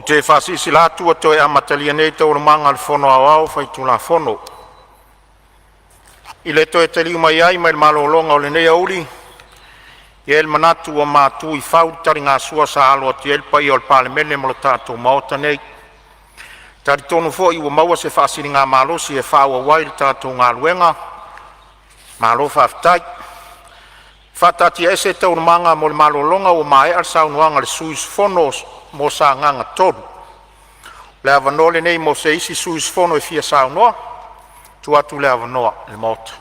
te whasisi la tua toe amatalia nei tau manga le fono au fai tu la fono. I le toe te liu mai ai mai le malolonga o le nei auli. I el manatu o mātu i whau tari ngā sua sa alo ati el pa i o le Palemene mo le tātou maota nei. Tari tonu fo i ua maua se whaasiri ngā malosi e whau a wai le tātou ngā luenga. Malo whaftai. Whatati ese tau manga mo le malolonga o mai al saunuanga le suis fonos mo sa nganga toru. Le avanole nei mo se isi suis fono e fia saunoa. Tu atu le avanoa le mota.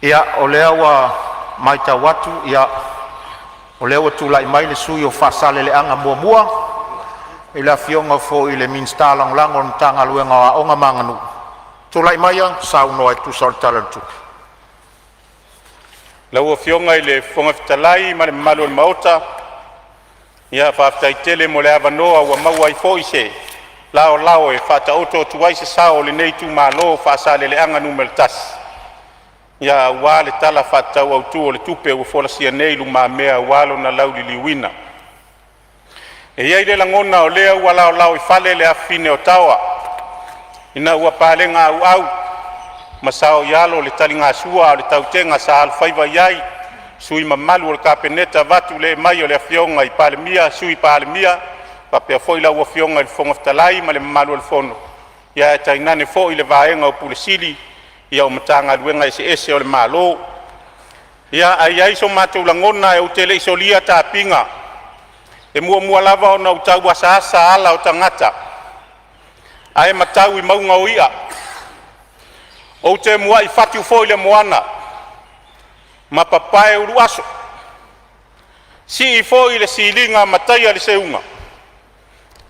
Ia o lea wa maita watu ia o lea wa tulai mai le sui o whasale le anga mua mua i la fionga fo i le minsta lang lang on tanga luenga a onga manganu. Tulai mai a saunoa e tu saltarantu. Lau fionga i le fonga fitalai ma le malu al maota ia whaftai tele mo le avanoa ua maua i fo i se lao lao e whata oto tuai se sao le nei tu malo whasale le anga numel tas. Ia ua le tala whatau au tu o le tupe ua fola sia nei lu maa mea walo na lau li liwina. E iai le langona o lea ua lao lao i fale le afine o tawa. Ina ua pale ngā au masao ialo le tali ngā sua o le tautenga sa alfaiva iai sui mamalu o le kapeneta vatu le mai o le afionga i Palemia sui Palemia pa pea foi lau afionga i le fonga fitalai ma le mamalu o le fono. Ia e tainane fo i le vaenga o Pulesili ia o matanga luenga ese o le malo. Ia ai so matou langona e o tele isolia ta pinga. E mua lava o na utau asa ala o tangata. Ai matau i maunga o ia. O te mua i fatu fo i le moana. Ma papae uru aso. Si i fo i le silinga matai le seunga.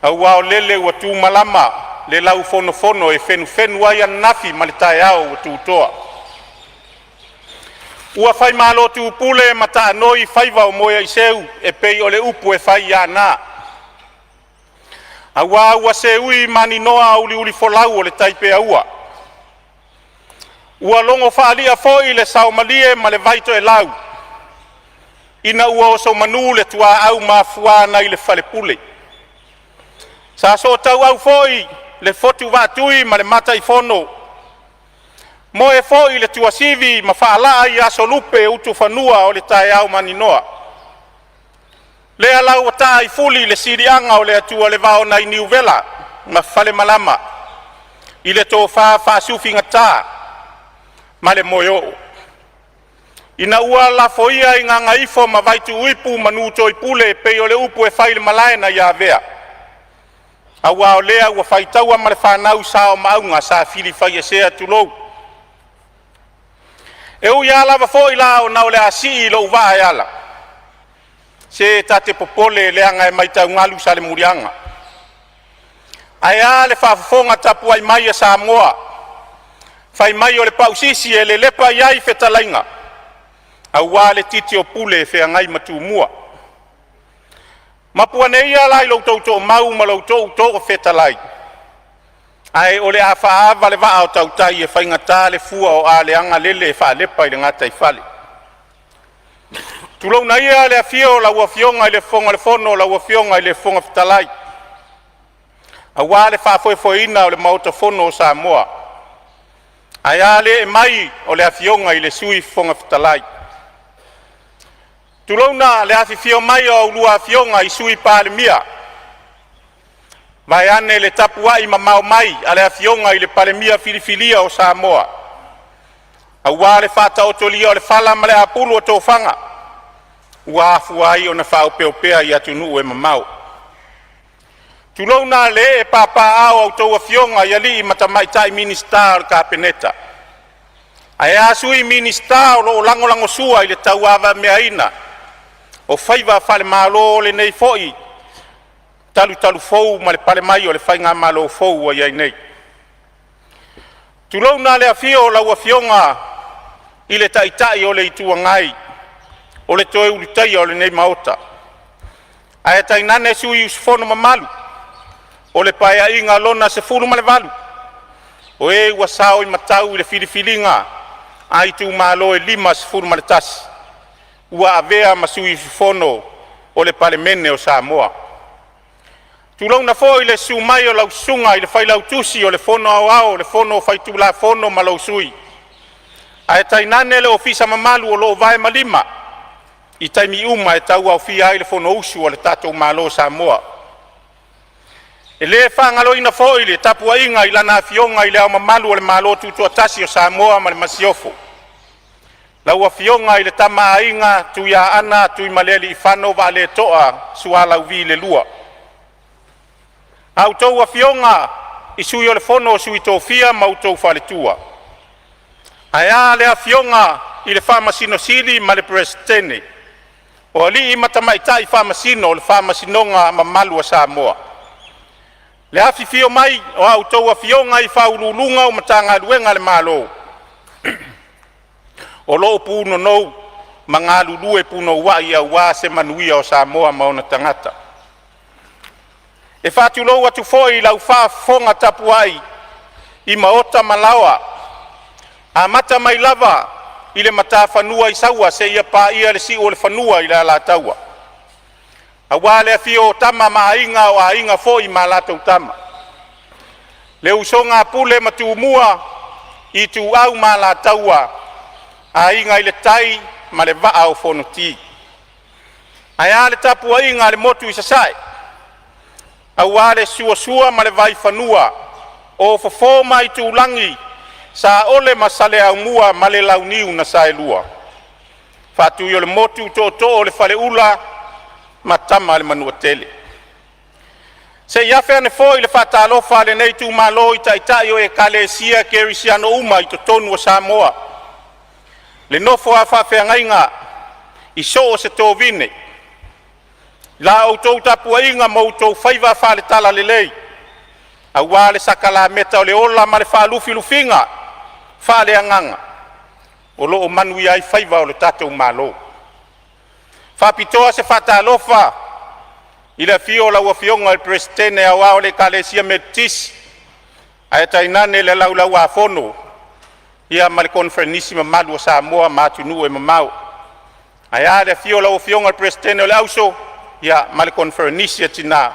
Au wao lele ua tu malama. Le lau fono e fenu ai nafi ma le tae au o tutoa. Ua fai malo tu pule mata anoi faiva o moia i seu e pei o le upu e fai ana. Ua se ui mani noa uli folau o le taipe aua. Ua longo whaalia foi le saumalie ma le vaito e lau. Ina ua o manu le tua au ma fuana i le fale pule. Sa so tau au foi le fotu vatui ma le mata i fono. Mo e foi le tua sivi ma whaala i aso lupe utu whanua o le tae au mani noa. Le alau ata i fuli le sirianga o le atua le vao na i niuvela ma fale malama. I le tō whaasufi ngata ma le moyo. Ina ua la foia i ngā ngaifo ma vaitu uipu manuto i pule pe o le upu e whaile malaena i avea. Awa o lea ua whaitaua ma le whanau sao maunga sa fili whai e sea tulou. E ui ala wa fo i la o nao le asi i lo uwa e ala. Se tate popole leanga e maitau ngalu sa le murianga. Ai a le whafonga tapu ai mai a Samoa. Whai mai o le pausisi e le lepa iai whetalainga. Awa le titi o pule e whea ngai matu mua. Mapua nei ala i loutou tō mau ma loutou tō whetalai. Ai o le a whaava le waa o tautai e whaingata le fua o a le anga lele e wha lepa i le ngata i whale. Tulou na ia le a fio la ua fionga i le fonga le fono la ua fionga i le fonga whetalai. Awa le whafoe ina o le mauta fono o Samoa. Ai ale e mai o le a fionga i le sui fonga whetalai. Tulona le afi fio mai o lua fionga i sui Palemia. Vai ane le tapua i mamau mai a le afionga i le Palemia filifilia o Samoa. Aua le fata otolia o le fala ma le apulu o tōwhanga. Ua afu ai o na whao peopea i atunu e mamau. Tulona le e papa ao au tō afionga i ali i matamaitai minister ka peneta. Ai asui minister o lango sua i le tauava mea ina. O whaiva whale malo le nei foi. Talu fou ma le pale mai o le whainga malo fou o iai nei. Tulou na le afio lau afionga i le taitai o le itua ngai. O le toe uritai o le nei maota. Ae tainane sui usfono mamalu. O le paea inga lona se furu ma le valu. O e ua sao i matau i le filifilinga ai tu malo e 5 ma le tasi. Ua avea masui fono o le Palemene o Samoa. Tulau na fo i le sumai o lau sunga i le fai lau tusi o le fono au le fono fai tu la fono ma lau sui. A e tainane le ofisa mamalu o lo vai malima. I taimi uma e tau au fia ai le fono usu o le tatou malo Samoa. E le whangalo ina fo i le tapua inga i lana fionga i le au mamalu o le malo tutua tasi o Samoa ma le masiofo. Lau a fionga i le tama inga tu ia ana tu i maleli i whano wa le toa suala uvi le lua. Au tau a fionga i sui o le fono o sui tō fia ma utou whale tua. Aia le a fionga i le whamasino sili ma le presidente. O ali i matamaitai whamasino o le whamasinonga ma malu a Samoa. Le afi fio mai o au tau a fionga i whaululunga o matanga luenga le malo. O loo puno nou mga lulue puno wai au wā se manuia o Samoa maona tangata. E whātulou atu foi lau whaafonga tapu ai i maota malawa. A mata mai lava i le mata whanua i saua se ia pā ia le si o le whanua i la la taua. A wale a fio tama maa inga o a inga foi ma la tau tama. Le usonga pule matu mua i tu au ma la taua a inga i le tai ma le vaa o fonoti. A ia le tapu a inga le motu i sasai. A wale sua ma le vai whanua o fofoma i tu langi sa ole masale au mua ma le launiu na sa elua. Fatu yo le motu to le fale ula matama le manua tele. Se iafe ane foi le fata alofa le nei tu malo i taitai o e kalesia kerisiano uma i totonu o Samoa. Le nofo a whawhiangainga i so o se tō vine. La au tau tapua inga mau tau whaiva whale tala le lei. A wale sakala meta o le ola ma le whalufi lufinga. Whale anganga. O loo manui ai whaiva o le tatou malo. Whapitoa se whata alofa. I le fio lau a fionga el presidente a wao le kalesia metis. A e tainane le lau a fono. Ia ma le konferenisi malu o Samoa ma atunu e mamau. A ia le fio lau a fionga el presidente o le auso. Ia ma le konferenisi a tina.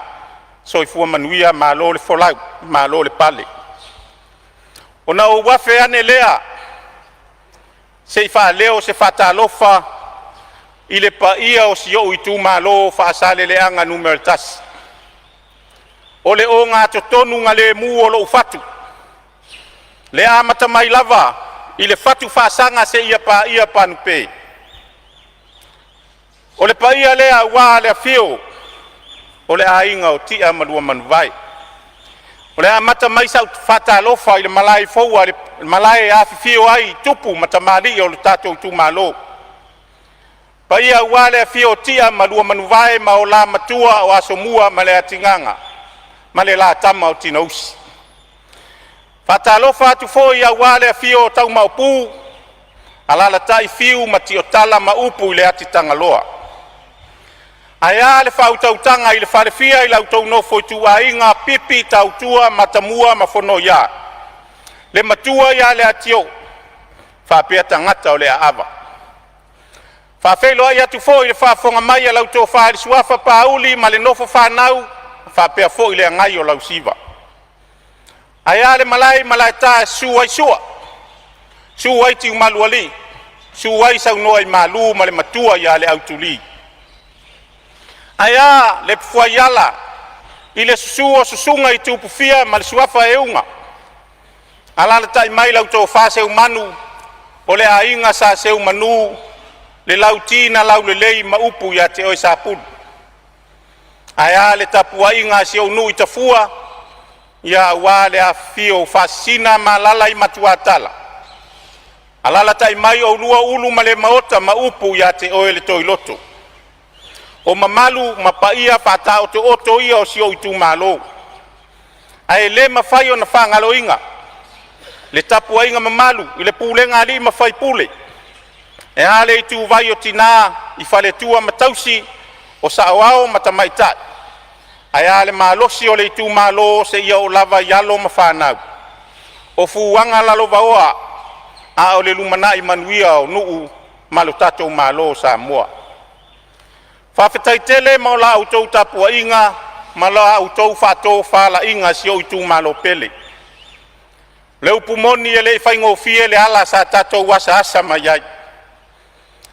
Soifua manuia ma lo le folau, ma lo le pale. O na o wafe ane lea. Se ifa leo se fata alofa. I le pa ia o si o i tu ma lo fa asale le anga numero tas. O le o ngā totonu ngā le mu o lo ufatu. Le amata mai lava. I le fatu fa asanga se ia pa nupe. O le pa ia lea wa le fio. O le ainga o tia malua manuvai. O le amata mai sa fata alofa i le malai foua, le malai a fio ai tupu matamali o le tatou tu malo. Pa ia wale a fio tia malua manuvai ma o la matua o asomua ma le atinganga. Ma le la tama o tinausi. Fata alofa atu fo ia wale a fio tau maupu. Alala tai fiu mati o tala maupu i le atitanga loa. Aia le whautautanga i le whalewhia i lau tau nofo i tua inga pipi tautua matamua mafono ia. Le matua ia le atio. Whapea tangata o le aava. Whawhelo ai atu fo i le whafonga mai a lau tō whaari suafa pauli ma le nofo whanau. Whapea fo i le angai o lau siva. Aia le malai tā suai sua. Suai tiu maluali. Suai sau noa i malu ma le matua ia le autuli. Aia le puaiala i le susua susunga i tupufia ma le suafa e unga. Ala le tai mai lau tō whaseu manu o le ainga sa seu manu le lau tina lau le lei ma upu ia te oi sa pulu. Aia le tapua inga si au nui tafua ia wa le a fio fasina ma lala i matuatala. Ala le tai mai o lua ulu ma le maota ma upu ia te oi le toi loto. O mamalu mapaia fata oto ia o si o itu malo. Ai le mafai o na whangalo inga. Le tapua inga mamalu, i le pulenga ali mafai pule. E ale i tu vai o tina, i whale tua matausi, o saawao matamaitai. Ai ale malosi o le i tu malo se ia o lava yalo mawhanau. o fuanga lalo vaoa a o le lumana i manuia o nuu malo tatou malo Samoa. Whawhetaitele mo la autou tapua inga, ma la autou whato whala inga si o itu malo pele. Leu pumoni e le whaingofie le ala sa tatou wasa asa mai ai.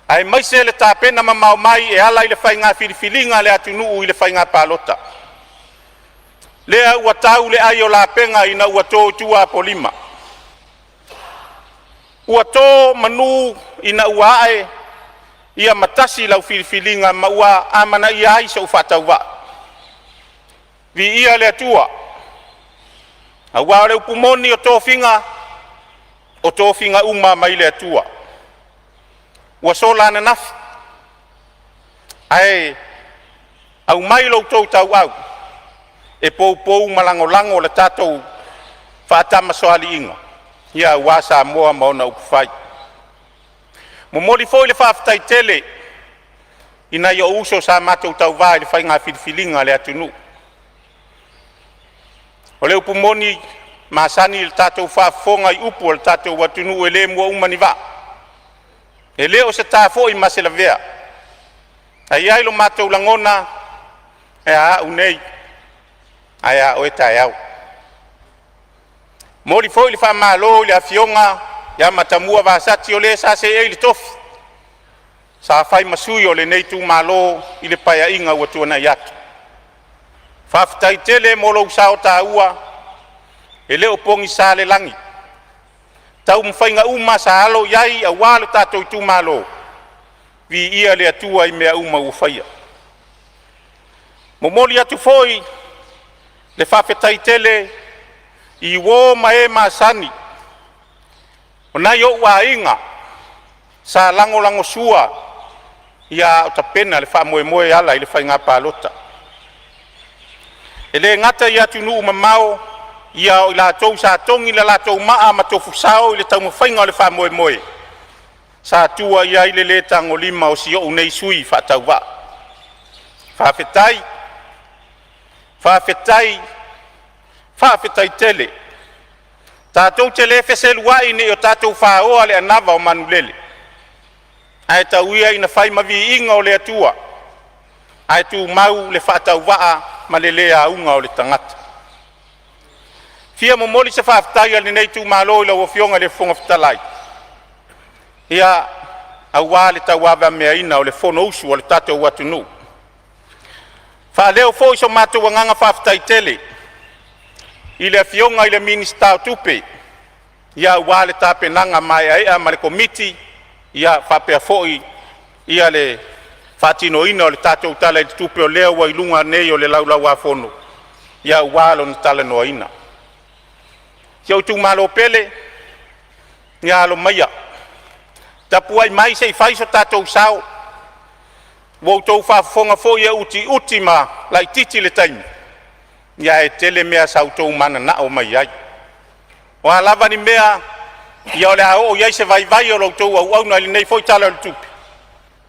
Ai maise le tāpena ma mau mai e ala i le whainga whiriwhilinga le atu nuu i le whainga palota. Lea ua tau le ai o la penga ina ua tō tua polima. Ua tō manu ina ua ae ia matasi lau whiriwhilinga ma ua amana ia ai sa uwhatau wa. Vi ia le atua. A ua reu pumoni o tō whinga uma mai le atua. Ua sola na nafi. Ai, au mai lau tō tau au. E pou malango le tātou whaatama soali inga. Ia ua Samoa maona ukufai. Momoli foi le whaafitai tele. Ina ia uso sa mātou tau vai le whainga whiriwhilinga le atunu. O leo pumoni masani le tātou whaafonga i upu le tātou atunu e le mua umani wa. E leo se tāfo i masela vea. Ai ai lo mātou langona e a unei. Ai a oe tai au. Mori foi le whaamalo le awhionga ia matamua vasati o le sa se e le tofi. Sa whai masui o le neitu malo i le paia inga ua tuana i atu. Whaafitai tele molo usao ta ua e leo pongi sa le langi. Tau mwhainga uma sa alo iai a wale tato i tu malo. Vi ia le atua i mea uma uwhaia. Momoli atu foi le whawhetai tele i wō mae masani. O nai o ua inga sa lango sua ia o tapena le wha ala i le whainga pālota. E le ngata ia tunu mamao ia o la tou sa tongi la tou maa ma tofu sao i le tau mawhainga o le wha Sa tua ia i le tango lima o si o unei sui whatau wa. Whawhetai tele. Tātou tele wheselu wai ne o tātou whaoa le anava o manulele. Ai tau ia ina whai mavi inga o le atua. Ai tu mau le whatau waa ma le lea unga o le tangata. Fia momoli se whawhetai al nei tu malo i lau o fionga le whonga whetalai. Ia au wā le tau wawa mea ina o le whono usu o le tātou watunu. Wha leo fo iso mātou wanganga whawhetai tele. I le fionga i le minista o tupe. Ia ua le tāpenanga mai aea ma le komiti. Ia whapea foi. Ia le whatino ina o le tātou tala i tupe o leo wa ilunga nei o le laulau a whono. Ia ua lo na tala noa ina. Ia utu malo pele. Ia alo maia. Tapuai mai se i whaiso tātou sao. Wau tau whafonga foi e uti ma lai titi le taimi. Ia e tele mea sautou mana na o mai ai. O alava ni mea, ia ole hao o iai se vai o loutou au na li nei foi tala o le tupi.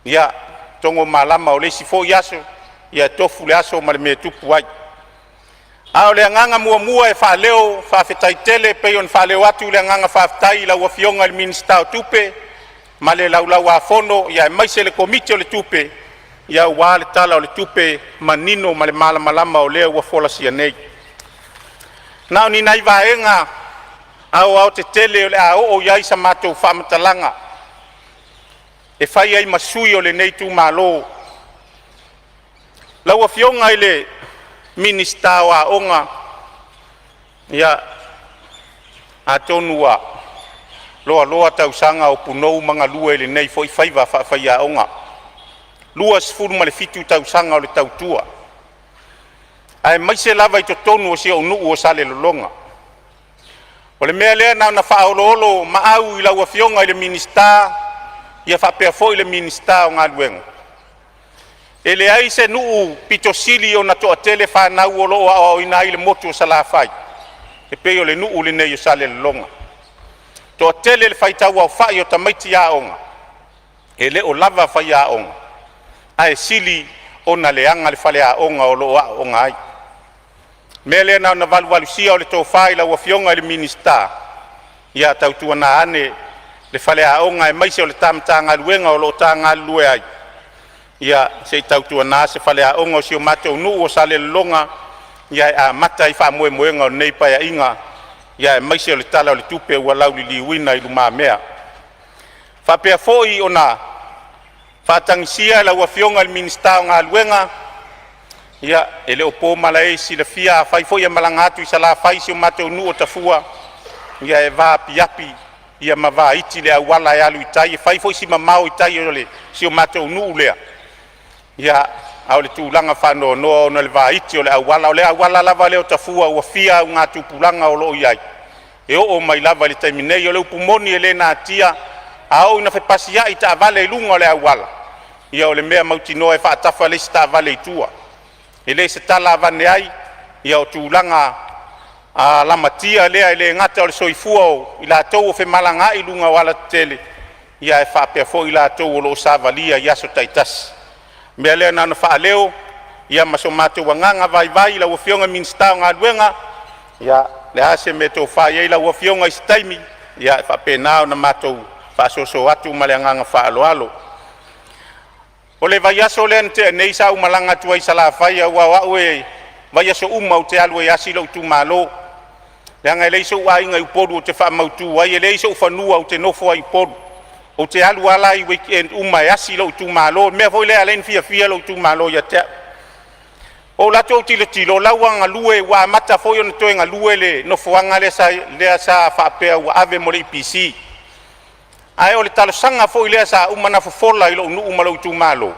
Ia tongo malama o leisi foi aso, ia tofu le aso ma le mea tupu ai. A ole anganga mua e whaleo, whawhetai tele, peion whaleo atu le anganga whawhetai la ua fionga le minista o tupe, ma le laulau a fono, ia e maise le komite o le tupe, ia ua le tala o le tupe manino ma le malama o lea ua fola sia nei. Nao ni nai vaenga au te tele o le o iai sa mātou whamatalanga. E whai ai masui o le nei tu malo. Lau a fionga i le minista o a onga. Ia a tonua loa tausanga o punou manga lua i le nei foi whaiva whai a onga. Lua sifuru ma le fitu tausanga o le tautua. Ai maise lava i to tonu o si o nuu o sale lolonga. O le mea lea na whaololo maau i lau a fionga i le minista, ia whapea fo i le minista o ngā luenga. E le ai se nuu pito sili o na toa tele whanau o loa o ina i le motu o salafai. E pei o le nuu le nei o sale lolonga. Toa tele le whaitau au whai o tamaiti a onga. E le o lava whai a onga. Ai sili o na leanga le whale a onga o loa o onga ai. Mele na valu sia o le tō whai la ua fionga le minista. ia tautuana ane le faleaʻoga e maise o le tamatagaluega o loo tagalue ai ia seʻi tautuana se faleaʻoga o sio matou nuu o salelologa ia e amata i faamoemoega o lenei paeaʻiga ia e maise o le tala o le tupe ua lauliliuina i lumamea faapea foʻi ona faatagisia lau afioga i le minista o galuega ia e le opō mala e silafia afai foʻi e malaga atu i salafai sio matou nuu o tafua ia e vaapiapi ia ma vaiti le auala e alu i tai e fai foʻi simamao i tai o le sio matou nuu lea ia ao le tulaga faanoanoa ona le vaiti o le auala lava lea o tafua ua fia auga tupulaga o loo iai e oo mai lava i le taimi nei o le upumoni e lē natia aou ina faipasiaʻi taavale i luga o le auala ia o le mea mautinoa e faatafa leisi taavale itua e lē se tala avane ai ia o tulaga lamatia lea i le gata o le soifua o i latou o femalagaʻi luga o ala tetele ia e faapea foʻi i latou o loo savalia i aso taitasi mea lea na ona faaleo ia ma so matou agaga vaivai lau afioga minista o galuega ia le a se me tofai ai lau afioga i se taimi ia e faapena ona matou faasoso atu ma le agaga faaloalo o le vaiaso lea na teanei sa umalaga atu ai salafai au aʻu e vaiaso uma o te alu e asi lou tumālō le aga e lei sou aiga i uporu o te faamautū ai e lei sou fanua o te nofo ai uporu o te alu ala i weekend uma e asi lou tumālō mea foi lea leini fiafia lou tumālō ia te o latou tilotilo lau agalue ua amata foi ona toe galue le nofoaga lea sa faapea ua ave mo le ipc ae o le talosaga foi lea sa uma na fofola i lou nuu ma lou tumālō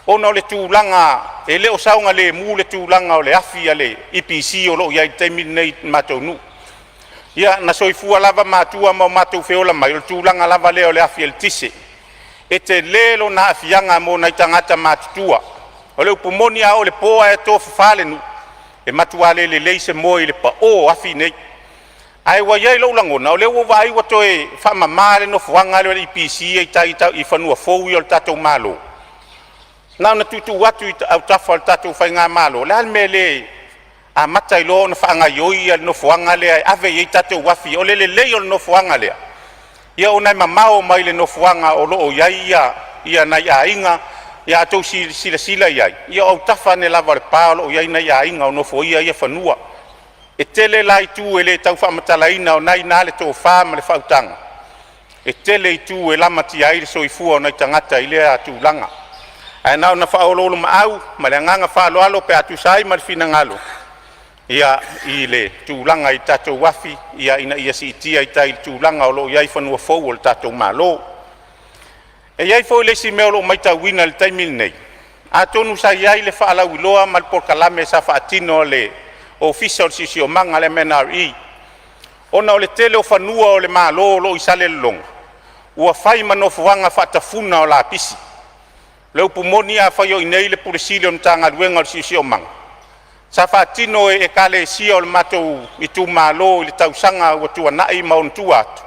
ona o le tulaga e lē o sauga lēmū le tulaga o le afi a le ipc o loo iai taimi nei matou nuu ia na soifua lava matua ma o matou feola mai o le tulaga lava lea o le afi e le tise e te lē lona afiaga mo nai tagata matutua o le upumoni a o le poa e tofafā lenu e matua lelelei se moe i le paʻō afi nei ae ua iai lou lagona o le ua vaai ua toe faamamā le nofoaga le o le ipc ai tai i fanua fou ia o le tatou mālō na ona tutuu atu i autafa o le tatou faigā mālō le ale me lē amata i loa ona faagaioi ia le nofoaga lea e ave iai tatou afi o le lelei o le nofoaga lea ia ona e mamao mai le nofoaga o loo iai ia nai aiga ia atou silasila iai ia o autafa ne lava o le pā o loo iai nai aiga o nofo ia fanua e tele la itu e lē tau faamatalaina o nai na le tofā ma le faautaga e tele itu e lamatia ai le soifua o nai tagata i lea tulaga ae na ona faaololo maau ma le agaga faaloalo pe atusa ai ma le finagalo ia i le tulaga i tatou afi ia ina ia siitia i tai le tulaga o loo iai fanua fou o le tatou mālō e iai foi leisi mea o loo maitauina le taimi lenei atonu sai ai le faalauiloa ma le polokalame sa faatino le ofisa o le sisiomaga le mnre ona o le tele o fanua o le mālō o loo i sale lologa ua fai ma nofoaga faatafuna o lapisi le upumoni a fai o inei le pulesili ona tagaluega o le sisiomaga sa faatino e kalesia o le matou i tumālō i le tausaga ua tuanaʻi ma ona tua atu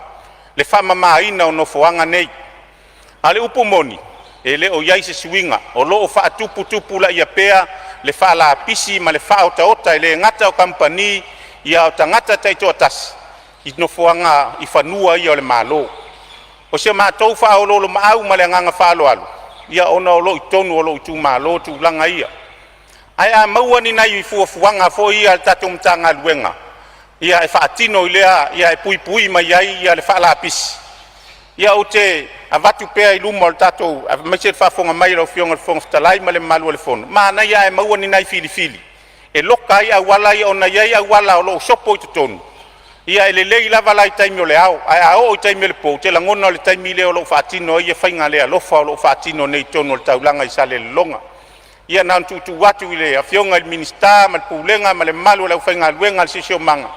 le faamamāina o nofoaga nei a le upumoni e lē o iai se suiga o loo faatuputupu laʻia pea le faalapisi ma le faaotaota e lē gata o kampani ia o tagata taitoʻatasi i nofoaga i fanua ia o le mālō o se matou faaololo maau ma le agaga faaloalo ia ona o loo i tonu o loo i tumālō tulaga ia ae a maua ni nai i fuafuaga foi ia le tatou matagaluega ia e faatino i lea ia e puipui mai ai ia le faalapisi ia o te avatu pea i luma o le tatou maise le faafoga mai lau fioga le foga fetalai ma le mamalu o le fono mana ia e maua ni nai filifili e loka ai auala ia ona iai auala o loo sopo i totonu ia e lelei lava la i taimi o le ao ae a oo i taimi o le pou te lagona o le taimi lea o loo faatino ai e faiga le alofa o loo faatino nei tonu o le taulaga i sale lologa ia na tutu atu i le afioga i le minista ma le pulega ma le mamalu o le aufaigaluega le sisiomaga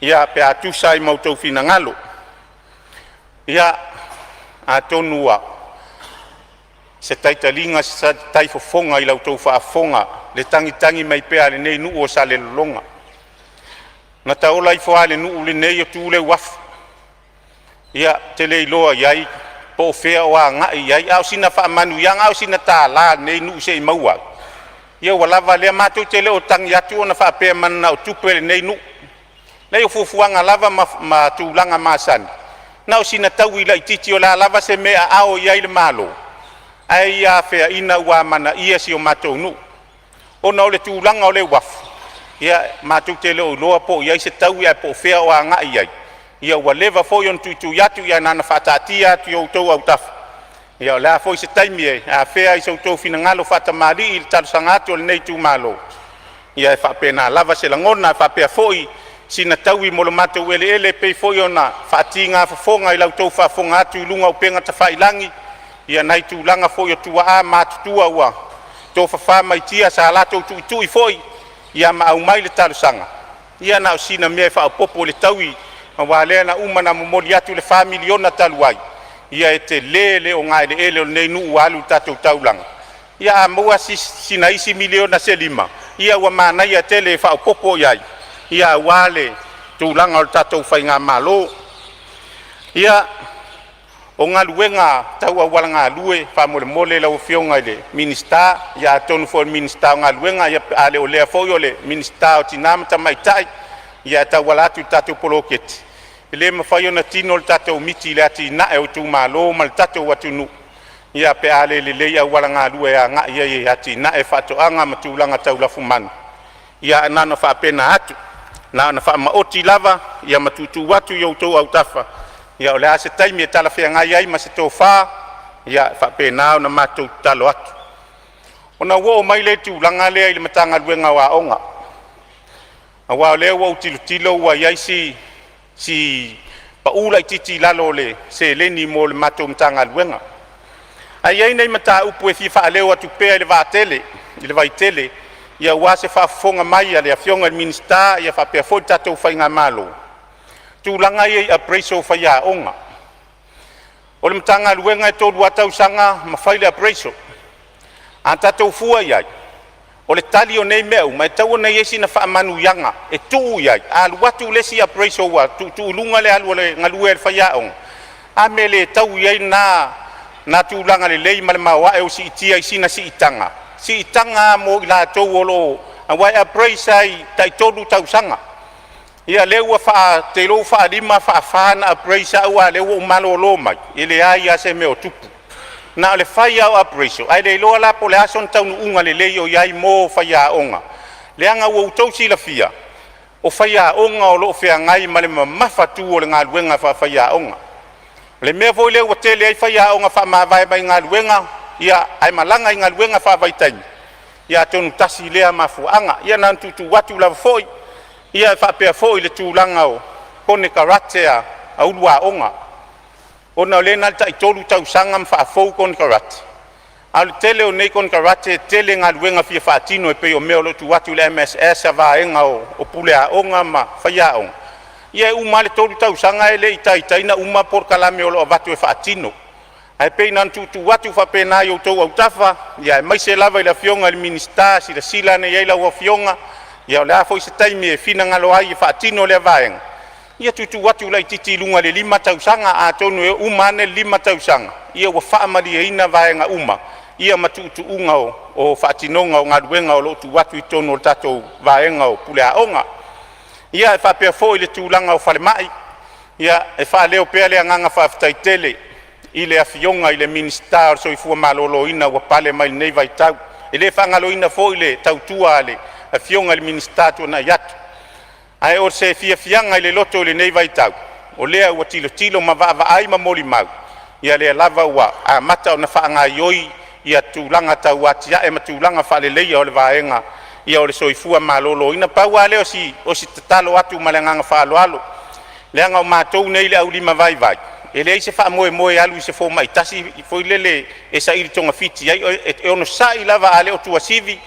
ia pe atusa ai mautou finagalo ia atonu ua se taitaliga se taifofoga i lautou faafoga le tagitagi mai pea lenei nuu o sale lologa na taola i foa le nuu lenei o tuleu afu ia te lē iloa iai po o fea o agaʻi iai aosina faamanuiaga aosina tālā lenei nuu seʻi maua ia ua lava lea matou te lē o tagi atu ona faapea manana o tupe lenei nuu Lei o fufuanga lava ma tūlanga masani. Nau sina tau ila ititi o la lava se mea ao ia ile malo. Ai ia fea ina ua mana ia si o matou nu. Ona ole tūlanga ole wafu. Ia matou te leo loa po ia se tau ia po fea o anga iai. Ia ua leva foi on tuitu yatu ia nana whatatia tu o tau au tafu. Ia la foi se taimi e a fea i tau fina ngalo whatamari i talu sangatu ole nei tū malo. Ia e whapena lava se langona whapea foi sina taui mo lo matou ele pe foi ona whaatinga whafonga i lau tau whafonga atu i lunga upenga ta whailangi. Ia nai tūlanga foi o tua a matutua ua. Tō whawhama i tia sa lato tui foi. Ia ma au mai le talu sanga. Ia na o sina mea whaapopo le taui. Ma wale na umana momoli atu le whamiliona taluai. Ia e te le o ngai le ele o nei nuu alu tatou taulanga. Ia a mua sina isi miliona se lima. Ia ua mana ia tele whaapopo iai. Ia wale tūlanga o tatou whainga malo. Ia o ngā luenga tau a wala ngā lue whamole mole lau whionga i le minista. Ia tonu fo minista o ngā luenga ia ale o lea fo le minista o tinamata mai tai. Ia tau wala atu tatou poloketi. Ile mawhai ona tino le tatou miti le ati nae o tū malo ma le tatou watu nu. Ia pe ale le leia wala ngā lue a ngā ia i ati nae whato anga ma tūlanga tau lafu manu. Ia nana whaapena atu. Na wha maoti lava, ia matutu watu i outou au tafa. Ia o le ase taimi e tala whea ngai ai ma se tō wha. Ia whaapena au na matou talo atu. Ona ua o mai le tūlanga lea i le matanga luenga wa onga. A wao lea ua utilo ua iai si paula i titi lalo le se leni mo le matou matanga luenga. A iai nei mata upu e fifa leo atu pea i le vaatele, i le vaitele. Ia ua se whaafonga mai a le awhionga i minista ia whapea fo tatou whainga malo. Tūlanga i appraisal whaia onga. O le matanga luenga e tōru atau sanga ma whaile appraisal. A tatou fua iai. O le tali o nei meu, mai tau nei esi na whaamanu yanga, e tuu iai. A luatu lesi appraisal wa, tu lunga le alu le ngalue le whaia onga. A me le tau iai na tūlanga le lei ma le mawa e o si itia i sina si itanga. Si itanga mo i la tau olo, a wai appraisal i tai tōru tau sanga. Ia leua te lo wha lima wha whana appraisal ua leua umalo lo mai, ele ai a se meo tupu. Na le whaia o appraisal, ai le loa lapo le ason taunu unga le lei o iai mō whaia onga. Le anga ua utau si la fia, o whaia onga o loo whea ngai ma le mawhatu o le ngā luenga whaia onga. Le mea voi leo te le ai whaia onga wha mawai mai ngā luenga, ia ai malanga i ngā luenga wha vaitaini. Ia tonu tasi lea mafuanga, ia nantutu watu lava foi, ia whapea foi le tūlanga o kone karate a ulua onga. Ona o le nalta i tolu tau sangam whaafou kone karate. Alu tele o nei kone karate, tele ngā luenga fia whaatino e pei o meo lo tu watu le MSS a vaenga o pule a onga ma whaia onga. Ia uma le tolu tau sanga e le itaina uma por kalame o lo watu e whaatino. Ai pei nantutu watu whapena i o tau au tafa, ia e maise lava i la fionga le minista si la sila ne iei lau a fionga, ia o le afo i se taimi e fina ngalo ai e whaatino le vaenga. Ia tutu watu lai titi lunga le 5 tausanga a tonu e uma ne 5 tausanga. Ia ua whaamari e ina vaenga uma. Ia matutu unga o whaatinonga o ngā ruenga o lotu watu i tonu o tatou vaenga o pule a onga. Ia e whapea fo i le tūlanga o whalemai. Ia e whaaleo pea le anganga whaaftaitere i le awhionga i le minista o soifua malolo ina ua pale mai nei vai tau. E le whangalo ina fo i le tautua le awhionga i le minista tu na yatu. Ai o se fianga i le loto le nei vai tau. O lea ua tilo ma ai ma moli mau. Ia lea lava ua a mata o na whaanga ioi ia tūlanga tau atia e ma tūlanga whale leia o le vaenga ia o le soifua malolo. Ina paua leo o si tatalo atu ma le nganga whaaloalo. Leanga o mātou nei le au 5 vai. E lea i se wha moe alu i se fō mai tasi i fōi lele e sa iri tonga fiti. E ono sa i lava a leo tua sivi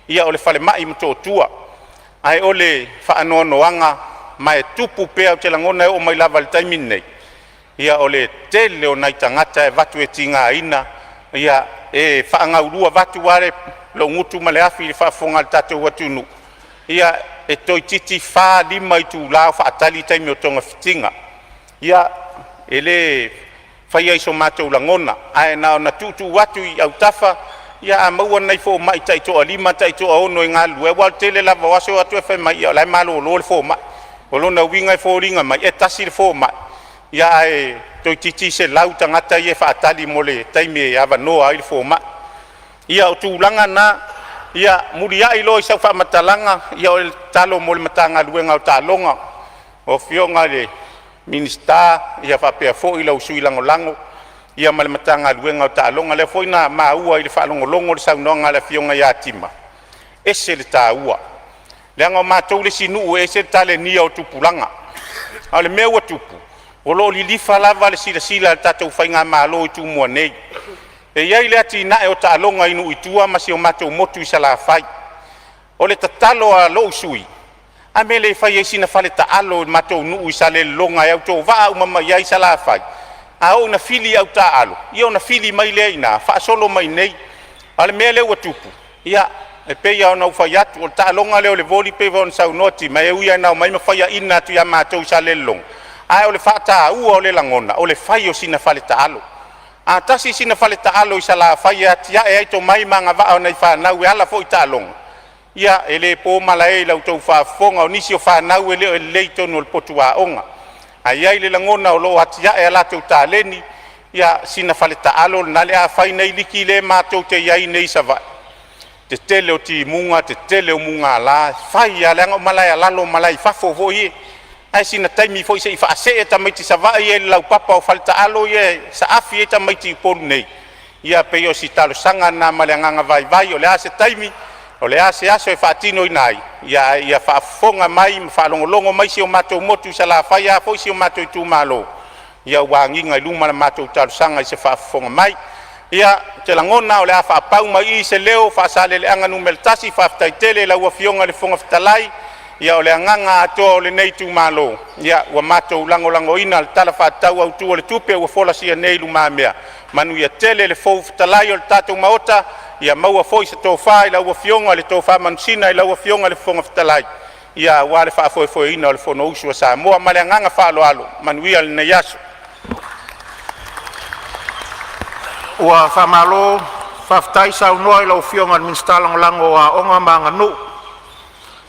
ia o le whale mai ma tō tua. Ai o le whaanoanoanga mai tupu pea o te langona e o mai lava le taimin nei. Ia o le tele o nai tangata e watu e tinga ina. Ia e whaangaurua watu ware lo ngutu ma le afi le whaafonga le tatou watunu. Ia e toi titi 5 i tū lao whaatali taimi o tonga fitinga. Ia e le whaia iso mātou langona. Ai nao na tutu watu i au tafa. Ia a maua nei fō mai taito a 5 taito a ono i ngā lue. Wal tele lava waso atu e whai mai ia lai malo o lo le fō mai. o lona uiga e fōringa mai e tasi le fō mai ia e toi titi se lau tangata i e whaatali mo le taimi e awanoa ai le fō mai ia o tūlanga na ia muri ai lo i sau whaamatalanga ia o le talo mo le matanga luenga o tālonga o fionga le minista ia whapea fō i lau sui lango ia ma le matanga luenga o tālonga le fō ina maua i le whaalongolongo le saunonga le fionga ia tima ese le tāua le anga o mātou le sinu e se tale nia o tupulanga a le mea ua tupu o lo li lifa lava le sila le tatou whainga mālo i tūmua nei e iai le ati nae o tālonga inu i tua ma si o mātou motu i sala whai o le tatalo a lo sui a me le whai e sina whale taalo mātou nuu i sale longa e au tō waa umama iai sala whai a o na fili au taalo i o na fili mai le ina wha solo mai nei a le mea le ua tupu ia e peia ona ufai atu o le taalonga leo le voli pe von sau noti mai e uia nao mai mawhaia ina atu ia mātou sa le long ai o le whata ua o le langona o le whai o sina whale taalo a tasi sina whale taalo i sa la whai ati ia e aito mai manga vaa o nei whanau e ala fo i taalonga ia e le po mala e lau tau whafonga o nisi o whanau e leo e leitonu o le potu a onga ai ai le langona o lo ati ia e ala tau tāleni ia sina whale taalo na le a whai nei liki le mātou te iai nei sa vai te tele o ti munga, te tele o munga la, whai a leanga o malai a lalo malai whafo vo ie. Ai sina taimi fo i se i whaase e tamaiti sa vai e lau papa o falta alo ie, sa afi e tamaiti i polu nei. Ia peo si talo sanga na maleanganga vai o le ase taimi, o le ase aso e whaatino i nai. Ia whaafonga mai, whaalongolongo mai si o matou motu sa la whai a fo i si o matou i tū malo. Ia wanginga i luma na matou talo sanga i se whaafonga mai. Ia te langona o le a whaapau mai i se leo whaasale le anga numel tasi whaaftaitele la ua fionga le fonga fitalai ia o le anganga atoa o le nei tu malo ia ua matou lango ina le tala whaatau au tu o le tupe ua fola sia nei luma mea manu ia tele le fou fitalai o le tatou maota ia maua foi se tōwha i la ua fionga le tōwha manusina i la ua fionga le fonga fitalai ia ua le whaafoe ina o le fono usua Samoa ma le anganga whaalo manu ia le nei aso ua whamalo whaftai sau noa i lau fionga minsta lango a onga maanga nu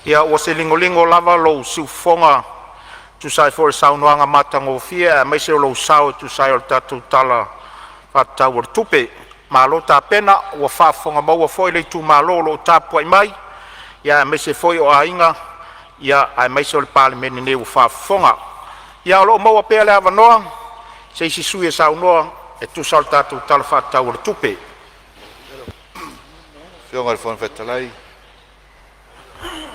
ia ua se lingolingo lava lau siufonga tu sai for sau noanga matango fia mai se lau sau tu sai o tatu tala whatau o tupe malo ta pena ua whafonga maua foi le tu malo lo tapua i mai ia mai se foi o ainga ia ai mai se o le Palemene ne ua whafonga ia lo maua pea le avanoa se isi sui sau noa e tu sal tatu tala whatau o tupe. Fionga le Fonotaga.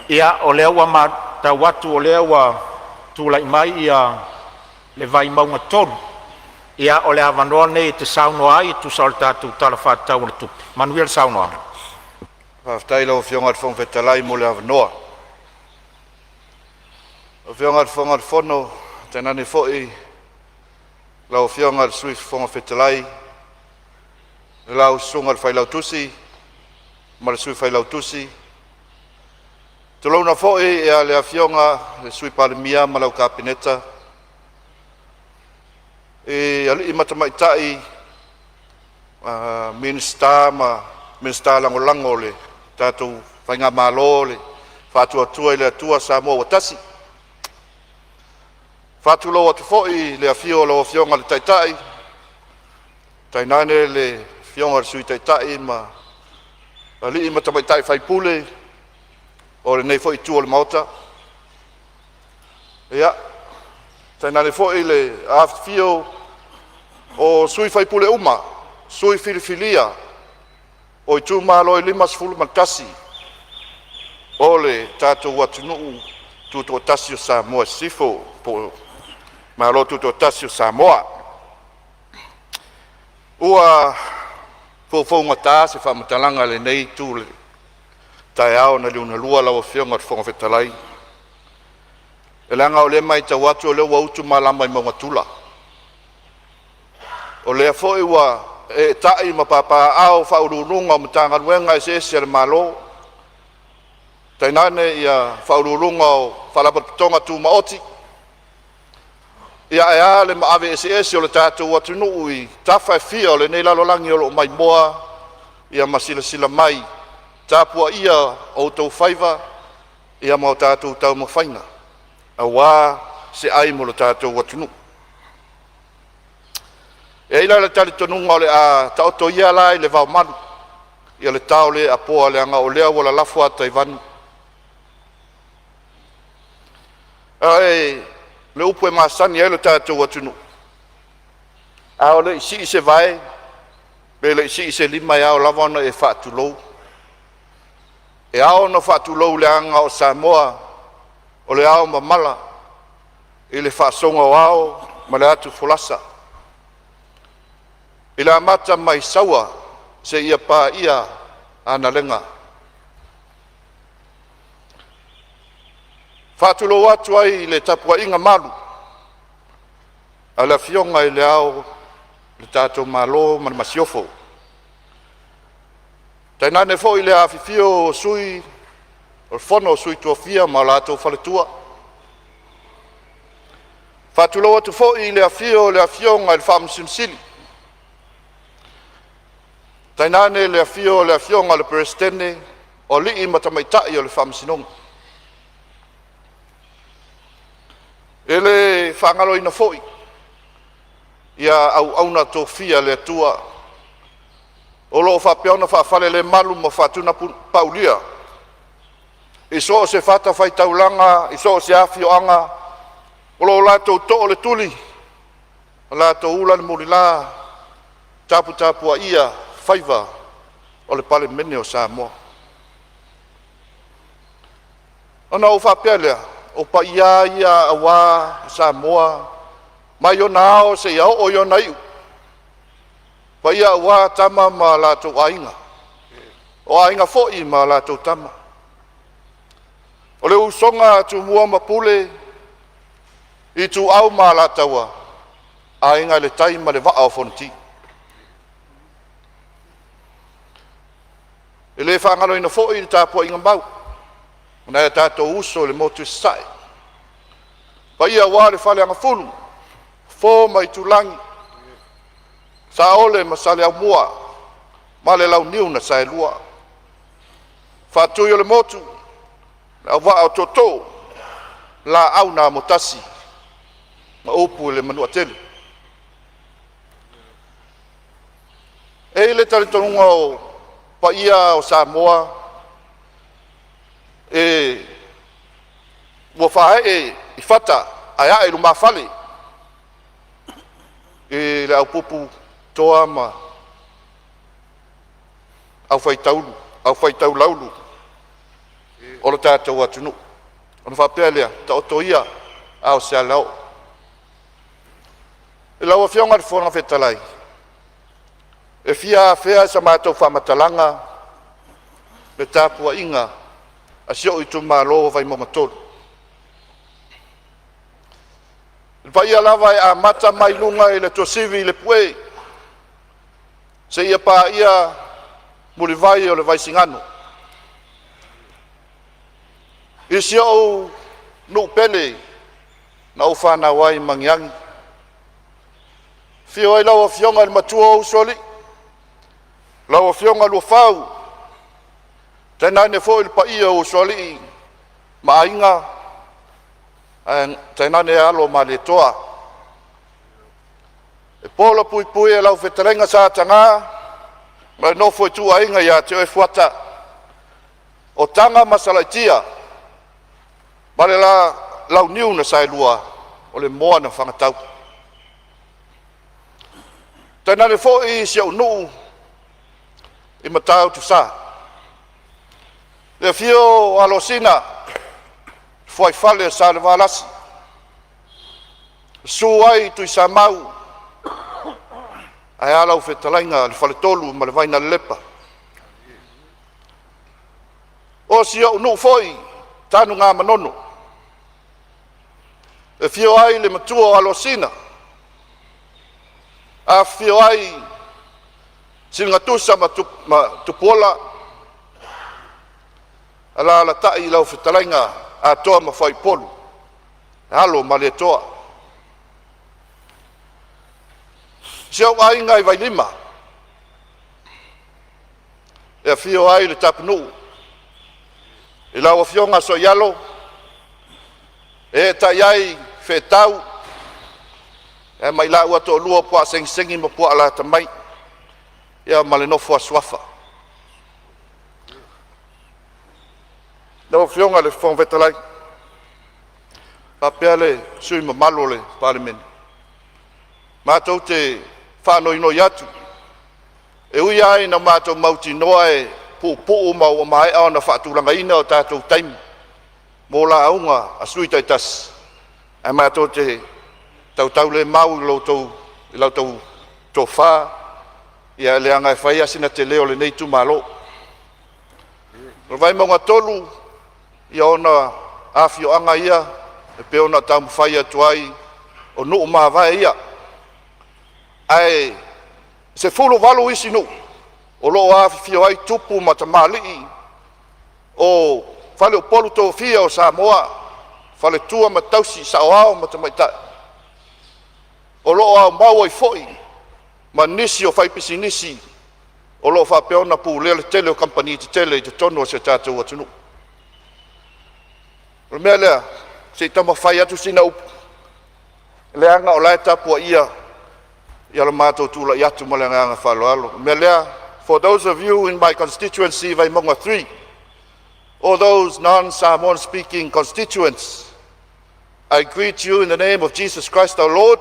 Ia o lea ua ma tau watu o lea ua tūlai mai ia le vai maunga tonu. Ia o lea wanoa nei te saunoa ai tu sal tatu tala whatau o tupe. Manuia le saunoa. Whaftai lau fionga le Fonotaga mo le avanoa. O fionga le Fono tenane foi lau fionga le sui Fonotaga. Lau sunga le whailau tusi. Ma le sui whailau tusi. Te launa foi e a le fionga le sui Palemene ma lau kapineta. E ali matamaitai minsta lango le tatou whainga malo le whātua i le atua Samoa watasi. Whātu lau atu foi le afio lau fionga le taitai. Tainane le fionga le sui taitai ma ali matamaitai whaipule o le nei foi tua le maota. Ia, tainane foi le afio o sui whaipule uma, sui filifilia, o i tu malo i limas fulu mantasi, o le tātou atunuu tuto tasi o Samoa sifo, po malo tuto tasi o Samoa. Ua fōwhaunga tā se whamatalanga le nei tū le tae ao na liuna lua lau whionga te Fonotaga. E langa o le mai tau atu o leo wautu malama i maunga tula. O lea foi ua e tai ma papa ao whaururunga o matanga ruenga e se ese le malo. Tainane ia whaururunga o whalapatonga tū maoti. Ia e a le maave e se ese o le tātou atu nuu i tawhai fia o le nei lalolangi o lo mai moa. Ia masila sila mai. Tāpua ia o tau whaiva. Ia mau tātou tau mawhainga. aua se ai mo le tātou atunu. E ila le tali tonunga o le a taoto ia la i le vau manu. Ia le tau le apoa le anga o lea wala lafu a taivanu. Le upu e maasani e le tātou atunu. A o le isi i se vai, pe le isi i se lima ia o lavana e whaatulou. E ao no whaatulou le anga o Samoa, o le ao mamala, i le whaasonga o ao, ma le atu folasa. I le amata mai saua, se ia pā ia ana lenga. Whaatulou atu ai le tapua inga malu, a le fionga i le ao, le tātou malo ma le masiofo. Tainane fo i le awhiwhio sui, o fono sui tuafia ma lātou whaletua. Whātulou atu fo i le awhio le awhionga i le whamsinsili. Tainane le awhionga le perestene, o li i matamaitai o le whamsinonga. E le whangalo ina foi, ia au auna tofia le atua, o lo whapeona whawhale le malu ma whatuna paulia. I so se whata whai taulanga, i so se awhioanga, o lo lātou to'o le tuli, o lātou ula le muri la, tapua ia, whaiva, o le Palemene o Samoa. Ona o whapea lea, o pa ia awa Samoa, mai o nao se iau o iona iu. Pa ia awa tama ma lātou ainga. O ainga fo'i ma lātou tama. O le usonga tu mua mapule, i tu au ma lātaua, ainga le taima le va'a o fonti. E le whangalo ina fo'i i tāpua inga mau. Ona e tātou uso le motu sai. Pa ia wā le whale anga fulu. Fō mai tulangi. Sa ole ma sale au mua. Ma le lau niu na sa e lua. Whātui o le motu. Au wā au toto. La au nā motasi. Ma upu le manua tele. E le talitonunga o pa ia o Samoa. Ua whae i whata ai ae lu mawhale e le au pupu toa ma au whaitau laulu o le tātou atunu o na whapea lea ta oto ia au se alau e lau a whionga le whonga whetalai e fia whea sa mātou whamatalanga le tāpua inga a sio i tu malo vai momatolu. Pa ia lava e a mata mai lunga i le tosivi i le pue. Se ia pa ia muli vai o le vai singano. I sio nu pele na ufana wai mangiangi. Fio ai lawa fionga i matua o usoli. Lawa fionga lua fau. Tainane fo il pa ia o soli ma inga tainane alo ma le toa e polo pui e lau whetarenga sa tanga ma no foi tu ainga ia te e fuata o tanga masalaitia ma le la lau niu na sai lua o le moa na whangatau tainane fo i siau nuu i matau tu sa le fio alosina foi fale sa le valasi suai tu sa mau ai ala o fetalainga le fale tolu ma le vaina lepa o sio no foi tanu nga manono le fio ai le matua alosina a fio ai singa tusa ma tupola ala la tai lau fetalainga a toa ma fai polu. Halo ma le toa. Siau ai ngai vai lima. E fio ai le tapnu. E lau fionga so yalo. e taiai whetau, e mai la ua to lua pua sengi ma pua la tamai, ia male nofo aswafa. Nau whionga le whongwetalai, apea le sui ma malo le Palemene. Mātou te whanoi atu, e ui ai na mātou mauti noa e pūpū mau o mai au na whaatūranga ina o tātou taimu. Mō la aunga a sui taitas, e mātou te tautau le mau i lautou tō whā, ia leanga e whaia sina te leo le neitu malo. Vai maunga tolu, ia ona awhio anga ia, e pe ona tamu whaia tuai, o nuu maa vai ia. Ai, se fulu walu isi nu, o loo awhio ai tupu ma ta maalii, o whale o polu tō whia o Samoa, whale tua ma tausi sa o ao ma ta maitai. O loo au mau ai foi, ma nisi o whaipisi nisi, o loo whapeona pu lele tele o kampani te tele i te tono o se tātou atunu. O mea lea, se tama whai atu sina upu, leanga o lai tapua ia la mātou tūla i atu ma leanga whaloalo. O mea lea, for those of you in my constituency, vai monga 3, or those non-Samoan speaking constituents, I greet you in the name of Jesus Christ our Lord.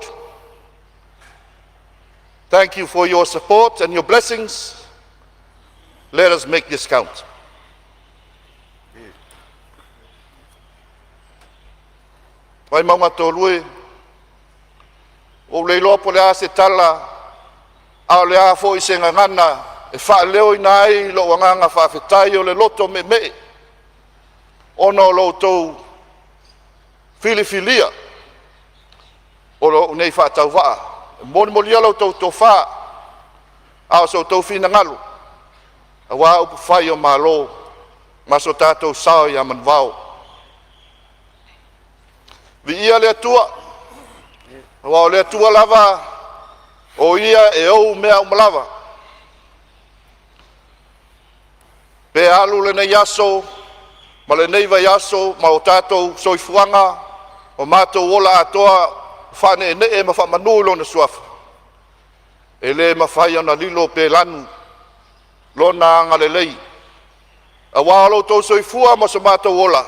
Thank you for your support and your blessings. Let us make this count. Vai maunga tō lue, o leilo po lea se tala, a lea fo i se ngangana, e wha leo i nai lo wanganga whawhetai o le loto me me, ono lo tō filifilia, o lo nei wha tau waa, moni molia lo tō tō wha, a so tō whina ngalu, a wā upu whai o malo, ma so tātou sao i aman wau. Vi ia le atua, wa le atua lava, o ia e ou mea umalava. Pe alu le nei aso, ma le nei vai aso, ma o tātou soifuanga, o mātou ola atoa, whane e ne e ma whamanui na suafa. E le ma whai ana lilo pe lanu, lona anga le lei. A wālo tau soifua ma so mātou ola.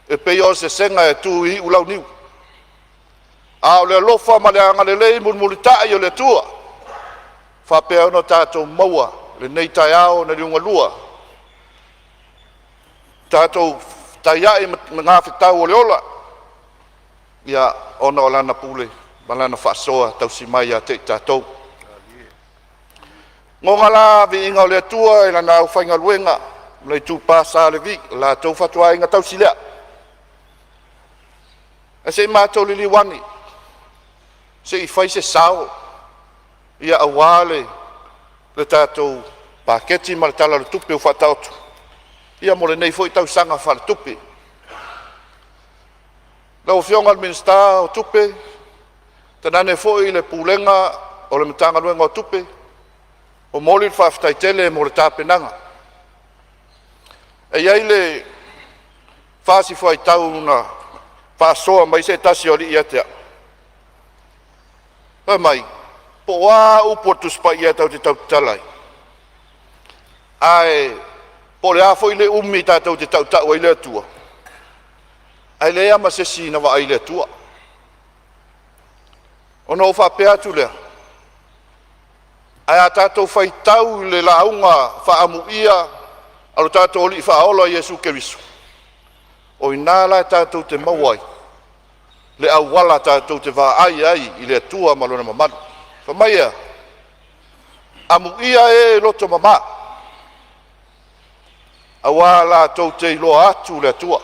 E peo se senga e tu i ulau niu. A o le lofa ma le anga le lei mulmulitai o le tua. Whapea ono tātou maua, le nei tai ao na riunga lua. Tātou tai ai ma ngā whetau o le ola. Ia ona o lana pule, ma lana whaasoa tau si mai a te tātou. Ngonga la vi inga o le tua e lana au whainga luenga. Mlai tū pāsa le vi, la tau whatua inga tau si lea. E se mātou li liwani, se I whai se sao, ia awale le tātou pāketi ma le tala le tupe o whatautu. Ia mo le nei fo I tau sanga wha le tupe. Lau whionga le minsta o tupe, tanane fo I le pūlenga o le mitanga luenga o tupe, o moli le whawhitai tele mo le tāpenanga. E iai le whasi fo I tau na whaasoa mai se tasi o li ia tea. Pai mai, po wā upo tuspa ia tau te tau talai. Ai, po le afo I le umi tātou te tau tau ai le atua. Ai le ama se si na wa ai le atua. Ono o whapea tu lea. Ai a tātou whai tau le launga whaamu ia, alo tātou li whaola Iesu Kerisu. O inala tātou te mawai, le awala tātou te wā ai I le atua malona mamanu. Whamaia, amu ia e loto mama. Awala tau te iloa atu le atua.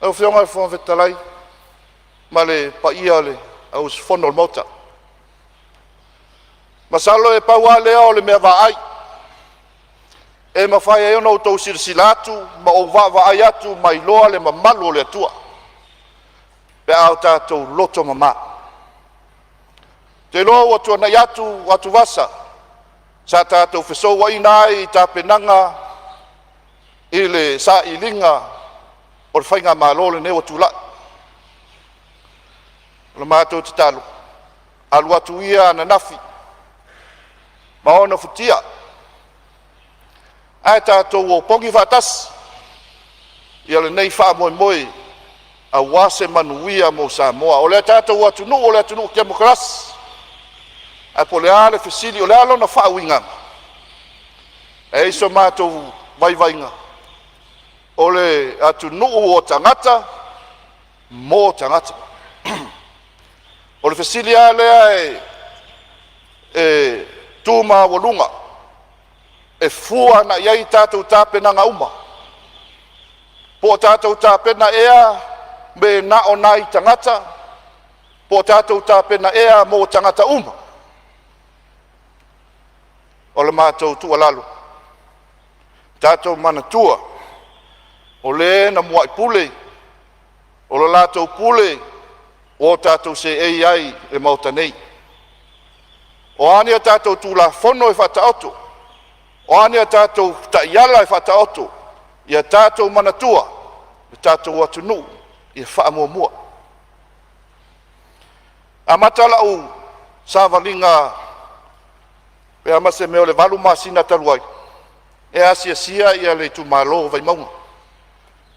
Au whionga e whonwetalai, ma le pa ia le au sfono mota. Masalo e paua lea o le mea wā ai. E mawhai e ono tau sirisilatu, ma o wawa ai atu, ma I loa le mamalu o le atua. Pe au tātou loto mama. Te loa watu anai atu, watu wasa. Sa tātou whesou wa inai I tā penanga, I le sa I linga, o le whainga mālo le neo tula. O le mātou te talo. Alu atu ia na nafi. Maona futia. Ai tātou o pongi whatas. Ia le nei wha moe moe. A wase manuia mo Samoa. O le tātou atunu, o le atunu kia mokras. Ai po le ale fesili, o le alo na wha winga. E iso mātou vai vainga. O le atunu o tangata, mo tangata. O le fesili alea e tūma walunga. E fua na iai tātou tāpena nga uma. Po tātou tāpena ea me na o nai tangata. Po tātou tāpena ea mo tangata uma. O le mātou tua lalo. Tātou mana tua. O le na muai pule. O le lātou pule. O tātou se ei ai e mauta nei. O ania tātou tūla fono e whata auto. O ania tātou ta iala e whata auto. Ia tātou mana tua. Ia tātou atu nu. Ia wha mua mua. A matala u sāwalinga pe amase meo le walu masina taruai. E asia sia ia le tu malo vai maunga.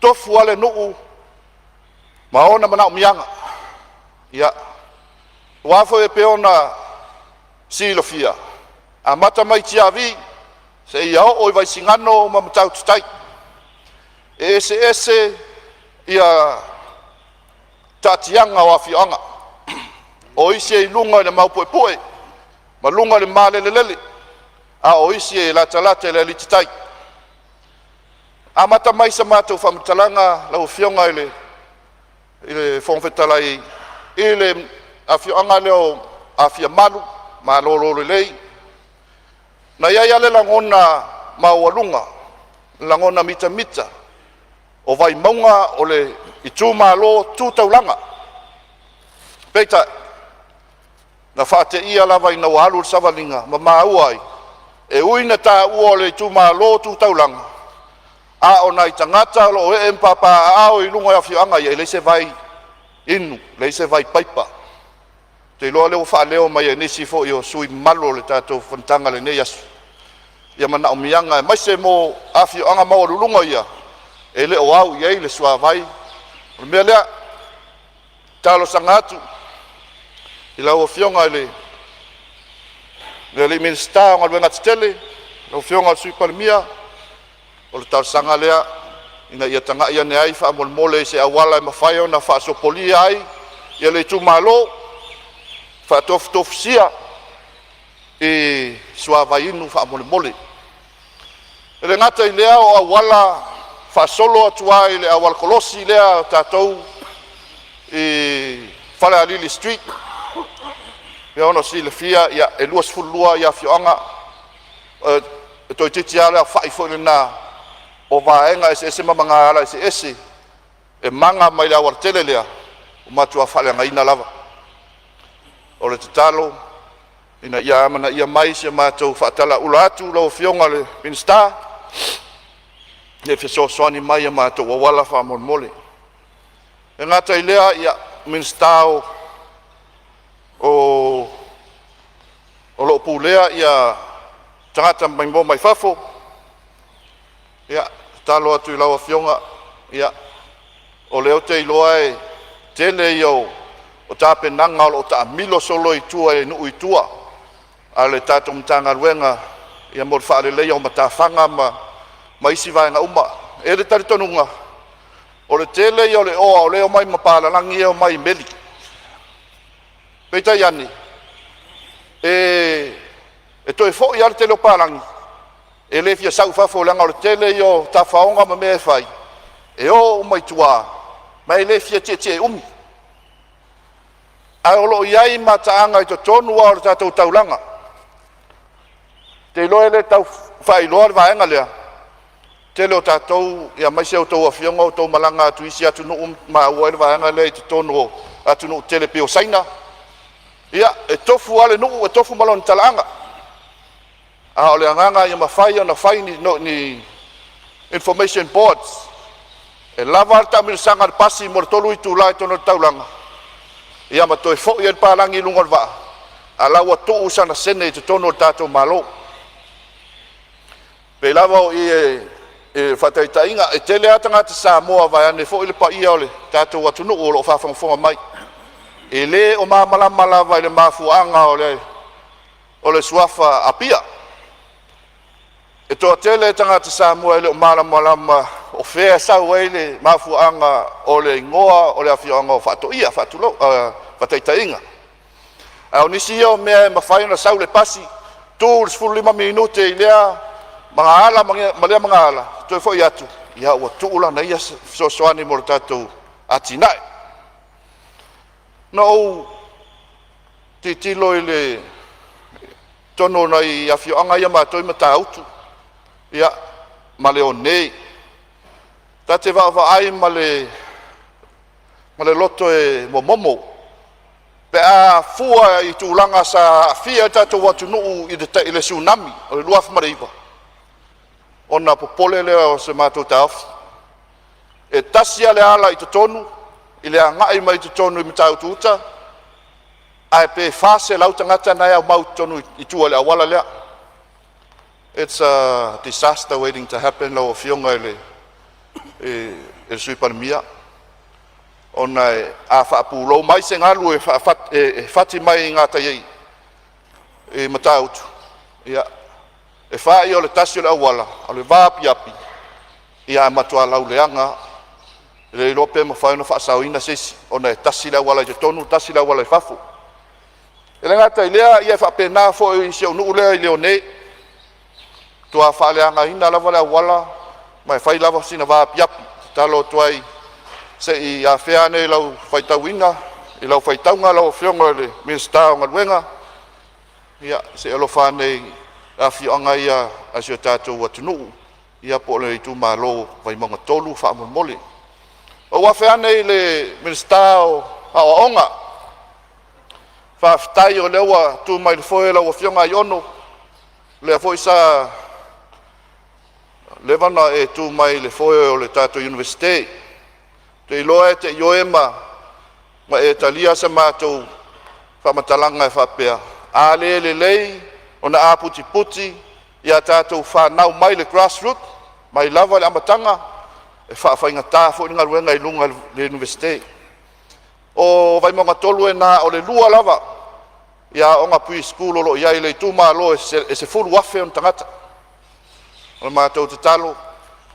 Tofu ale nuu. Maona mana umianga. Ia. Wafo e peona silofia. A mata mai tiavi. Se iao oi vai singano ma matau tutai. E ese ia tatianga o afioanga. O isi e lunga le maupoepoe. Ma lunga le malelelele. A o isi e latalate le lititai. A mata mai sa mātou whamatalanga lau fionga ile whongwhetalai ile afioanga leo afia malu ma lolo lei. Na iai ale langona maualunga, langona mita mita. O vai maunga o le itu malo tūtaulanga. Peita, na whate ia lava ina wahalu savalinga, ma mauai. E uina tā ua o le itu malo tūtaulanga. A o nai tangata lo e empapa ao i lunga afioanga ia leise vai inu, leise vai paipa. Te loa leo wha leo mai e nisi fo i o sui malo le tātou whantanga le nei asu. Ia mana o mianga e maise mo afioanga mau lulunga ia. E le o au iei le sua vai. O mea lea, talo sangatu. I lau o fionga le minsta o ngalwe ngatitele. Lau fionga o sui Palemene. O le talo sanga lea. Ina ia tanga ia ne ai wha mole se awala e mawhaio na wha sopoli ai. Ia le tu malo. Wha tofsia. E sua vai inu wha mole. E le ngata i lea o awala. Fa solo atua i le awal kolosi lea tātou i Whale Alili Street. Ia ono si le fia ia e luas fulua ia fioanga. E toi titi ala whai fo le nā o vaenga ese mamanga ala ese. E manga mai le awar tele lea. O matua whale ngaina lava. O le tatalo. Ina ia amana ia mai se mātou whaatala ula atu lau fionga le minsta. Le feso soani mai ma to wala fa mole. E ngata ilea ia minstao o lo pulea ia tangata mai mo mai fafo. Ia talo atu lawa fionga ia o leo te iloa e tele yo o tape nanga o ta milo solo i tua e nu i tua. Ale tato mtanga ruenga ia mo fa le o matafanga ma isi vai nga uma. E le taritonunga. O le tele i o le oa o leo mai mapalalangi e o mai meli. Peita iani. E toi fo i ale tele o palangi. E le fia sau fafo langa o le tele i o tafaonga ma me fai. E o umai tua. Ma e le fia tie umi. A o lo iai mataanga i to tonu o le tatou taulanga. Te loe le tau fai loa le vaenga lea. Tele o tātou, ia mai se o tau awhionga o tau malanga atu isi atu nuu maa ua ele vaenga lea i te tono atu nuu tele peo saina. Ia, e tofu ale nuu, e tofu malon talaanga. A ole anganga ia mawhai o na whai ni information boards. E lava ta mi sanga pasi mo tolu itu lai tono taulanga. Ia ma toi fo ia palangi lunga va. Ala wa tu usana sene te tono tato malo. Pe lava o e fatai tainga e tele atanga te Samoa vai ane fo ile pa ia ole tato watu no o fa fonga mai. E le o mala vai le mafuanga ole suafa apia. E toa tele tanga te Samoa ile o mala o fea sau ele mafuanga ole ingoa ole afioanga o fatu ia fatu lo fatai tainga. Au nisi o mea mawhaina sau le pasi tu 15 minute ilea mga ala mga ala toi fo iatu ia ua tuula na ia soani mo tatou atinai no titilo ile tono na i afioanga ia matoi matautu ia maleone tate va ai male loto e momomo pe a fua i tulanga sa fia tatou watu nuu i te ile tsunami o le luaf mariva ona popole le o se matou taofi e tasi ale ala i totonu i le agai mai totonu i mataututa ae pe fase lau tagata nai au mau totonu i tua le awala lea. It's a disaster waiting to happen lau o fionga e sui panemia ona a whaapulou mai se ngalu e whati mai ngā taiei e matautu ia e whai o le tasi o le awala o le vāpi api ia e matua lau leanga le lope ma whai no whaasauina sesi ona e tasi le awala i te tonu tasi le awala i whafu e le ngata i lea ia e whapena fo i se unu lea i leo ne tua whaaleanga hina lava le awala mai whai lava sina vāpi api talo tuai se i a fea nei lau whaitauina, i lau whaitaunga lau whionga le minister o ngaruenga. Ia, se alo whanei a whionga ia a sio tātou atunuu, ia po le tu malo vai monga tolu whaamolmole. O wa fea nei le minister o hawaonga, whaftai o lewa tu mai le foe lau whionga i ono, le a foi sa levana e tu mai le foe o le tātou universite, te iloa te ioema ma e talia sa mātou whamatalanga e whapea. A le lei o na a puti puti ia tātou whanau mai le grassroot, mai lava le amatanga e whawhainga tāfo i ngā ruenga i lunga le universite. O vai monga tolu e nā o le lua lava ia o ngā pui school olo ia i le tūma lo e se fulu wafe on tangata. O le mātou te talo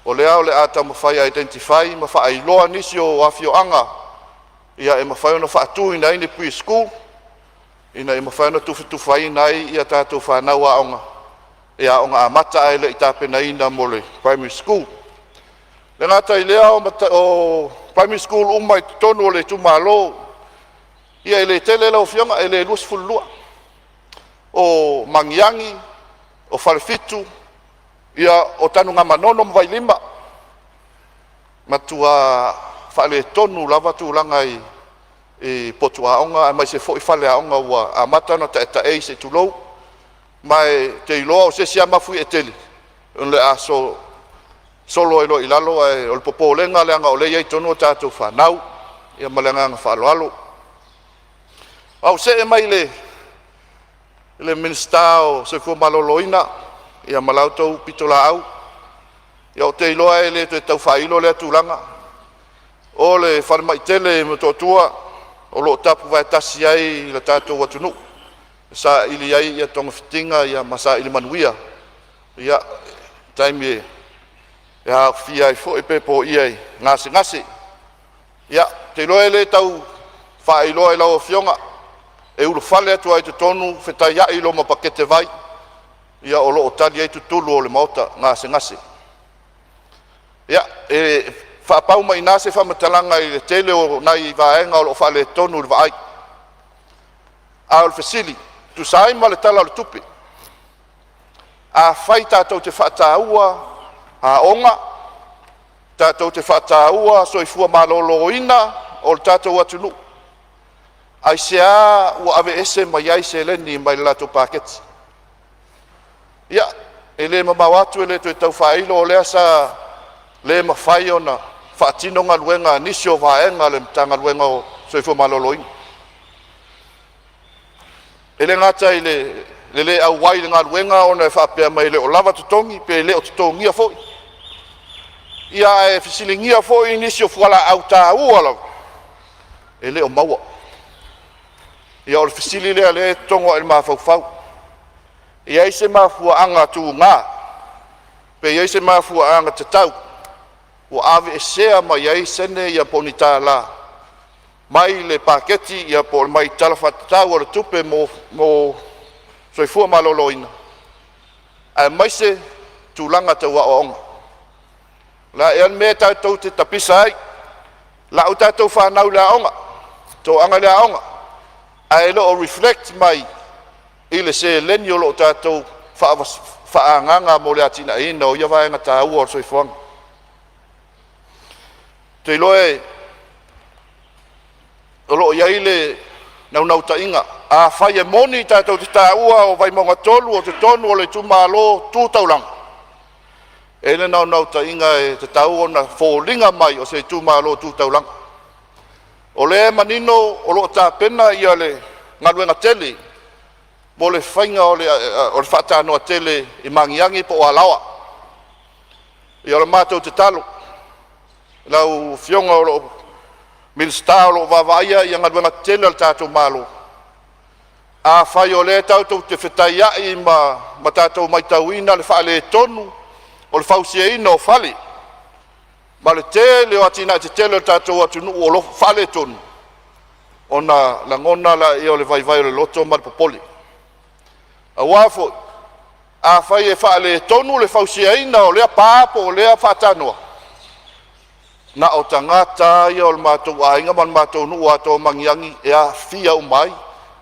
o lea o le ata mawhai identify ma whaai loa nisi o afioanga ia e mawhai ona whaatu ina ini pui school ina e mawhai ona tuwhai nai ia tātou whanau aonga ia o ngā amata ai le i tāpena ina mo le primary school. Le ngata i lea o primary school umai tonu o le tumalo ia e le tele lau fionga e le luas fulua o mangiangi o whalefitu ia o tanu ngā manono mwai lima. Matua whale tonu lava tūlanga i potu aonga, mai se fo i whale aonga ua a matana ta eta ei se tulou, mai te iloa o se sia mafui e teli. Le a solo ilo i lalo o le popo lenga leanga o le iei tonu o tātou whanau, ia malenga ngā whaaloalo. Au se e mai le minister o se fua maloloina, ia malautou pitola au, ia o te iloa e le te tau whailo le atulanga, o le whanemaitele me totua, o lo tapu vai tasi ai le tātou atunu, sa ili ai ia tonga fitinga, ia masa ili manuia, ia taimi e hao fia i fo e pepo iai ngase, ia te iloa e le tau whailoa e lau o fionga, e ulu whale atu ai te tonu, whetai ia ilo ma pakete vai, ia o loo tali ai tutulu o le maota ngase. Ia, e whaapau mai nase whamatalanga i le tele o nai vaenga o loo whale tonu le vaai. A o le fesili, tu sai ma le tala o le tupi. A whai tātou te whaataua a onga, tātou te whaataua so i fua maloloina o le tātou atunu. Ai sea ua ave ese mai ai se leni mai le lato paketi. Ia, e le mamau atu e le tau whailo o lea sa le mawhai ona whaatino ngā luenga nisi o vaenga le mtanga luenga o soifua maloloina. Ele ngata i le au wai le ngā luenga o na e whaapea mai le o lava tutongi, pe le o tutongia foi. Ia e fisilingia foi nisi o fuala au tā ua lau. Ele o maua. Ia o le fisili lea le tongo e le mawhauwhau. Ia i se mawhua anga tu ngā. Pe ia i se mawhua anga te tau. O ave e sea ma ia i sene ia poni tā la. Mai le paketi ia po mai talawhatatau o le tupe mo soifua maloloina. Ai mai se tūlanga te wa o onga. La e an mea tātou te tapisa ai. La u tātou whanau la onga. Tō anga la onga. Ai lo o reflect mai i le se leni o lo tātou whaanganga mo le atina ina o ia vaenga tā ua o soifuanga. Te loe o lo iai le nau ta inga. A whai e moni tātou te tā ua o vai monga tolu o te tonu o le tūmālo tūtauranga. E le nau ta inga e te tau o na fōlinga mai o se tūmālo tūtauranga. O le manino o lo tā pena ia le ngaluenga tele. Mo le whainga o le whatanoa tele i mangiangi po o alawa. I o le mātou te talo. Lau fionga o lo milsta o lo vavaia i ngaluenga tele o le tātou mālo. A whai o le tātou te whetaiai ma tātou mai tauina le whaale tonu o le whausia ina o whale. Ma le tele o atina te tele o tātou atunu o lo whale tonu. O na langona la i o le vaivai o le loto ma le popoli. A wafo, a whai e whaale tonu le whausia ina o lea pāpo o lea whatanoa. Na o tangata i o le mātou ainga man mātou nuu ato mangiangi e a fia umai.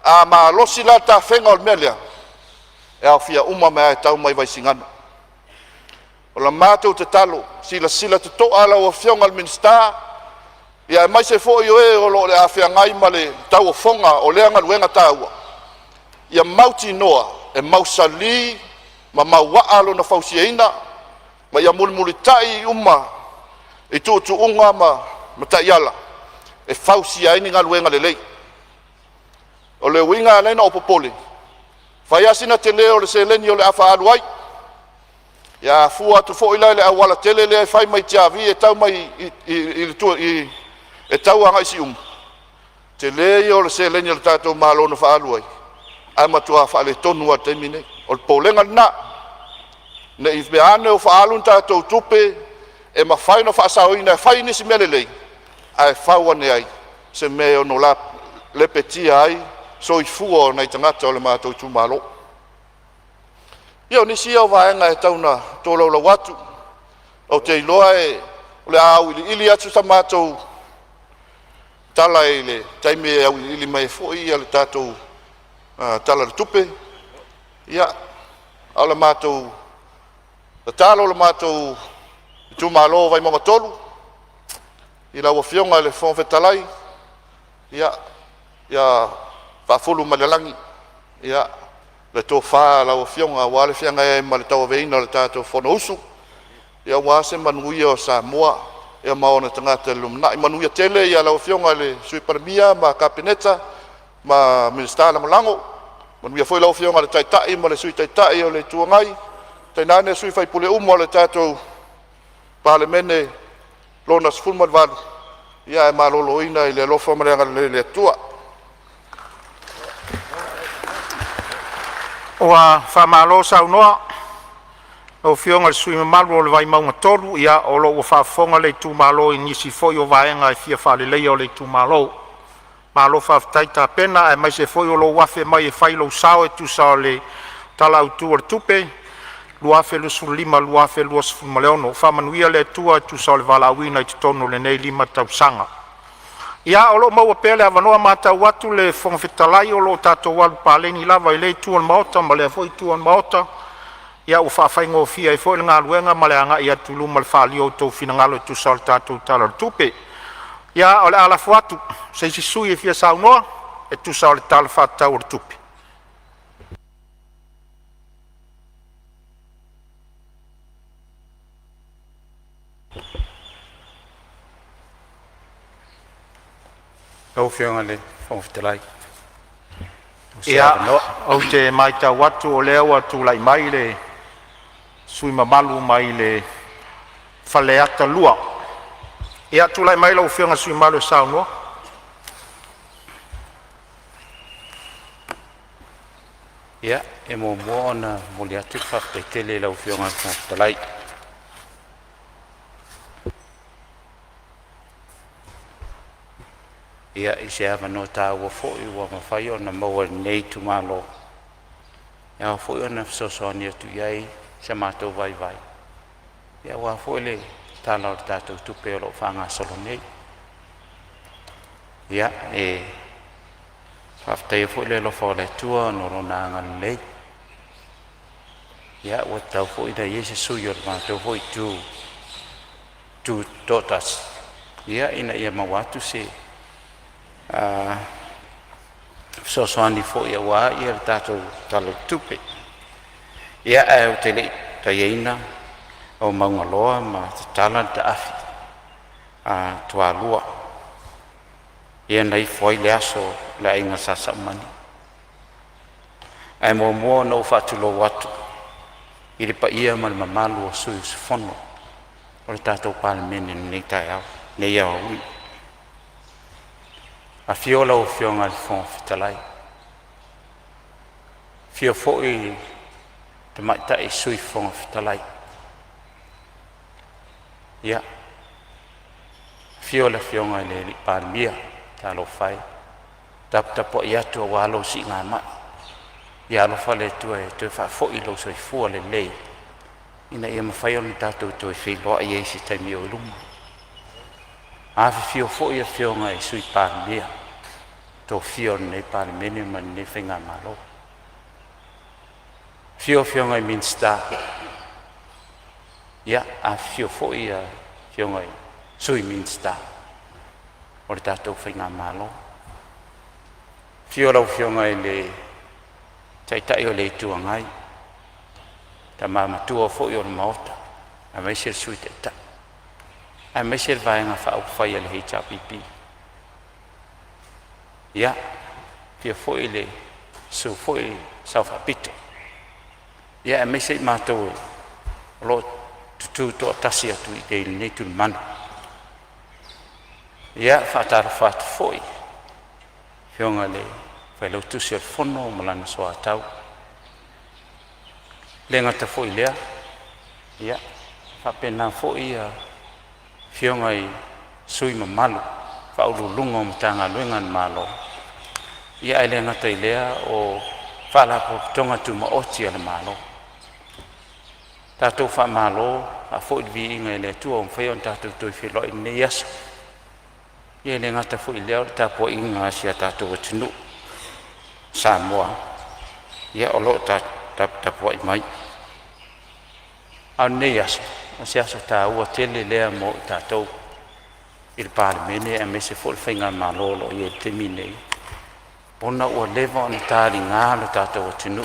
A ma losi la ta whenga o le melea. E a fia uma mea e tau mai vai singana. O la mātou te talo, sila te to ala o fionga al minsta. Ia mai se fo yo e o lo le a fia ngai ma le tau o fonga o le anga luenga taua. Ia mauti noa e mausali ma mauaa lo na fausiaina. Ma ia muli tai uma e tu unga ma tai ala. E fausiaini ngā luenga le lei. O le winga lena o popole. Fai asina te leo le se leni o le afa aluai. Ia fua tu fo ila le awala tele le fai mai tiavi e tau mai e tau anga isi Te leo le se leni o le tātou mālo na fa aluai. Ai matua fa le tonu a temine. O le polenga na. Ne i beane o fa alun tātou tupe e ma fai no fa sauina e fai nisi mele lei. Ai fauane ai. Se meo no la lepetia ai. So i fua o nei tangata o le mātou tu mālo. Ia o nisi au vaenga e tauna tōlau la watu. O te iloa e le au ili atu sa mātou tala e le taime e au ili mai foi ia le tātou tala le tupe. Ia au le mātou le talo le mātou tu mālo vai mama tolu. I la wafionga le fonfetalai. Ia whafulu malalangi. Ia le tō wha la o fionga wa le fianga e ma le tau veina le tātou whono usu. Ia wa se manuia o Samoa. Ia maona tangata lumna. I manuia tele ia la o fionga le sui paramia ma kapineta ma minister la malango. Manuia foi la o fionga le taitai ma le sui taitai o le tuangai. Tainane sui fai pule umo le tātou Palemene lona sfulma valu. Ia e maloloina i le alofa mareanga le tua. O a whamalo sau noa, o fionga le sui malu o le vai maunga tolu, ia o lo o whafonga le tu malo i nisi foi o vaenga e fia whale lei o le tu malo. Malo whaftaita pena e mai se foi o lo wafe mai e whailo sao e tu sao le tala utu o le tupe, luafe lu sur lima, luafe lu asfu maleono, whamanuia le tua e tu sao le valawina i tonu le nei lima tausanga. Ia o lo maua pele avanoa mata watu le fonfetalai o lo tato walu paleni lava i le tuan maota ma le foi tuan maota. Ia u whawhaingo fia i foi ngā luenga ma le anga ia tulu ma le whali o tau finangalo tu sal tato tala tupe. Ia o le alafu atu se si sui e fia sau noa e tu sal tala whatau o tupe. Au whionga le whangwhitalai. Ia, au te mai ta watu o lea watu lai mai le sui mamalu mai le whaleata lua. Ia tu lai mai lau whionga sui malu sao noa. Ia, e mo mua ona moli atu whakteitele lau whionga whangwhitalai. Ia i se awa no tā ua fōi ua mawhai o na maua nei tu malo. Ia ua fōi o na whasosoni atu iai se mātou vai vai. Ia ua fōi le tāna o tātou tupe o lo whanga solo nei. Ia e whaftai fōi le lofa o le tua no rona angan lei. Ia ua tau fōi na iese sui o le mātou fōi tu totas. Ia ina ia mawatu se sosoani fo ia wa ia tato talo tupe ia au tele taina o mangaloa ma talanta afi tua lua ia nei foi le aso la inga sasa mani ai mo no fatulo watu ili pa ia mal mamalu o sui fono o tato Palemene nei tai au nei ia ui a fiola o fionga le whangwhitalai. Fio fōi te maita e sui whangwhitalai. Ia. Fiola fionga le Palemene tā lo whai. Tapo i atu a walo si ngā mai. Ia lo whale tua e tue wha fōi lo soi fua le lei. Ina ia mawhai onu tātou tue whiloa i eisi taimi o iluma. Afi fio fōi a fionga e sui Palemene. Tō fio nei Palemene man ne whinga malo. Fio fionga i Minster. Ia, a fio fōi a fionga i sui Minster. O le tātou whinga malo. Fio lau fionga i le taitai o le tuangai. Ta mamatua fōi o le maota. A meise sui te ta. A meise vaenga wha au whai le HRPP. Ia, pia foi le su foi saufa pito. Ia, me se mātou lo tutu to tasi atu i te nei tu manu. Ia, whātara whātu foi. Whionga le whailau tusi al fono malana soa tau. Le ngata foi lea. Ia, whapena foi a whionga i sui mamalu. Whaurulunga o matanga luengan malo. Ia ele ngata i lea o whalapo tonga tu maoti ale malo. Tātou wha malo, a fōi vi inga ele tua o mwhai on tātou tui whiloi nei aso. Ia ele ngata fōi lea o tāpua inga asia tātou o tunu. Samoa. Ia o lo tāpua i mai. Au nei aso. Asia aso tā ua tele lea mo tātou. Il Palemene a mese fol whainga malolo i e te minei. Ona ua lewa o na tāri ngālo tātou o tunu.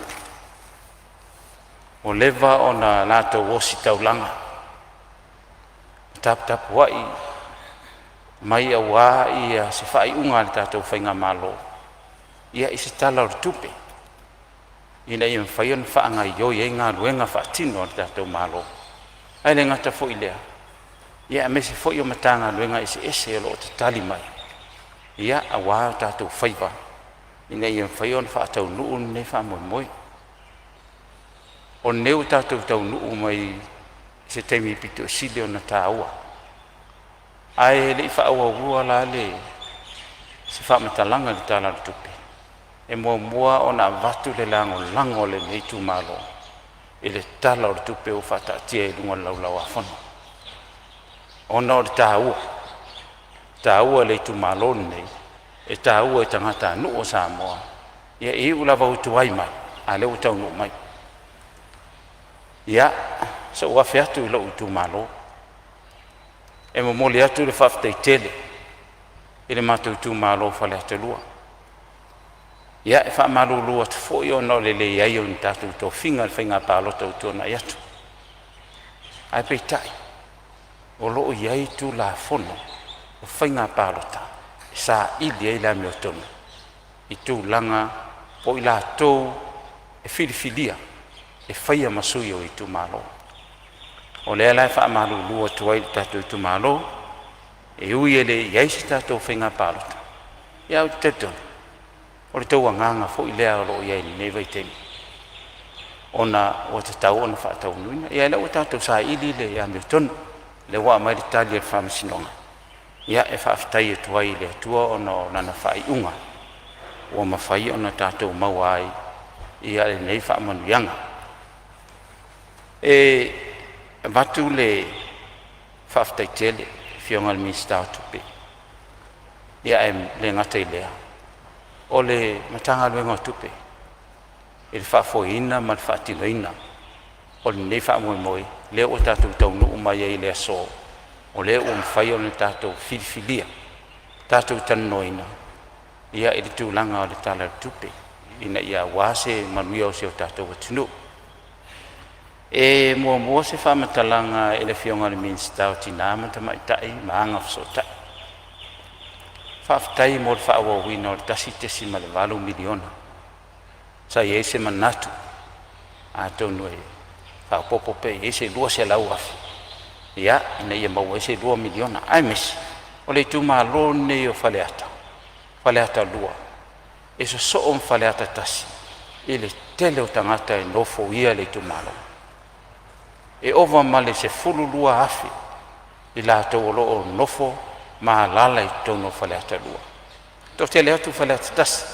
O lewa o na lātou osi taulanga. Tapu wai mai a wā i a se whai unga le tātou whainga malo. Ia i se tala o tupe. Ina i mwhaion whaanga i oi e ngā luenga whaatino le tātou malo. Aile ngata fo i lea. Ia me se foi o matanga luenga ese lo te tali mai. Ia a wā tātou whaiva. Ina i whaion whaatau nuu ne wha moi. O neu tātou tau nuu mai se teimi pito sile o na tāua. Ai le i whaaua ua la le se wha matalanga le tāla tupe. E mua o na vatu le lango le neitu malo. E le tala o tupe o whatatia e lunga laulau a whanu. Ona o tāua le tu malon nei, e tāua e tangata nu o Samoa. Ia i ulawa utu ai mai, a leo tau nu mai. Ia, sa ua whiatu ila utu malo. E moli atu le whaftai tele, e le mātou tu malo whale atu lua. Ia, e wha malo lua tu fōi o no le le iai o ni tātou tō whinga le whinga pālota utu na iatu. Ai pei tai. O loo iai tu la fono, o whainga pālota. sa ili ai la meo tonu i tūlanga po i la tō e filifilia e whaia masui o i tu malo o lea lai wha amalu lua tuai tato i tu malo e ui ele i aisi tato whainga pālota i au te tonu o le tau anganga fo i lea o lo i aini nei vai temi ona o te tau ona wha tau nuina i aila o tato sa ili le ia meo tonu le wa mai le tali e whamasinonga ia e whaafitai e tuai le tua ona o nana whai unga ua mawhai ona tātou maua ai ia le nei whaamanuianga. E watu le whaafitai tele whionga le minstau tupe. Ia e le ngatai lea. O le matanga luenga tupe. E le whaafoina ma le whaatinoina. O le nei whaamoemoe. Le o tātou taunu umai ai le aso. O le o mwhai o le tātou filifilia. Tātou tanoina. Ia e le tūlanga o le tala tupe. Ina ia wase manuia o se o tātou atunu. E mua se whamatalanga e le whionga le minstau tina matamaitai maanga whasotai. Whaafitai mo le whaawawina o le tasi tesi ma le 8 miliona. Sa i eise manatu. A tonu e whaapopope e eise lua se lau afi. Ia ina ia mau eise 2 miliona. Ai mesi. O le tūma lone o whaleata. Whaleata lua. E so o mwhaleata tasi. I le tele o tangata e nofo ia le tūmalo. E ova male se fulu lua afi. I la tau lo o nofo ma lala i tono whaleata lua. To tele atu whaleata tasi.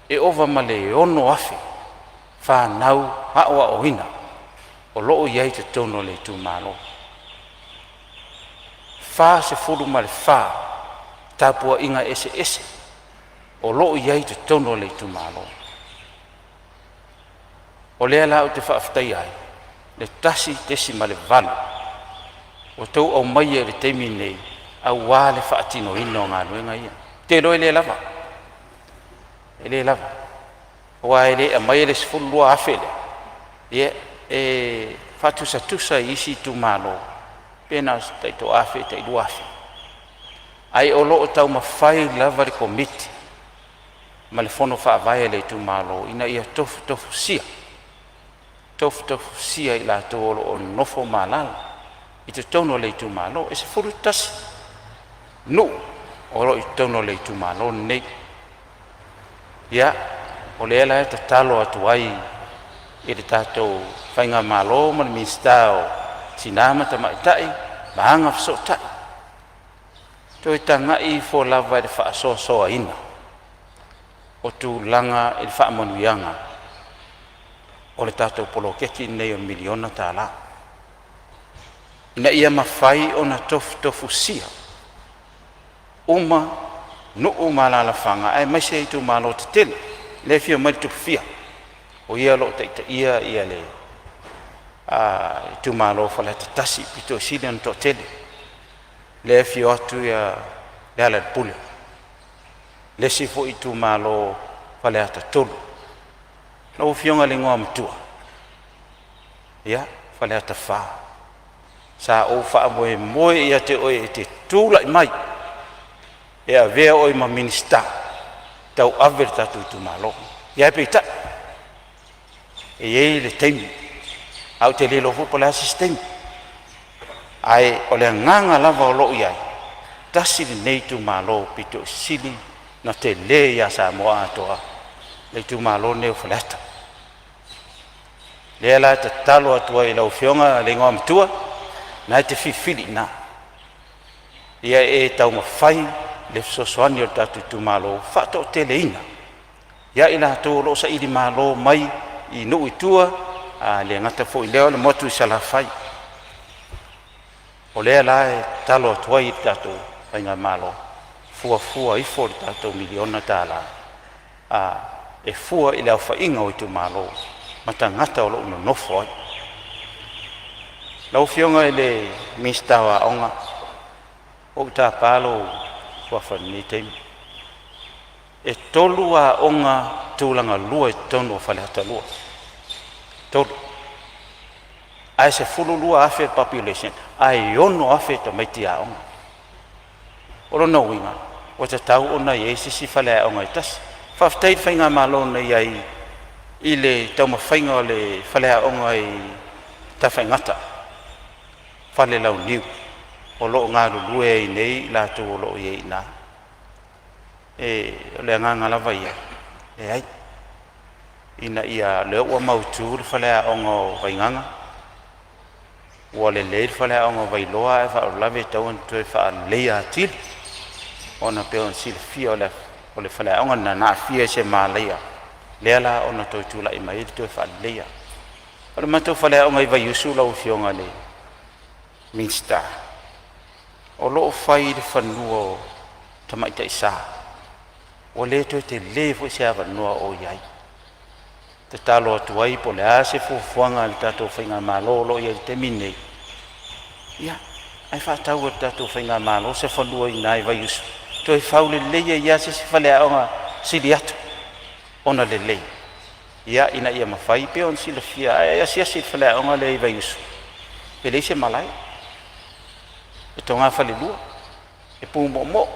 E ova male e ono afi. Whanau hawa o hina. O loo iai te tono le tūmalo. Wha se fulu male wha. Tapua inga ese. O loo iai te tono le tūmalo. O lea la o te whaafitai ai. Le tasi tesi ma le valo. O tau au mai e le teimi nei. Au wā le whaatino ino ngā nuenga ia. Te loe le lava. E le lava. O wā e le a mai e le sifulua afele. Ie e whatusa isi tūmalo. Pena taito afe, taito afe. Ai o loo tau mawhai lava le komiti. Ma le fono whaavaya le tūmalo. Ina ia tofu sia. Tofu sia i la tōlo o nofo malala. I te tono le tūmalo. E se furu tasi. No. O lo i tono le tūmalo nei. Ia. O le ela e te talo atu ai. I le tātou whainga malo ma le minstau. Sinama ta maitai. Mahanga whasotai. Toi tanga i fo lava e le whaasoa ina. O tu langa e le whaamanuianga. O le tātou poloketi nei o miliona tā la. Ina ia mawhai o na tofu sia. Uma nuu malala whanga. Ai mai se i tu malo te tele. Le fia mai tupu fia. O ia lo te ia le. Tu malo whale te tasi. Pito silian to tele. Le fia atu ia le ala pule. Le sifo i tu malo whale ata tolu. Lau fionga le ngoa mtua. Ia, whale ata wha. Sa o wha moe ia te oe te tūlai mai. E a vea oe ma minista. Tau aver tatu tu malo. Ia e peita. E ei le teimi. Au te lelo fupo le asistemi. Ai o le nganga lava o loo iai. Tasi le nei tu malo pito sili na te le ia Samoa atoa. Le tu malo neo falata. Le ala te talo atua i lau whionga le ngoa mtua. Na te fifili na. Ia e tau mawhai le sosoani o tatu tu malo. Whato te le ina. Ia ila tō lo sa ili malo mai i nuu i tua. Le ngata fo i leo le motu i salafai. O lea la e talo atua i tatu painga malo. Fua i fo le tatu miliona tala. E fua i leo whainga o i tu malo. Mata ngata o lo uno nofo ai. Lau whionga i le mistawa onga. O ta palo whawhani teimi. E tolu a onga tūlanga lua i tono whale hata lua. Tolu. Ai se fulu lua afe population. Ai ono afe to maiti a onga. o lo no winga o te tau ona ye si fale o ngai tas fa ftai fainga malo na yai ile tau ma fainga le fale o ngai ta faingata fale lau niu o lo ngā lue nei la tu o lo ye na le nganga la vai ai ina ia le o mautu le fale o ngo vainganga o le fale o ngo vailoa e fa la ve tau tu fa le atil ona pe on sil fia o le fale o ngana na fia se malaya le ala ona to tu la i mai tu fa le o le mato fale o ngai vai usu la o fionga le minsta o lo fai le fanua tamai te sa o le to te le fo se ava no o yai te talo tu ai po le ase fu fuanga le tato finga malo lo ye te mine ya ai fa tau o tato finga malo se fanua i nai vai usu to i faule le ya se fale o nga siliat ona le ya ina ia mafai pe on sila fia ya sia fale o nga le vai usu pe le se malai e tonga fale lua e pu mo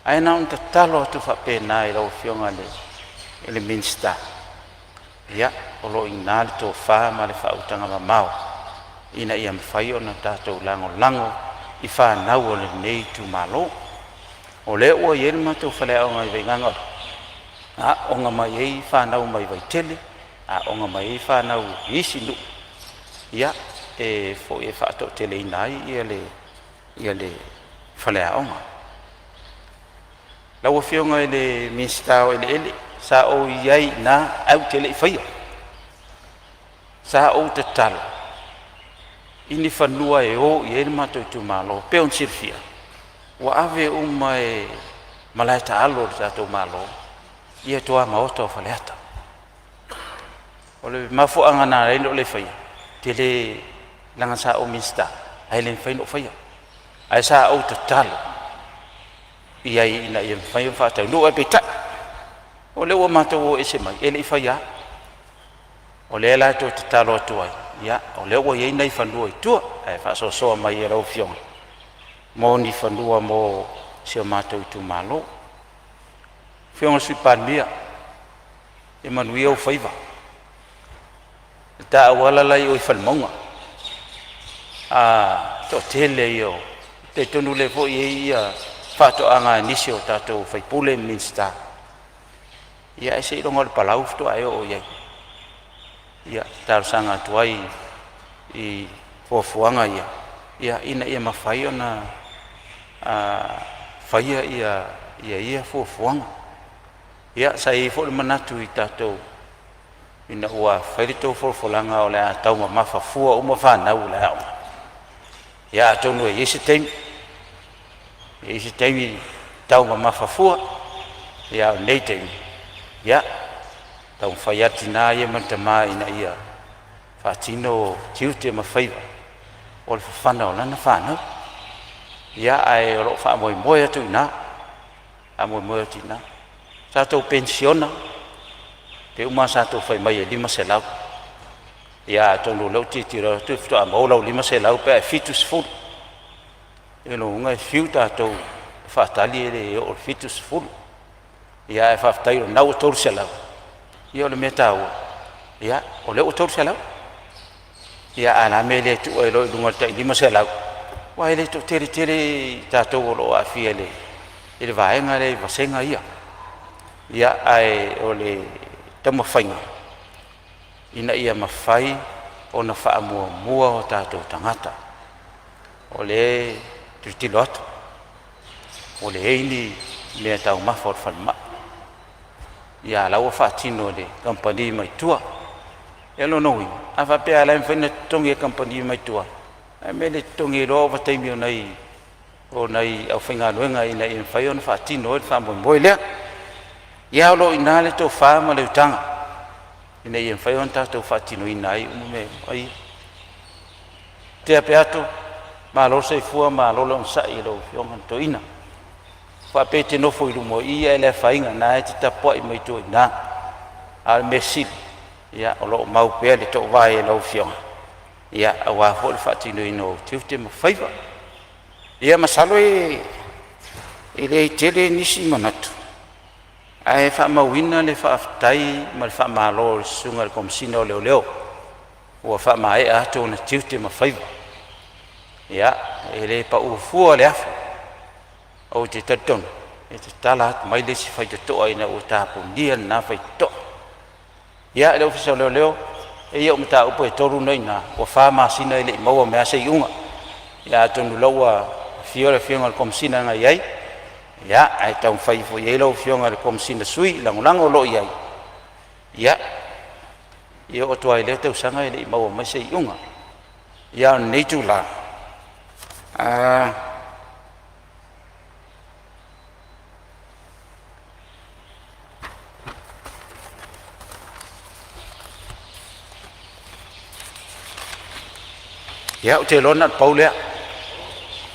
ai na un talo tu fa pe nai lo fionga le minsta ya o lo inal to fa ma le fa utanga ma mau ina ia mfai ona tato lango i fa na o le nei tu malo o le o ye ma to fale o ngai nganga a onga mai e fa na mai vai tele a onga mai fa na isi lu ya e fo e fa to tele nai ia le fale a onga la o fionga le minsta o le sa o yai na au tele fai sa o te talo ini fanua e o ye ma to tu malo pe on sirfia wa ave mai malaita alo sa to malo ia to ma o to faleata o le mafu anga na le fai tele langa sa o minsta ai le fai no fai ai sa o te talo ia ina ia fai fa ta no e peta o le o mato o ese mai ele faya o le la to talo to ai ya o le o ye nei fandu tu e fa so mai e lo fiong mo ni fandu mo se mato tu malo fiong si pandia e manuia o faiva ta wala la o falmonga to tele yo te tonu le fo ye ia fa to anga nisio tato fai pule minsta ya ese ngol palau to ayo o ya tar sanga tuai i fofuanga ya ina ia mafai ona faia ia fofuanga ya sai fo manatu i tato ina ua fai to fofolanga o le tau ma mafafua o ma fa na u la ya tonu e ese tem tau ma mafafua ya nei tem ya tau fayatina ye mantama ina ia fatino tiute ma faiva o fana ona na fana ya ai ro fa moi tu na a moi tina sa to pensiona pe uma sa to fai mai lima selau ya to lo titira tu to amo lo lima selau pe fitus full e lo nga fiuta to fatali le o fitus full ya e faftai na o tor selau ia le metau ya o le o tor selau ya ana mele tu o lo lunga tai lima selau wa ele to tere ta to lo afiele ele vai ngale vasenga ia ai o le tamo fainga ina ia mafai ona fa mua o tato tangata o le tilot o le ini le tau mafor falma ya la o fatino le compagnie mai tua e lo noi ava pe ala infine tongi compagnie mai tua e me le tongi ro va te mi o nai au finga luenga ina in fai on fatino e fa moi le ya lo inale to fa ma le tanga ina in fai on ta to fatino inai me ai te apeato ma lo sei fu ma lo sai lo fiong to ina fa pete no foi lumo ia le fainga na te tapo i mai to na al mesil ya o mau pe le to vai lo fiong ya wa fo fatino ino tifte ma faiva ia masalo e I le tele nisi manatu. Ai whaamauina le whaaftai ma le whaamalo le sunga le komisina o leo leo. Ua whaamae ato na tiute ma whaiva. Ia, e le pa ufua le afu. O te tatonu. E te tala atu mai le si whaita toa ina o tāpu nia na whaita toa. Ia, leo fisa leo leo. E ia umta upo e toru nei na. Ua whaamasina ile i maua mea se iunga. Ia, tonu laua fiore fionga le komisina nga iai. Ia, ai tau whaifo iai lau fionga le komisina sui, lango lo iai. Ia, ia o toa ile tau sanga ile i maua mea se iunga. Ia, neitu la. Ia, o te lona paulea.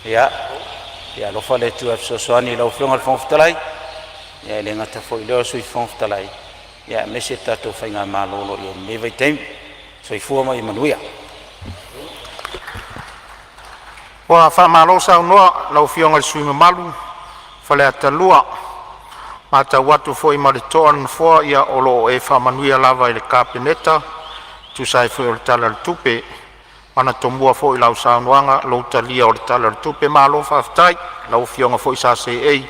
Ia, ia lo fale tu so soani lo fionga le fonftalai. Ia le ngata foi lo sui fonftalai. Ia mese tato fainga malolo ia neve tem. So i fuama i manuia. Wa fa malo sa no lo fionga le sui malu. Fale atalua. Mata watu foi ma le toan fo ia olo e fa manuia lava i le kapineta. Tu sai foi o tala le tupe. Ana tombua foi lau saunoanga lo talia o le tala tupe malo faftai lau fionga foi sa se ei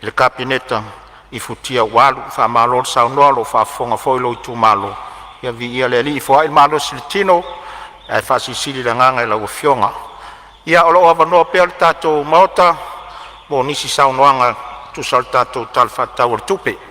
le kapineta i futia walu fa malo saunoa lo fa fonga foi lo tu malo ia vi ia le li foi malo siltino e fa sili la nganga lau fionga ia o lo ava no pe tato mota mo nisi saunoanga tu saltato tal fatta o tupe.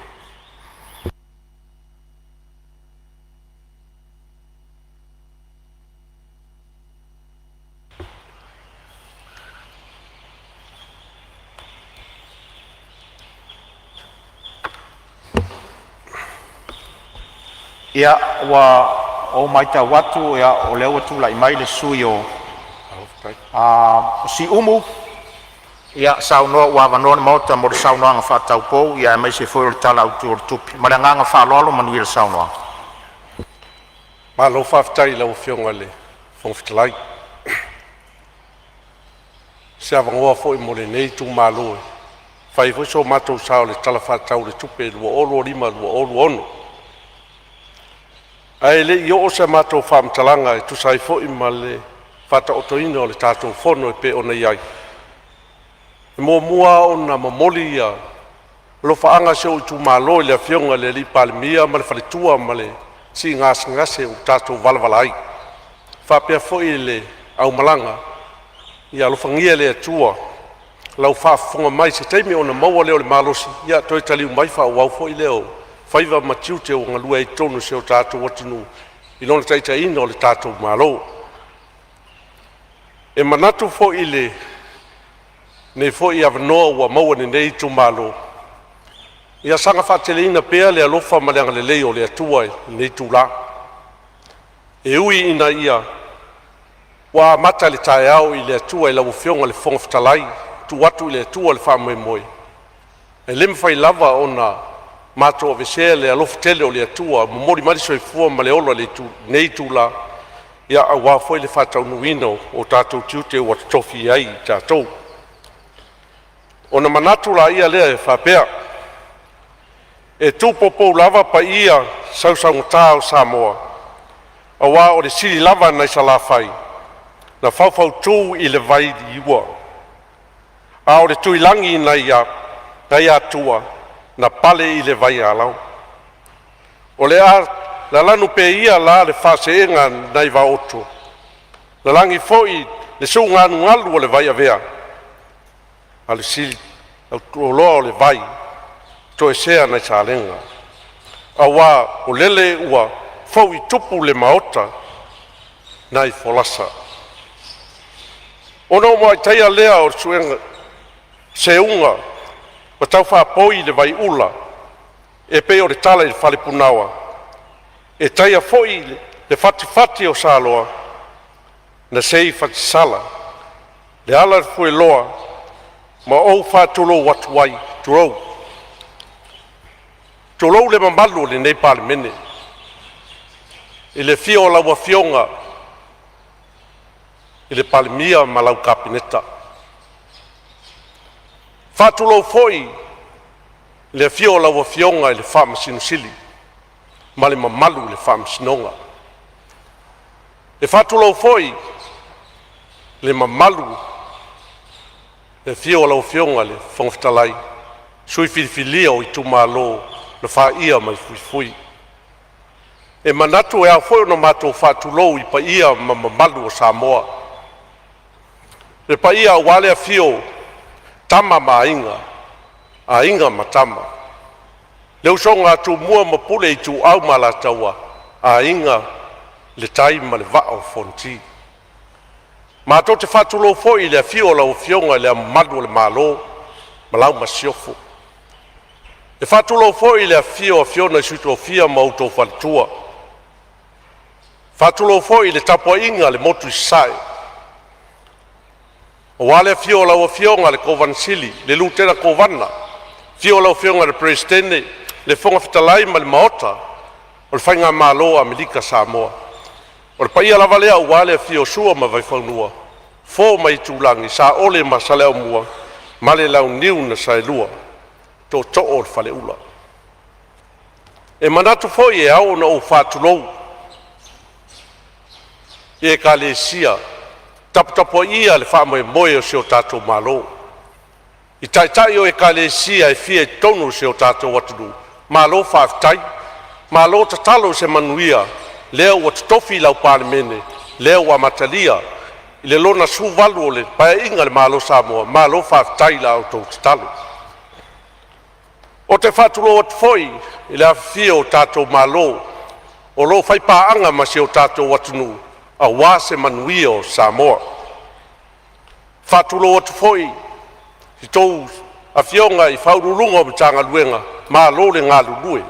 Ia wa o maita watu ia o leo tu lai mai le sui o si umu ia sauno wa vanon mota mo sauno anga fa tau po ia mai se foi tala au tu tupi malanga fa lolo manuel sauno malo fa tai la fionga le fonftlai se avangoa foi mo le nei tu malo fai foi so mato sao le tala fa tau le tupi lo olo lima lo olo ono. Ai le yo o se mato fam talanga e tu sai fo i male fata otoino le tato fono e pe ona iai. E mo mua ona momolia lo faanga se o tu malo le fionga le li palmia male falitua male si ngase o tato valvalai. Fa pe fo ile au malanga ia lo fangia le tua lau fa fonga mai se taimi ona maua le malosi ia toi tali mai fa wa fo ile o faiva matiute o ngalua e tonu se o tātou watinu i lona taita ina o le tātou malo. E manatu fo ile ne fo i avanoa ua maua ne nei tu malo. Ia sanga whaatele ina pea le alofa ma leanga le lei o le atua nei tu la. E ui ina ia wa mata le tae au i le atua i lau fionga le fonga fitalai tu watu i le atua le wha moe. E lem fai lava ona mato vese le alof tele o le atua momori mari so fua ma le ola le tu nei tu la ia wa foi le fata unuino o tatou tiute o tofi ai tatou ona manatu la ia le fa pea e tu popo lava pa ia sau ngata Samoa awa o le sili lava na sala fai na fau tu i le vai di ua a o le tuilangi na ia tua na pale i le vai alau. O le a la lanu pe ia la le faseenga nai va oto. La langi foi le su nganu ngalu o le vai avea. Ale sili, o loa o le vai, to e sea nai salenga. Awa o lele ua fau i tupu le maota nai folasa. Ono mo ai taia lea o suenga se unga o tau whapoi le vai ula, e pe o le tala i le whale punawa. E taia foi le fati o saloa, na sei fati sala, le ala fue loa, ma ou whatulo watu wai, turou. Turou le mamalu le nei Palemene, i le fio o laua fionga, i le Palemia ma lau kapineta. Whātulo foi le fiola wa fionga le whamasinusili. Ma le mamalu le whamasinonga. Le whātulo foi le mamalu le fiola wa fionga le whangwhitalai. Sui whiwhilia o i tumalo le whaia mai fui. E manatu e a foi no mato whātulo i pa ia ma mamalu o Samoa. Le pa ia wale a fio tama ma ainga ma tama. Leu songa tu mua ma pule i tu au ma la taua, ainga le tai ma le vao fonti. Ma to te whatulo foi le fio la o fionga le madu le malo, ma lau ma siofo. Le whatulo foi le fio a fiona suto fia ma uto whantua. Whatulo foi le tapua inga le motu i sai. O wale fio la o fionga le kovansili, le lutera kovana. Fio la o fionga le presidente, le fonga fitalai ma le maota. O le whainga malo a Melika Samoa. O le paia lava lea o wale fio sua ma vai whanua. Fo mai tūlangi sa ole ma sa leo mua. Ma le lau niu na sa elua. Tō to o le whale ula. E manatu foi e au na o whātulou. E ka le sia. Tapu ia le wha moe o seo tātou malo. I tai o e ka le sia e fia e tonu seo tātou watunu. Malo whaafitai. Malo tatalo se manuia. Leo watu tofi lau Palemene. Leo wa matalia. I le lona suvalu o le pae inga le malo Samoa. Malo whaafitai lau tau tatalo. O te whatulo watu foi. I le awhia o tātou malo. O lo whaipaanga ma seo tātou watunu. A wase manuia o Samoa. Whatulo atu foi, i tou a fionga i whaurulunga o mitanga luenga, maa lo le ngā lulue.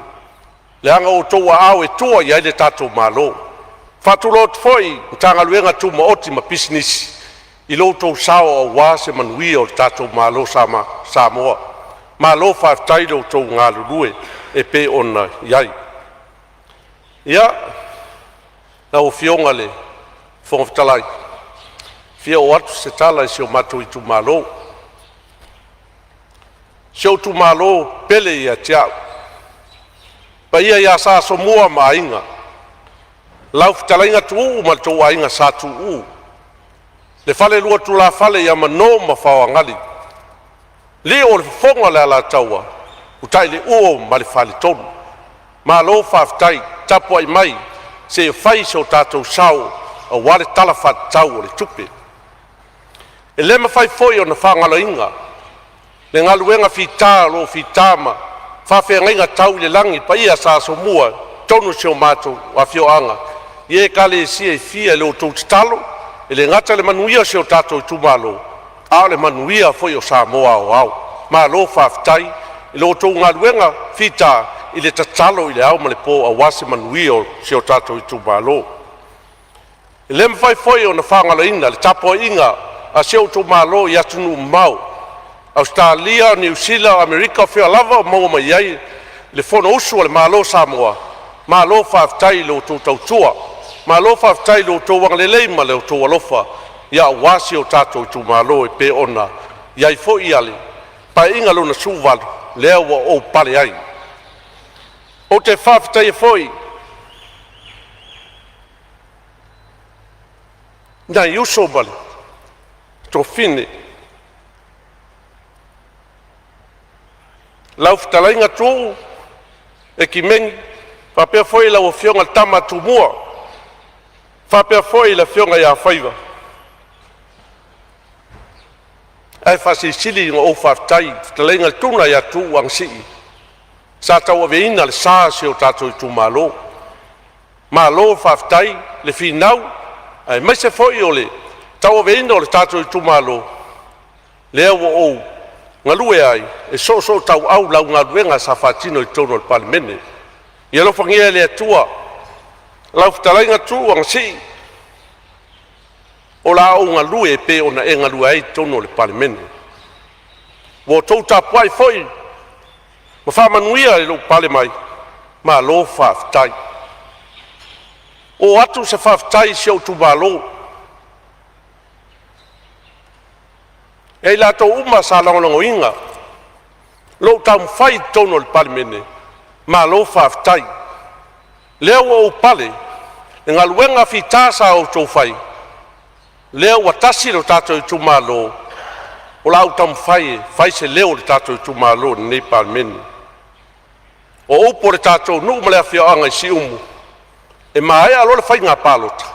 Le anga o tou a au e tua i aile tātou maa lo. Whatulo atu foi, mitanga luenga tu ma oti ma business, i lo tou sao a wase manuia o tātou maa lo Samoa. Maa lo whaftairo o tou ngā lulue, e pe ona iai. Ia, na o fionga le, whongawhitalai. Fia o atu se tala i seo matu i tu malo. Seo tu malo pele i a tiau. Pa ia sa so mua ma inga. Lau whitalainga tu uu ma tu ainga sa tu uu. Le fale lua tu la fale ia mano ma whawangali. Le o le whonga le ala taua. Utai le uo ma le fale tonu. Malo whaftai, tapua i mai. Se whai seo tātou sao. A wale talafat tau o le tupe. E le mawhai foi o na whangalo inga. Le ngaluenga fita lo fitama. Whawhea inga tau le langi pa ia sa so mua. Tonu seo mātou a fio anga. Ie ka le sia i fia le o tau talo. E le ngata le manuia seo tātou i tumalo. A le manuia foi o Samoa o au. Ma lo whaftai. E le o tau ngaluenga fita i le tatalo i le au ma le po a wase manuia o seo tātou i tumalo. E le mwhai foi o na whangalo inga, le tapo inga, a seo tu malo i atunu mau. Australia, New Zealand, Amerika, whia lava o maua mai iai, le whono usu o le malo Samoa. Malo whaftai le o tō tautua. Malo whaftai le o tō wangalelei ma le o tō alofa. Ia wasi o tātou i tu malo e pe ona. Iai fo iale. Pa inga lo na suvalu, lea wa o pale ai. O te whaftai e foi, na iuso bali, to fine. Lau whitalainga tō, e ki mengi, whapea foi lau o fionga tama tu mua, whapea foi la fionga ia whaiva. Ai whasi sili ngā o whaftai, whitalainga tūna ia tū ang sii. Sa tau ave ina le sāse o tātou i tū malo. Malo whaftai, le whinau, ai mai se foi ole tau veina ole tātou i tumalo lea wa ou ngalue ai e so tau au lau ngaluenga sa whatino i tono le Palemene i alo whangia lea tua lau whtalainga tu ang si o la au ngalue pe ona e ngalue ai tono le Palemene wo tau tapuai foi ma whamanuia e lo pale mai ma lo whaftai. O atu se whaftai se o tubalo. E la tau uma sa langonongo inga. lo tam fai tono le Palemene ma lo faafetai lea ua ou pale e galuega fitā sa outou fai lea ua tasi lo tatou i tumālō o la au tamafai fai se leo le tatou i tumālō lenei Palemene o upo le tatou nuu ma le afioaga i siumu e mae alo le faiga palota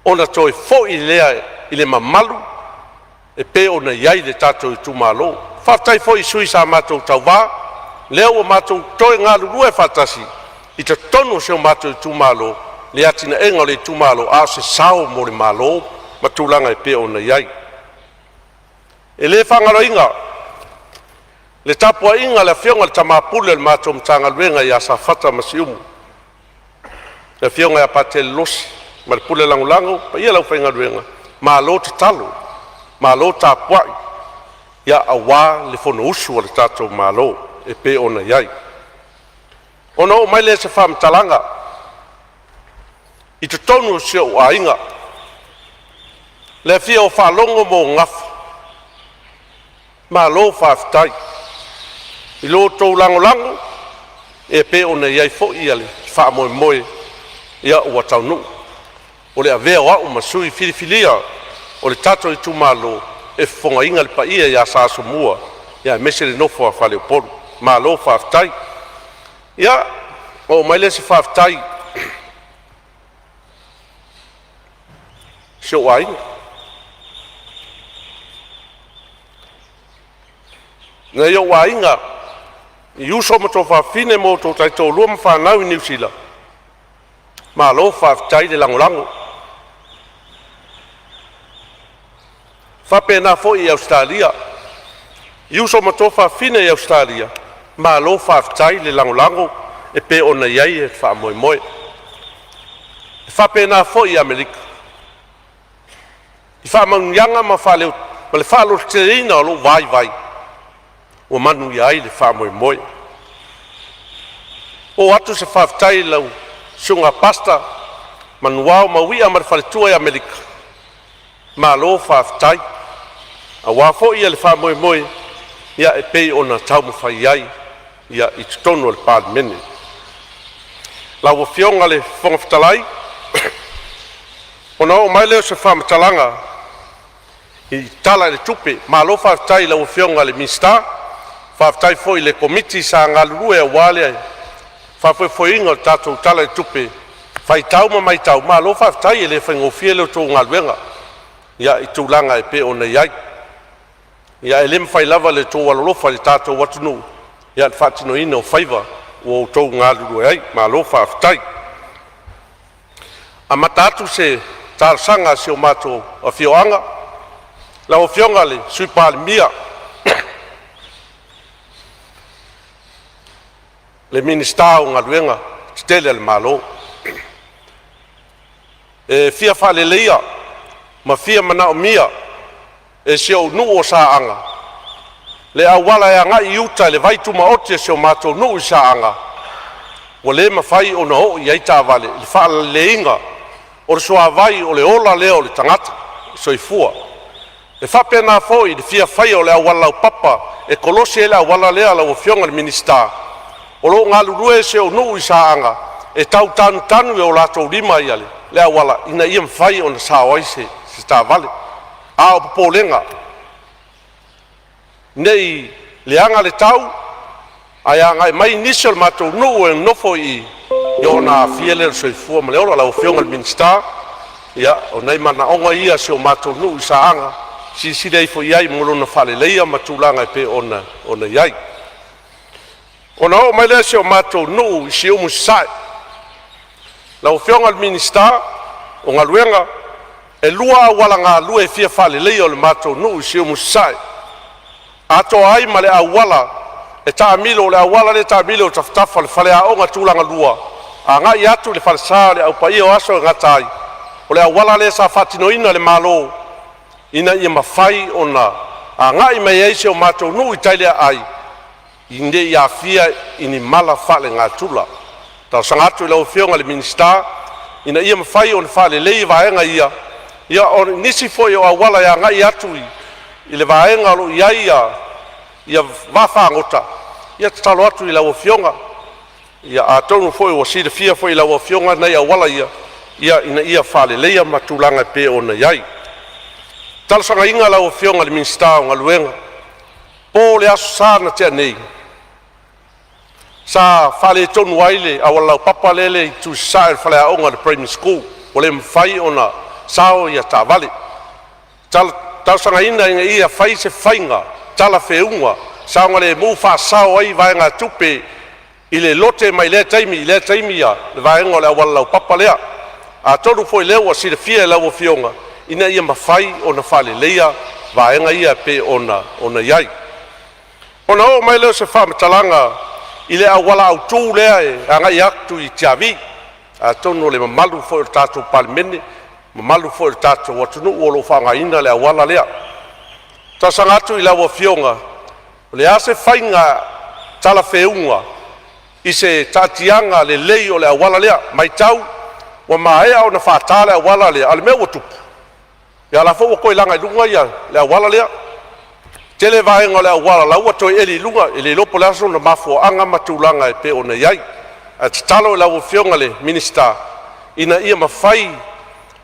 ona toe foʻi lea i le mamalu e pe ona iai le tatou i tumālō faafetai foʻi sui sa matou tauvā lea ua matou toe galulua e faatasi i totonu o se o matou i tumālō le atinaʻega o le tumālō a o se sao mo le mālō ma tulaga e pe ona iai e lē faagaloiga le tapuaʻiga le afioga le tamapule le matou matagaluega iā sa fata ma siumu le afioga iā patele losi ma le pule lagolago paia lau faigaluega mālō tatalo mālō tapuaʻi ia auā le fonousu o le tatou mālō e pe ona iai ona o mai le se faamatalaga i totonu o se uāiga le afia o faalogo mo gafa mālō faafetai i lo tou lagolago e pe ona iai foʻi a le faamoemoe ia ua taunuu o le avea o aʻu ma sui filifilia o le tatou i tumālō e fofogaiga le paia iā sa somua ia e mese le nofo a faleopolu mālō faafetai ia o mai le se faafetai se uāiga na ia uāiga i uso ma tou faafine mo tou taitolua ma fanau i niusila mālō faafetai le lagolago faapena foʻi i australia i uso ma tou faafine i australia mālō faafetai le lagolago e pe ona iai e faamoemoe e faapena foʻi i amerika i faamaunuiaga ma le faaloloteleina o loo vaivai ua manu ia ai le faamoemoe o atu se faafetai lau suga pasta manuā o mauia ma le faletua i amerika mālō faafetai auā foʻi ia le faamoemoe ia e pei ona taumafai ai ia i totonu o le Palemene lau afioga le fogafetalai ona o mai leo se faamatalaga i tala i le tupe mālō faafetai lau afioga le minista faafetai foʻi le komiti sa galulue auā lea faafoefoeiga o le tatou tala i le tupe faitau ma maitau mālō faafetai e lē faigofie le outou galuega ia i tulaga e pe ona iai ia e lē mafai lava le tou alolofa i le tatou atunuu ia le faatinoina o faiva ua outou galulue ai mālō faafetai amata atu se talasaga se o matou afioaga lau afioga le sui palemia le minista o galuega tetele a le mālō e fia faaleleia ma fia manaʻomia e se o nuu o saaga le auala e agaʻi iuta le vai tumaoti e se o matou nuu i saaga ua lē mafai ona hoʻi ai tavale i le faalaleleinga o le soavai o le ola lea o le tagata soifua e faapena foʻi i le fiafai o le auala laupapa e kolosi ai le auala lea lau afioga le minista o loo galulue e se o nuu i saaga e tautanutanu e o latou lima ia le auala ina ia mafai ona sao ai se tavale a o popolega nei leaga le tau ae agae mai nisi o le matou nuu e nofo i ona afia le soifua ma le ola lau afioga le minista ia o nei manaʻoga ia se o matou nuu i saaga silisili ai foʻi ai mo lona faaleleia ma tulaga e pe ona iai ona oo mai lea se o matou nuu i siumu sasaʻe lau afioga le minista o galuega e lua auala galue e fia faaleleia o le matou nuu i siumu sasaʻe atoa ai ma le auala e taamilo o le auala le taamilo o tafatafa le faleaʻoga tulaga lua agaʻi atu le falesā le aupaia o aso e gata ai o le auala le sa faatinoina le mālō ina ia mafai ona agaʻi mai ai se o matou nuu i tailea ai i le iafia i ni mala faalegātula tausaga atu i lau afioga le minista ina ia mafai ona faalelei vaega ia o nisi foʻi o auala e agaʻi atu i le vaega o loo iai ia whawhangota, ia talo atu I lau fionga, ia a tonu foi o sida fia foi lau fionga nei a wala ia ina ia whale leia matulanga pe o na iai. Talasanga inga lau fionga le minsta o ngaluenga, po le aso sana tea nei. Sa whale tonu waile a wala papa lele I tu sae whale a onga le primary school, o le mwhai o na sao ia ta vale. Talasanga inga ia whai se whainga, tala feunga, saonga le mu fa sao ai vaenga tupe I le lote mai le taimi ia le vaenga le awala papa lea a tolu foi leo a sida fia lau fionga ina ia mawhai o na whale leia vaenga ia pe ona iai ona o mai leo se whamatalanga I le awala au tū lea anga I aktu I tiavi a tonu le mamalu foi o tātou Palemene mamalu foi o tātou watunu o lo whangaina le awala lea tasanga atu I lau fionga le ase whainga tala feunga I se tatianga le lei o le awala lea mai tau wa maea o na whatale awala lea ale mea watupu ia la fo ko ilanga lunga ia le awala lea tele vaenga le awala la wato eli lunga ele lopo laso na mafo anga matulanga e pe ona iai a talo la fionga le minister ina ia mafai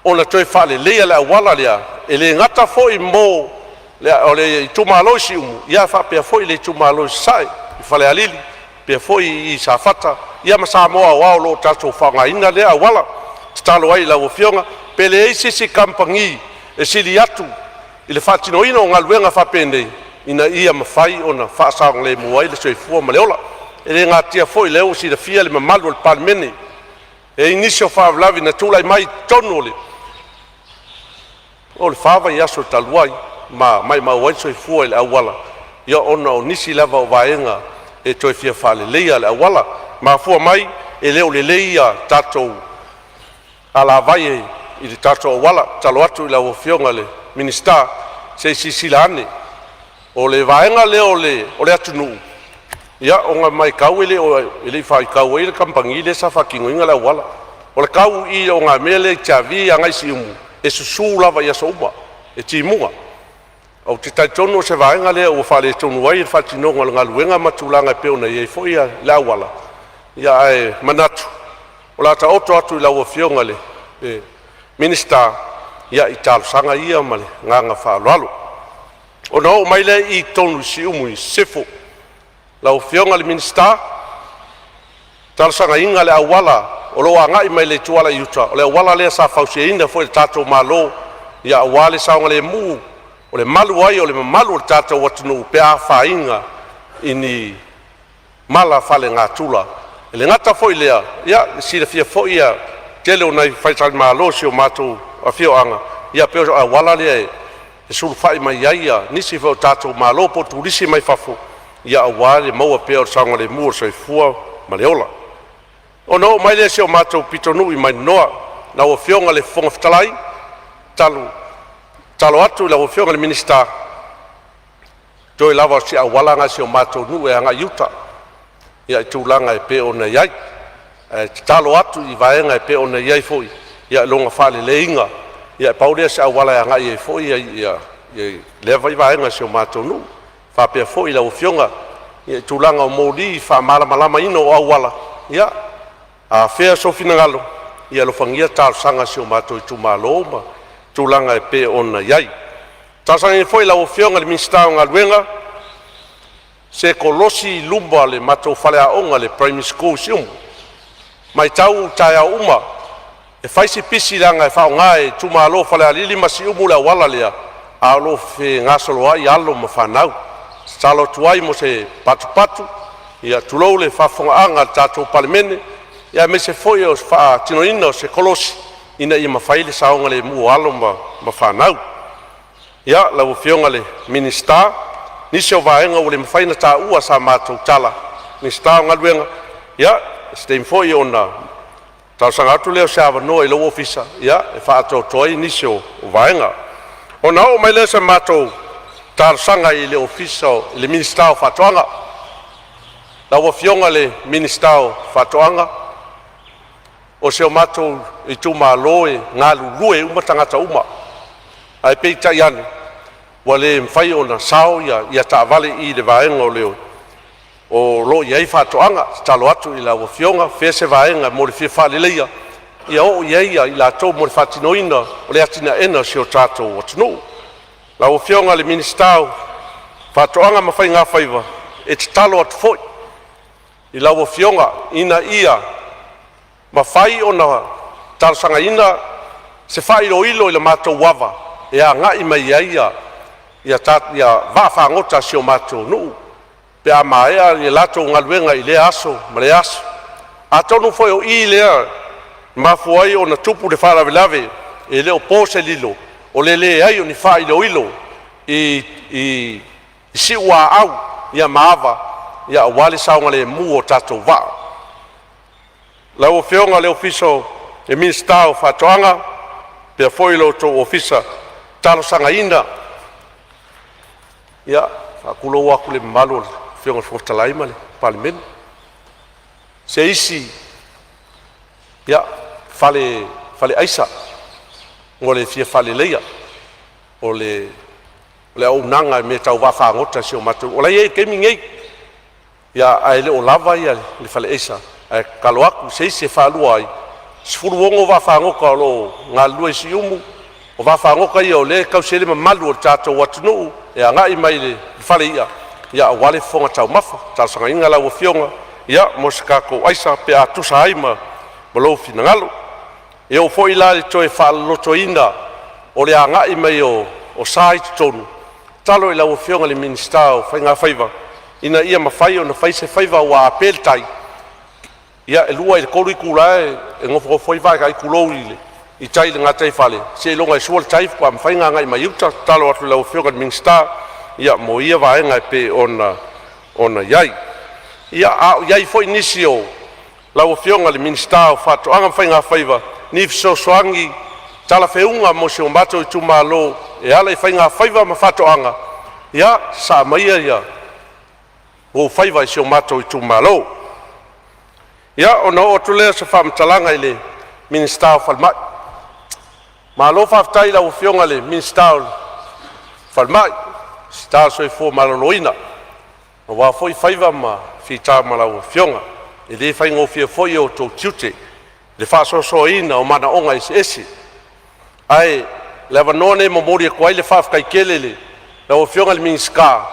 ona toi fale lea le awala lea ele ngata fo I mo le ole tumalosi ia fa pe fo le tumalosi sai I fale alili pe fo I safata ia ma Samoa wa lo tato fanga ina le awala talo ai la fionga pe le sisi kampangi e sili atu I le fatino ino ngaluenga fa pende ina ia mafai ona fa sang le muai le soifua maleola ele ngatia fo I le o si le fia le mamalu le Palemene e inisio fa vlavi na tulai mai tonu le fava ia so taluai mai wai soifua le awala ia ona o nisi lava o vaenga e toi fia fale leia le awala ma fua mai e leo le leia tatou ala vai I le tatou awala talo atu I lau fionga le minister se sisilane o le vaenga leo o le atunu ia onga mai kau ele o ele fai kau ele kampangi le sa fakingo inga le awala o le kau I onga mele chavi anga si umu e susu lava ia souma e timunga au te taitono se vaenga le o fale tonu ai fatinonga le ngaluenga matulanga pe ona ia foi ia la wala ia e manatu o la ta oto atu I lau fionga le minister ia I talo sanga ia male nganga whaalalo o no mai le I tonu si umu I sefo lau fionga le minister talo sanga inga le awala o lo anga I mai le tuala yuta o le awala le sa fausia inda foi le tato malo ia awale saonga le mu o le malu ai o le malu o tātou watunu pe a whainga ini mala whale ngā tula. E le ngata foi lea, ia, sira fia foi ia, tele o nei whaitari malo si o mātou a fio anga, ia peo a wala lea e suru whai mai iaia, nisi feo tātou malo po turisi mai whafo, ia a wale maua peo sanga le mua soi fua ma le ola. O no, mai lea si o mātou pitonu I mai noa, na o fionga le fonga fitalai, talo atu la o fionga le minister toi lava si a walanga si o matou nu e anga yuta ia tūlanga e pe ona iai talo atu I vaenga e pe ona iai foi ia longa fale leinga ia paurea si a wala e anga iai foi ia leva I vaenga si o matou nu fa pe foi la o fionga ia tūlanga o moli fa malama ino o wala ia a fea sofina ngalo ia lo fangia talo sanga si o matou I tumaloma tūlanga e pe ona iai. Tasanga foi la o fionga le minister o ngaluenga se kolosi lumba le matou fale a onga le primary school siumu. Mai tau taia uma e faisi pisi langa e whaonga e tumalo fale a lili masi umu le wala lea a lo fe ngasolo ai alo ma whanau. Salo tuai mo se patu ia tulou le whafonga anga tatou Palemene ia me se foi o wha tinoina o se kolosi ina I mawhaile saonga le mua alo ma whanau. Ia, lau fionga le minister, nisi o vaenga o le mawhaina tā ua sa mātou tala. Minister o ngaluenga, ia, steam foi o na tau sanga atu leo se awa noa I lau ofisa, ia, e whaatou toi nisi o vaenga. O na o mai leo se mātou tau sanga I le ofisa o le minister o whatoanga. Lau fionga le minister o whatoanga, o se o mātou I tū mālo e ngā lulue uma tangata uma. Ai peita iane. ua le mafai ona sao ia taavale i le vaega o leo o lo iai faatoʻaga talo atu i lauafioga fea se vaega mo le fia faaleleia ia oo iai i latou mo le faatinoina o le atinaʻena sio tatou atunuu lauafioga le minista faatoʻaga ma faiga faiva e tatalo atu foʻi i lauafioga ina ia mafai ona talosagaina se faailoilo i le matou ava e agaʻi mai ai ia vaafagota sio matou nuu pe a maea i latou galuega i le aso ma le aso atonu foi o i lea mafu ai ona tupu le faalavelave e le o po se lilo o le lē ai o ni faailoilo i siʻu aau ia maava ia auā le saoga lemu o tatou vaa lauafioga le ofiso e minista o faatoʻaga pea foi loutou ofisa talosagaina ia faakulou aku le mamalu fioga fonotalai ma le palemene se isi ia fale aisa o le fia faleleia o le aunaga me tau vaafagota sio matou o lai ai kemigei ia ae le o lava ia le fale aisa ae kalo aku se isi e faalua ai sefuluogo o vaafagoka o loo galulua i siumu o vaafagoka ia o lē kausele mamalu o le tatou atunuu e agaʻi mai le fale ia auā le fofoga taumafa talosagaiga lauafioga ia mo se kakou aisa pe atusa ai ma lou finagalo e o foʻi la le toe faalolotoina o le agaʻi mai o sa i totonu talo i lauafioga le minista o faiga faiva ina ia mafai ona fai se faiva ua apeletai ia e lua i le kolu i kulae e gofogofo ai vaekai kulou i tai le gatai fale se iloga e sua le tai kua mafai gagaʻi mai uta talo atu le lauafioga le minista ia mo ia vaega e pe ona iai ia ao iai foʻi nisi o lauafioga le minista o faatoʻaga ma faiga faiva ni fesoasoagi talafeuga mo se o matou i tumālō e ala i faiga faiva ma faatoʻaga ia sa maia ia ou faiva i se o matou i tumālō ia ona oo atu lea se faamatalaga i le minista o falemaʻi mālō faafetai lauafioga le minista o falemaʻi sita soifua maloloina ma ua foʻi faiva ma fita ma lauafioga e lē faigofia foʻi o tou tiute le faasoasoaina o manaʻoga eseese ae le avanoa nei momoli e kuai le faafekaikele le lauafioga le minista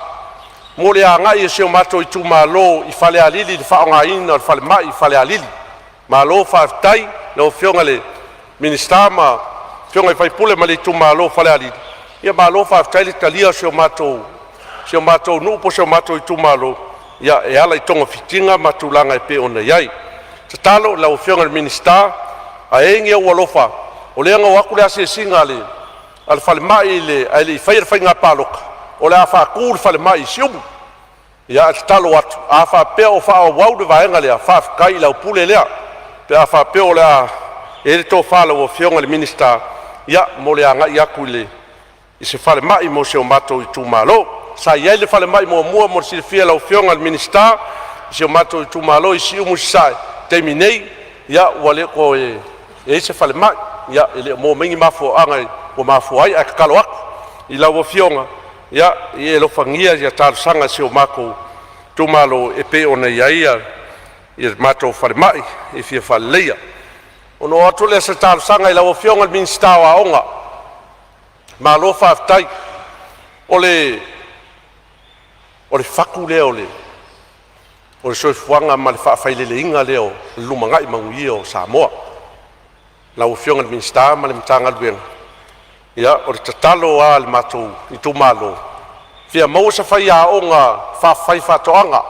mo le agaʻi e seo matou i tumālō i falealili le faaogāina o le falemaʻi i falealili mālō faafetai lauafioga le minista ma fioga i faipule ma le tumālō falealili ia mālō faafetai le talia o seo matou nuu po seo matou i tumālō ia e ala i togafitiga ma tulaga e pe ona iai tatalo lauafioga le minista aegi ua alofa o le agau aku le asiasiga a le falemaʻi ae leʻi fai le faiga paloka o le a faakū le falemaʻi i siumu ia e tatalo atu a faapea o faaauau le vaega lea faafekai i laupule lea pe a faapea o le a e le tofā lauafioga le minista ia mo le agaʻi aku i se falemaʻi mo se o matou i tumālō sa iai le falemaʻi muamua mo le silafia laufioga le minista i se o matou i tumālō i siumu sasae taimi nei ia ua lē ko e se falemaʻi ia e lē mo maigi mafuaaga ua mafua ai ae kakalo aku i lauafioga ia i e lofagia ia talosaga se o makou tumālō e pe ona iai ia i le matou falemaʻi e fia faleleia ono atu le se talosaga i lauafioga le minista o aoga mālō faafetai o le faku lea o le soifuaga ma le faafaileleiga lea o le lumagaʻi maguia o Samoa lauafioga le minista ma le matagaluega ia o le tatalo a le matou i tumālō fia maua se faiaʻoga faafai faatoʻaga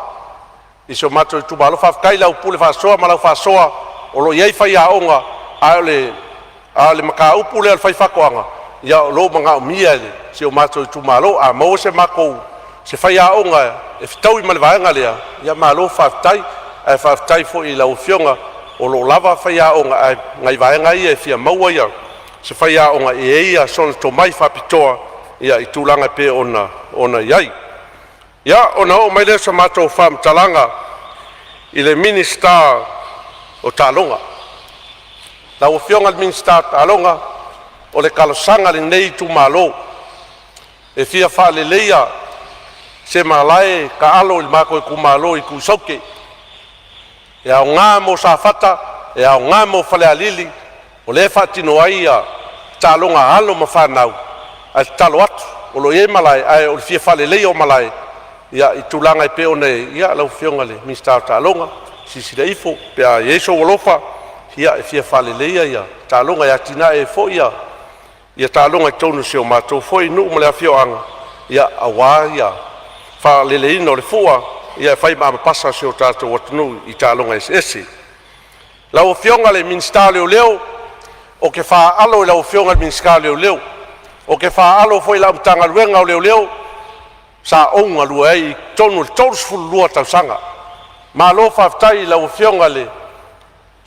i se o matou i tumālō faafekai laupule faasoa ma lau faasoa o loo iai faiaʻoga ae o le makaupu lea o le faifakoaga ia o loo magaʻomia le se o matou i tumālō a maua se makou se faiaʻoga e fitaui ma le vaega lea ia mālō faafetai ae faafetai foʻi i lauafioga o loo lava faiaʻoga ae gai vaega ia e fia maua ia se faiaʻoga e ia sona tomai faapitoa ia i tulaga pe ona iai ia ona oo mai lea sa matou faamatalaga i le minista o taloga lauafioga le minista taloga o le kalosaga lenei tumālō e fia whaaleleia se malae ka alo il mako e kumalo i kusauke. E au ngā mo sa fata, e au ngā mo whale alili, o le whaatino ai a tālonga alo ma whanau, a talo atu, o lo e malai, ai o le fia whaleleia o malai, ia i tūlanga i peo nei, ia lau whionga le mista tālonga, sisira ifo, pia Yeso walofa, ia e fia whaleleia ia, tālonga ia tina e fo ia tālonga i tonu se o mātou fo i nuu mo le awhio anga, ia awa ia, whaleleina o le fua, ia e whai maama pasa se o tātou watunu i tālonga ese. Lau whionga le minsta leo leo, o ke wha alo i lau whionga le minsta leo leo, o ke wha alo fo i lau mtanga luenga o leo leo, sa onga lua e i tonu le tolu sfulu lua tau sanga. Ma lo whaftai i lau whionga le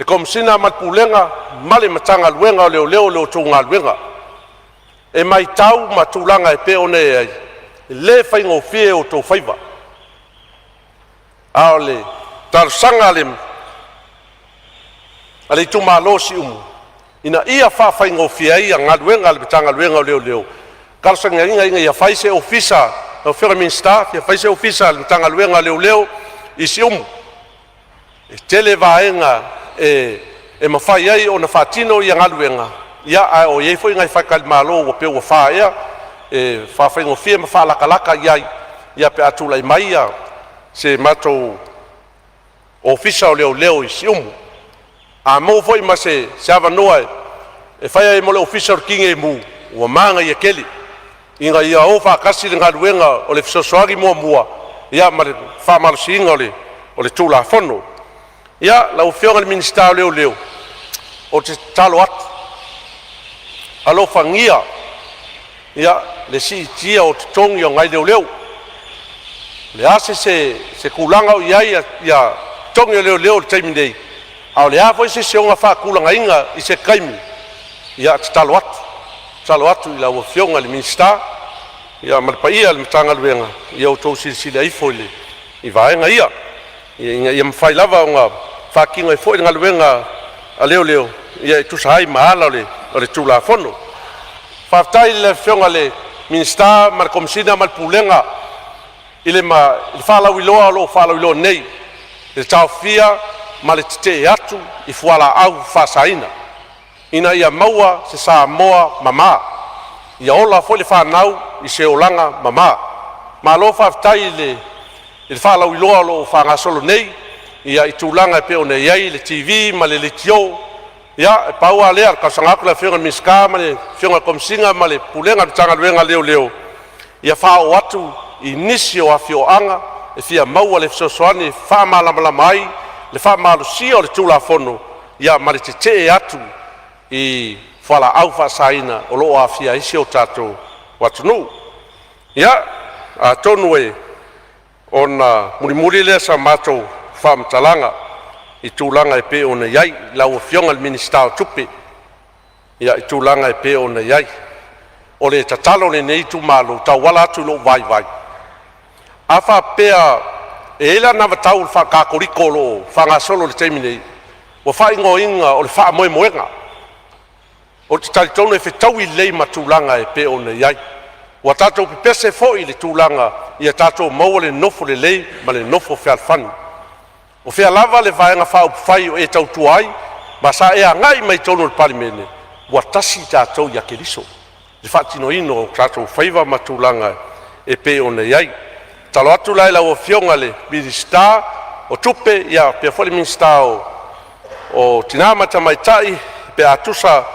komsina matpulenga, male matanga luenga o leo leo leo tunga luenga. E mai tau matulanga e peo nei ai, le whaingo fie o tō whaiva. Aole, tar sanga lem, ale tu malo si ina ia fa ingo fia ia ngaluenga le betanga luenga leo leo kalsanga inga ia faise ofisa o fermin staff ia faise ofisa le betanga luenga leo leo isium tele vaenga e mafai ai ona fatino ia ngaluenga ia o ye foi ngai fakal malo o pe o fa ia fa ingo fia fa la kalaka ia pe atula mai ia se mato ofisa leo leo isium a mo foi ma se ava noa e fai e mole official king e mu o manga ia keli inga ia o fa kasi nga luenga o le fisosoagi mua ia ma le fa mal singa o le tula fono ia la ofionga le minister leo o te talo at alo fangia ia le si tia o te tongi o ngai leo le ase se kulanga o ia tongi leo le taimi nei au le a foi se onga fa kulanga inga i se kaimi ia talo atu i la o fionga le minsta ia malpaia le mtanga luenga ia o tau silsile ai foi le i vaenga ia mfai lava nga fa kinga i foi nga luenga a leo ia tu sai maala o le tula fono fa tai le fionga le minsta mar komsina mal pulenga ile ma fa la wilo nei le tau fia ma le te atu i fuala au fasaina ina ia maua se Samoa mama ia ola foi le whanau i se olanga mama ma lo whaftai le whalau iloa lo whangasolo nei ia i tūlanga e peo nei ai le TV ma le tio ia e paua lea ka sangaku la whionga miska ma le whionga komsinga ma le pulenga tanga luenga leo ia whao atu i nisi o awhioanga e fia maua le fisosoani whamalama mai le fa malusia o le tula fono ia ma le te atu i fala au fa saina o lo afia isi o tato watunu ia a tonu e ona muri le sa mato fa mtalanga i tulanga e pe ona yai la o fionga le minister o tupi ia i tulanga e pe ona yai o le tatalo le nei tu malu ta wala tu lo vai afa pea ela na vatau fa ka korikolo fa nga solo le termine o fa inga o le fa moenga o te talitonu e fetau i lei matulanga e pe ona iai wa tatou pepese fo i le tulanga ia tatou maua le nofo le lei ma le nofo fealfani o fea lava le vaenga fa upufai o e tautuai ma sa e angai mai tonu le Palemene wa tasi tatou ia keliso le faatinoino o tatou faiva matulanga e pe ona iai talo atu lai la o fionga le minista o tupe ia pe fo le minista o tinama tamaitai pe atusa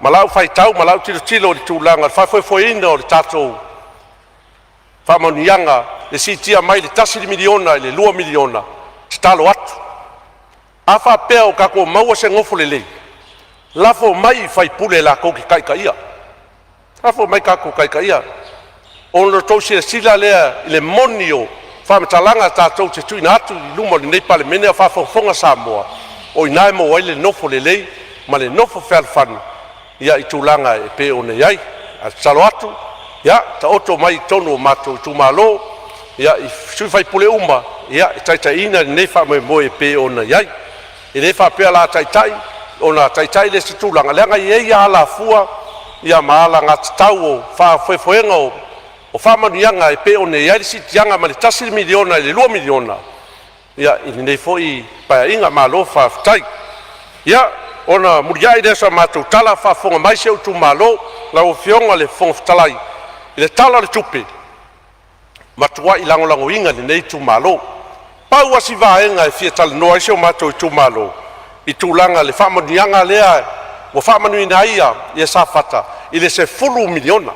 malau fai tau malau tilo le tulanga fa foi ino le tatou fa monianga le sitia mai le tasi de miliona le 2 miliona talo atu afa pe o kako maua se ngofo le lei lafo mai fai pule la ko ki kaikaia lafo mai kako kaikaia on lo tosi sila lea le monio fa matalanga tatou te tuina atu lumo le nei Palemene fa fonga Samoa o inai mo ile nofo le lei ma le nofo felfan ia i tulanga e pe ona iai a salo atu ia ta oto mai tonu mato tumalo ia i sui fai pule uma ia taitaina nei fa mo e pe ona iai e le fa pe la taitai ona taitai le tulanga le ngai ia la fua ia mala ngat tau fa foenga o whamanuianga e pe o ne iari sitianga ma le tasi miliona e le 2 miliona. Ia, ini nei foi pa inga malo whaftai. Ia, ona muriai resa mātou tala whafonga mai se utu malo, la o fionga le whongwhtalai. I le tala le tupe. Matua i lango inga ni nei tu malo. Pau asi vaenga e fia tala noa iseo mātou i tu malo. I tūlanga le whamanuianga lea, o whamanuina ia, ia sa fata, i le se 10 miliona.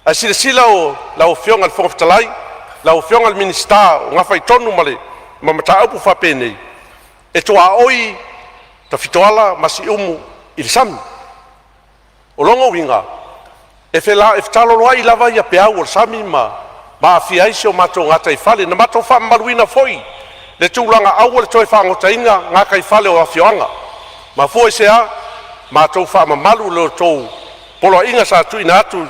A sila sila o lau fionga le whongwhtalai, lau fionga le minista o ngawhai tonu male, ma mata upu whapene. E toa oi, ta fitoala masi umu i le sami. O longo winga, e whetalo loa i lava ia peau o le sami ma awhia isi o matou ngata i whale, na matou whamaluina foi. Le tūlanga au le toi whangota inga, ngaka i whale o awhioanga. Ma foi sea, matou whamamalu leo tou, polo inga sa tu ina atu,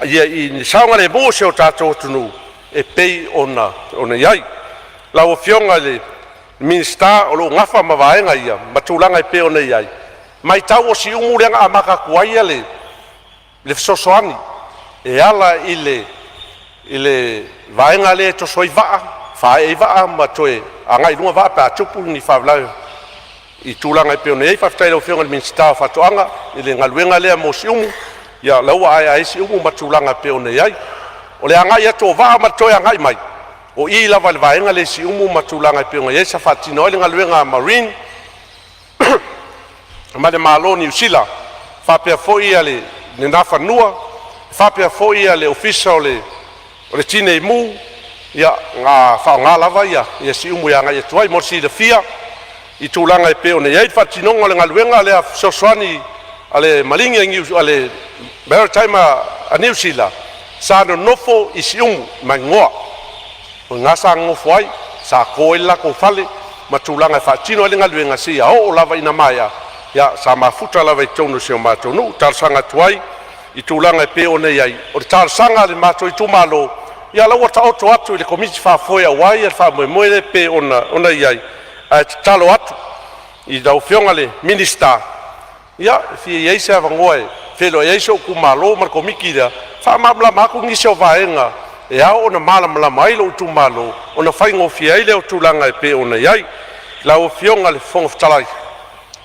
ia i ni saunga le mo se o tātou tunu e pei ona iai. La o fionga le minista o lo ngafa mawaenga ia, matulanga e pei ona iai. Mai tau o si umu leanga amaka kuaia le fisosoani. E ala i le vaenga le to soi vaa, fae i vaa ma toe, anga i lunga vaa pa tupu ni whawlau. I tūlanga e pei ona iai, whaftai le o fionga le minista o whatoanga, i le ngaluenga lea mo si umu, ia laua ai si umu matulanga pe ona iai. O le angai ato vaa matoe angai mai. O i lava le vaenga le si umu matulanga pe ona iai sa fatino le ngaluenga marine. Ma le malo ni usila. Whapea foi a le nenafa nua. Whapea foi a le ofisa o le tine imu. Ia ngā whao lava ia. Ia si umu ia ngai atuai morsi le fia. I tūlanga e pe ona iai fatinonga le ngaluenga le a sosoani ale malingi ngiu ale maritime a New Zealand sa no nofo isi umu mai ngoa o ngasa ngofo ai sa koela ko fale matulanga fa tino le ngaluenga sia o lava ina maya ya sa mafuta lava i tonu se o matou nu talsanga tuai i tulanga pe ona iai o talsanga le matou i tumalo ya la wata auto atu le komiti fa foia wai fa mo le pe ona iai a talo atu i dau fionga le minista. Ia, fia iei se avangoe, felo iei se o kumalo, marko miki rea, wha mamla mako ngisi o vaenga, e au ona malamla mailo utu malo, ona whaingo fia ile o tūlanga e pe ona iai, la o fionga le whongwhtalai,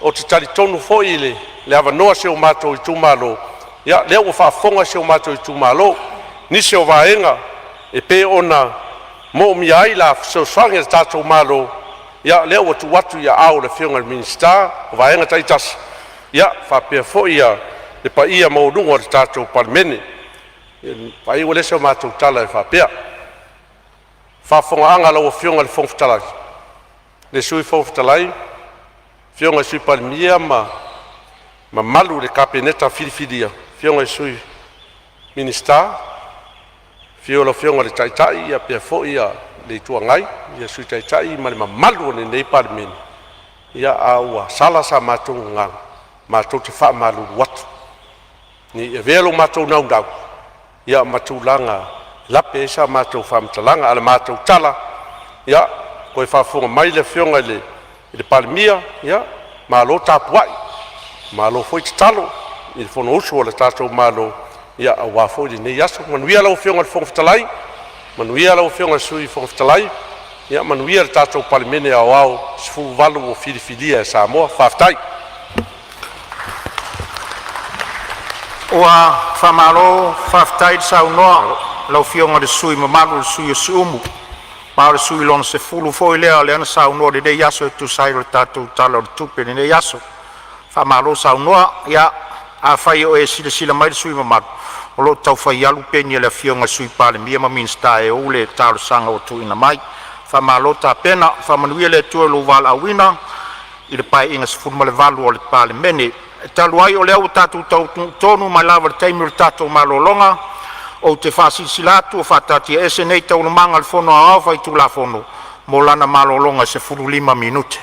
o te tali tonu foi le avanoa se o mato i tūmalo, ia, leo o whaafonga se o mato i tūmalo, nisi o vaenga, e pe ona mo mi ai la so swange tatou malo, ia, leo o tu watu ia au le fionga le minista, o vaenga taitasi, ia whapea fo ia le pa ia maununga o le tātou Palemene. Pa iwa lese o mātou tala e whapea. Whafonga anga lau o fionga le whongwhtalai. Le sui whongwhtalai, fionga sui Palemia ma malu le kapeneta filifilia. Fionga sui minista, fionga le taitai, ia pea fo ia le tuangai, ia sui taitai ma le malu o le nei Palemene. Ia aua sala sa mātou ngang. Mātou te wha maluru watu. Ni e velo mātou naundau. Ia mātou langa lape esa mātou whamtalanga ala mātou tala. Ia, koe whafonga mai le fionga le Palemia. Ia, mālo tāpuai. Mālo foi te talo. I le whono usu o le tātou mālo. Ia, a wafo i nei aso. Manuia lau fionga le whongwhtalai. Manuia lau fionga sui whongwhtalai. Ia, manuia le tātou Palemene au sifu walu o filifilia e Samoa. Whaftai. Ua whamalo whaftaid sau noa lau fionga de sui mamalu de sui o si umu. Mao de sui lona se fulu foi lea leana sau noa de dei yaso e tu sairo tātou tala o de tupe de dei yaso. Whamalo sau noa ia a whai o e sila mai de sui mamalu. O lo tau whai alu peni le fionga sui Palemia ma minsta e o le tāro sanga o tuina mai. Whamalo tā pena whamanuia le tua lo wala awina i le pai inga se fulma le valu o le Palemene. Taluai o leo tatu tonu mai lava taimi o tatu malolonga o te whasisilatu o whatati ese nei tau manga le fono a awha i tula fono mo lana malolonga se 5 minute.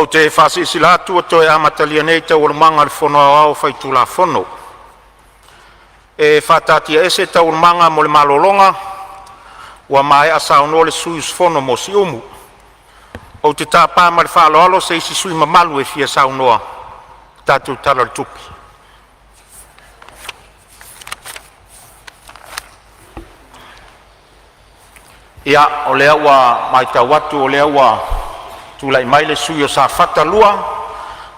te whasisila atu to e amatalia nei te urumanga le whono au whaitula whono. E whatatia ese te urumanga mo le malolonga, wa mai asa ono le suius whono mo si umu. O te tāpā ma le whaaloalo se isi sui mamalu e fia sa unoa, tātou tala le tupi. Ia, o lea ua mai tau atu, o lea ua tulai mai le sui o sa whatalua,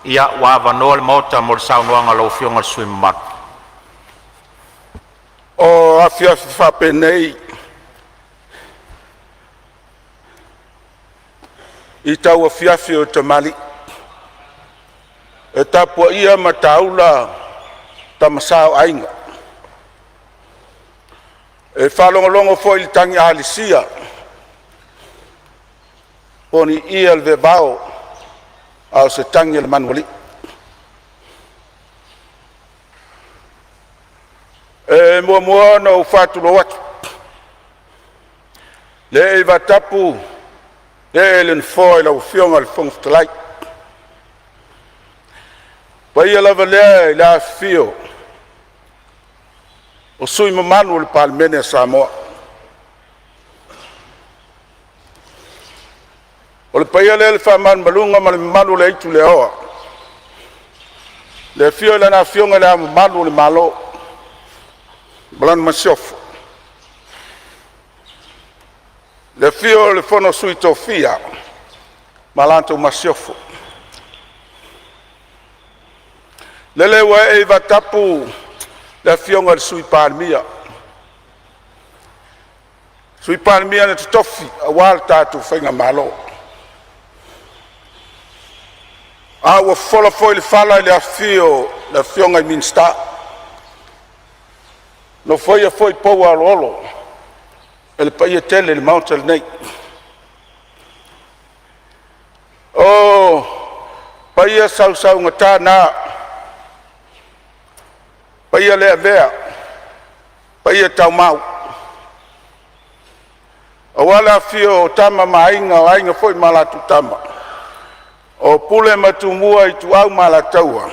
ia ua awanoa le maota mo le saunoanga lau fionga le sui mamalu. O afiafi whapenei i tau afiafi o te mali e tapua ia ma taula tamasao ainga e whalongolongo fo i tangi alisia poni ia le vevao au se tangi le manuali e mua na ufatulo watu le e vatapu le elen foi la ufionga le fongftalai pa ia lava lea la fio o sui mamanu le Palemene a Samoa o le paia le whaman malunga ma le mamanu le itu le oa le fio le na fionga le mamanu le malo Balan Masiofo. Le fio le fono sui tofia, Malanto Masiofo. Le lewa e vatapu le fionga le sui Palemene. Sui Palemene ne tofi, a wal tatu whainga malo. A ua fola foi le fala le fio, le fionga i minsta. No foi pou alo ele paia tele le mauta nei o paia sau ngata na paia le vea paia tau mau o wala fio tama mainga foi malatu tama o pule matumua i tu au malataua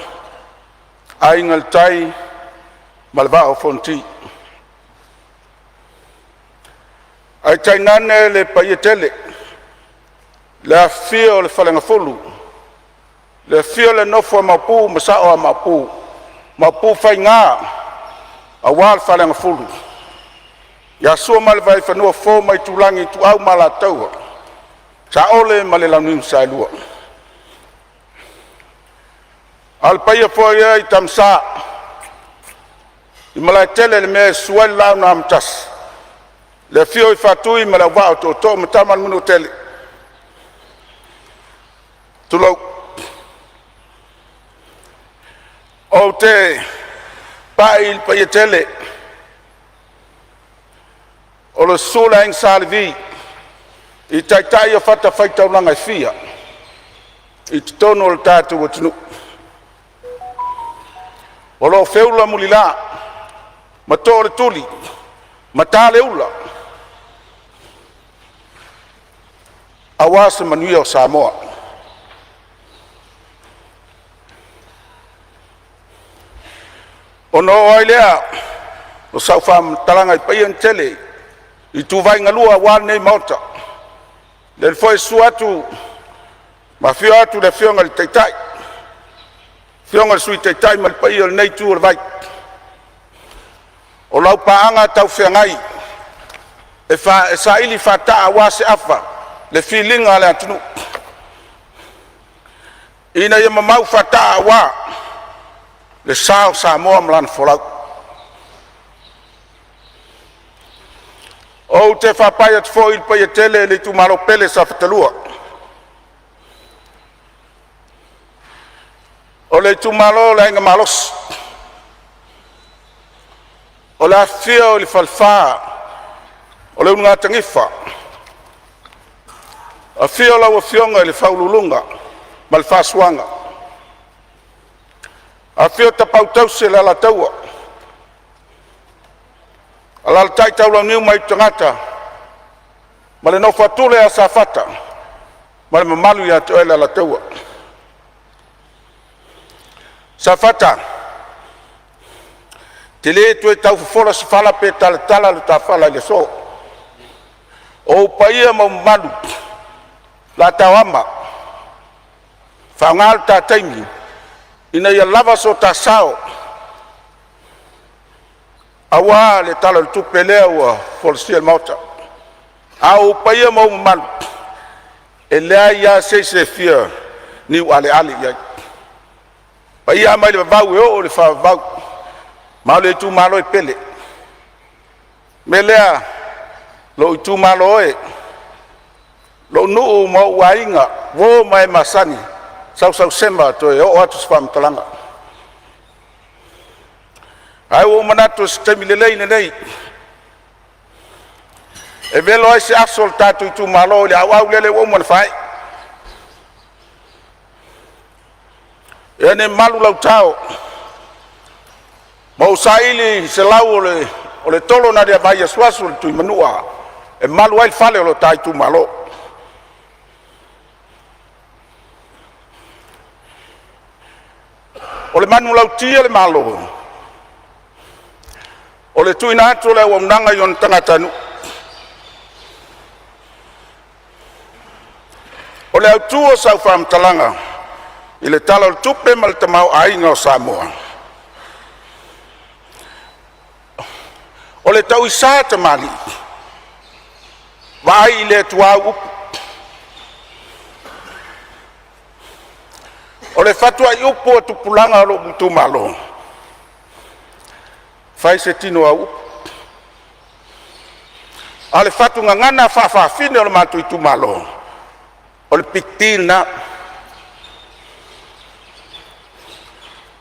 ainga le tai malva o fonti ai tainane le paietele le fio le falenga fulu le fio le nofo mapu masao a mapu fainga a wal falenga fulu ya so mal vai fanua fo mai tulangi tu au malatau sa ole male la nim sa lua al paia fo ia tamsa i malai tele le me suel la na amtas le fio i fatui ma la va to mataman munu tele tulo o te pail pa tele o lo sula ing salvi i tai o fata faita unanga fia i tono o tatu o tunu o lo feula mulila matore tuli matale ula awase manuia o Samoa o no ailea o saufam talanga i paien tele i tu vai ngalua wan nei mauta le foi suatu ma fio atu le fionga le taitai fionga sui taitai ma le paien nei tu o vai o lau paanga tau whiangai e sa ili fata awase afa le filinga le atunu ina ia mamau fata awa le sao Samoa mlan folau o te whapaya te fo il paia tele le tu maro pele sa fatalua o le tu malo le inga malos o la fia o le falfa o le unga tangifa a fia la o fionga le faululunga mal fasuanga a fia tapautau se la taua ala tai tau la niu mai tangata ma le no fatule a safata ma le mamalu ya to la taua Safata. Te le tu e tau fola se fala pe tala le ta fala le so. O paia mau malu. La tawama. Whangal ta taimi. Ina ia lava so ta sao. Awa le tala le tupe lea ua fola mauta. Au paia mau malu. E lea ia se fia ni wale ali ia. Paia mai le vau e o le wha vau. Mau le tu malo e pele. Me lea lo i tu malo e. Lo nuu mo wainga. Wo mai masani. Sau sema to e o atu spam talanga. Ai o manatu se temi lelei nei. E velo ai se asol tatu i tu malo le au lele o mon fai. E ne malu lau tau. Mau saili se lau o le tolo na rea vai asuasu le tui manua. E malu ai fale o lo tai tu malo. O le manu lau tia le malo. O le tui na atu le o mnanga yon tangatanu. O le autua sau whamtalanga. I le tala o le tupe ma le tamau ainga o Samoa. O le tau isa te mali. Vai le tua upu. O le fatua i upu o tupulanga o lo butu malo. Fai se tino a upu. A le fatu ngangana fafafine o le matu i tu malo. O le piktina.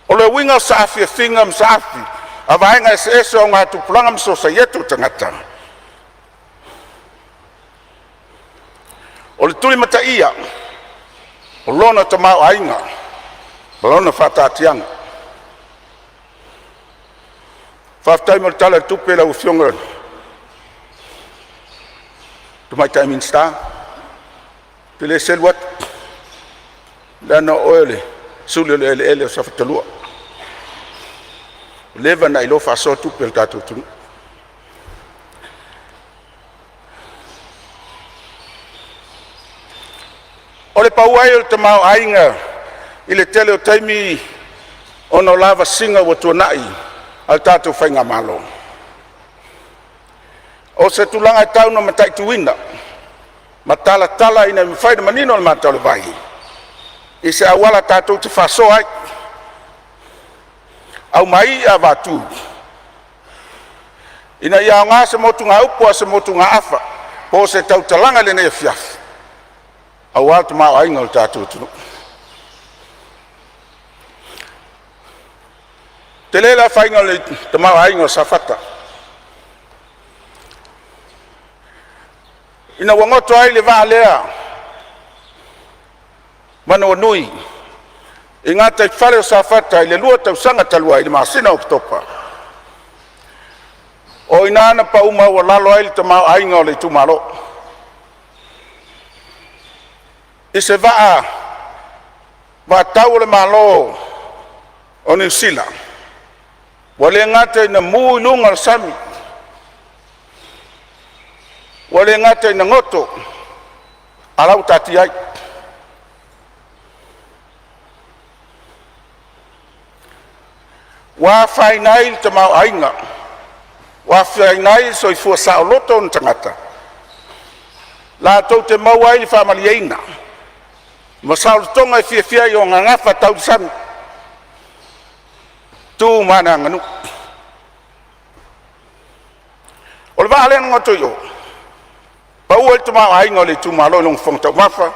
O le winga saafi e finga msaafi. A vaenga ese o ngā tupulanga msosa yetu tangata. O le tuli mata ia. O lona tamau ainga. O lona whatatianga. Whaftai mo le tala tupe la ufionga. Tumai taimin star. Pile selwat. Lana oele. Suli le ele o safatalua. Leva na ilo faso tupe le tatu tunu. O le pauai o le tamau ainga. I le tele o taimi ono lava singa wa tuanai. Al tatu whainga malo. O se tulanga i tau no matai tuina. Matala tala ina mwhaida manino le matau le vai. I se awala tatu te faso ai. Au mai a vatu. Ina ia ngā se motu ngā upo a se motu ngā afa. Po se tau talanga le nei fiaf. Au altu mao ainga le tatu tunu. Te lela whainga le te mau ainga safata. Ina wangoto ai le vaa lea. Mana wanui. I ngā tai whare o safata i le lua tau sanga talua i le maasina Oketopa. O ina ana pa uma wa lalo ai le te mau ainga o le tumalo. I se vaa. Vaa tau le malo o New Zealand. Wale ngata ina mui lunga le sami. Wale ngata ina ngoto. Alau tati ai. Wa whainai te mau ainga. Wa whainai so i fua sao loto on tangata. La tau te mau ai li whamali eina. Masao le tonga i fia i o ngangafa tau sami. Tu mana nganu. O le vahale ngoto yo. Pa ua te mau ainga le tu malo long fong tau mafa.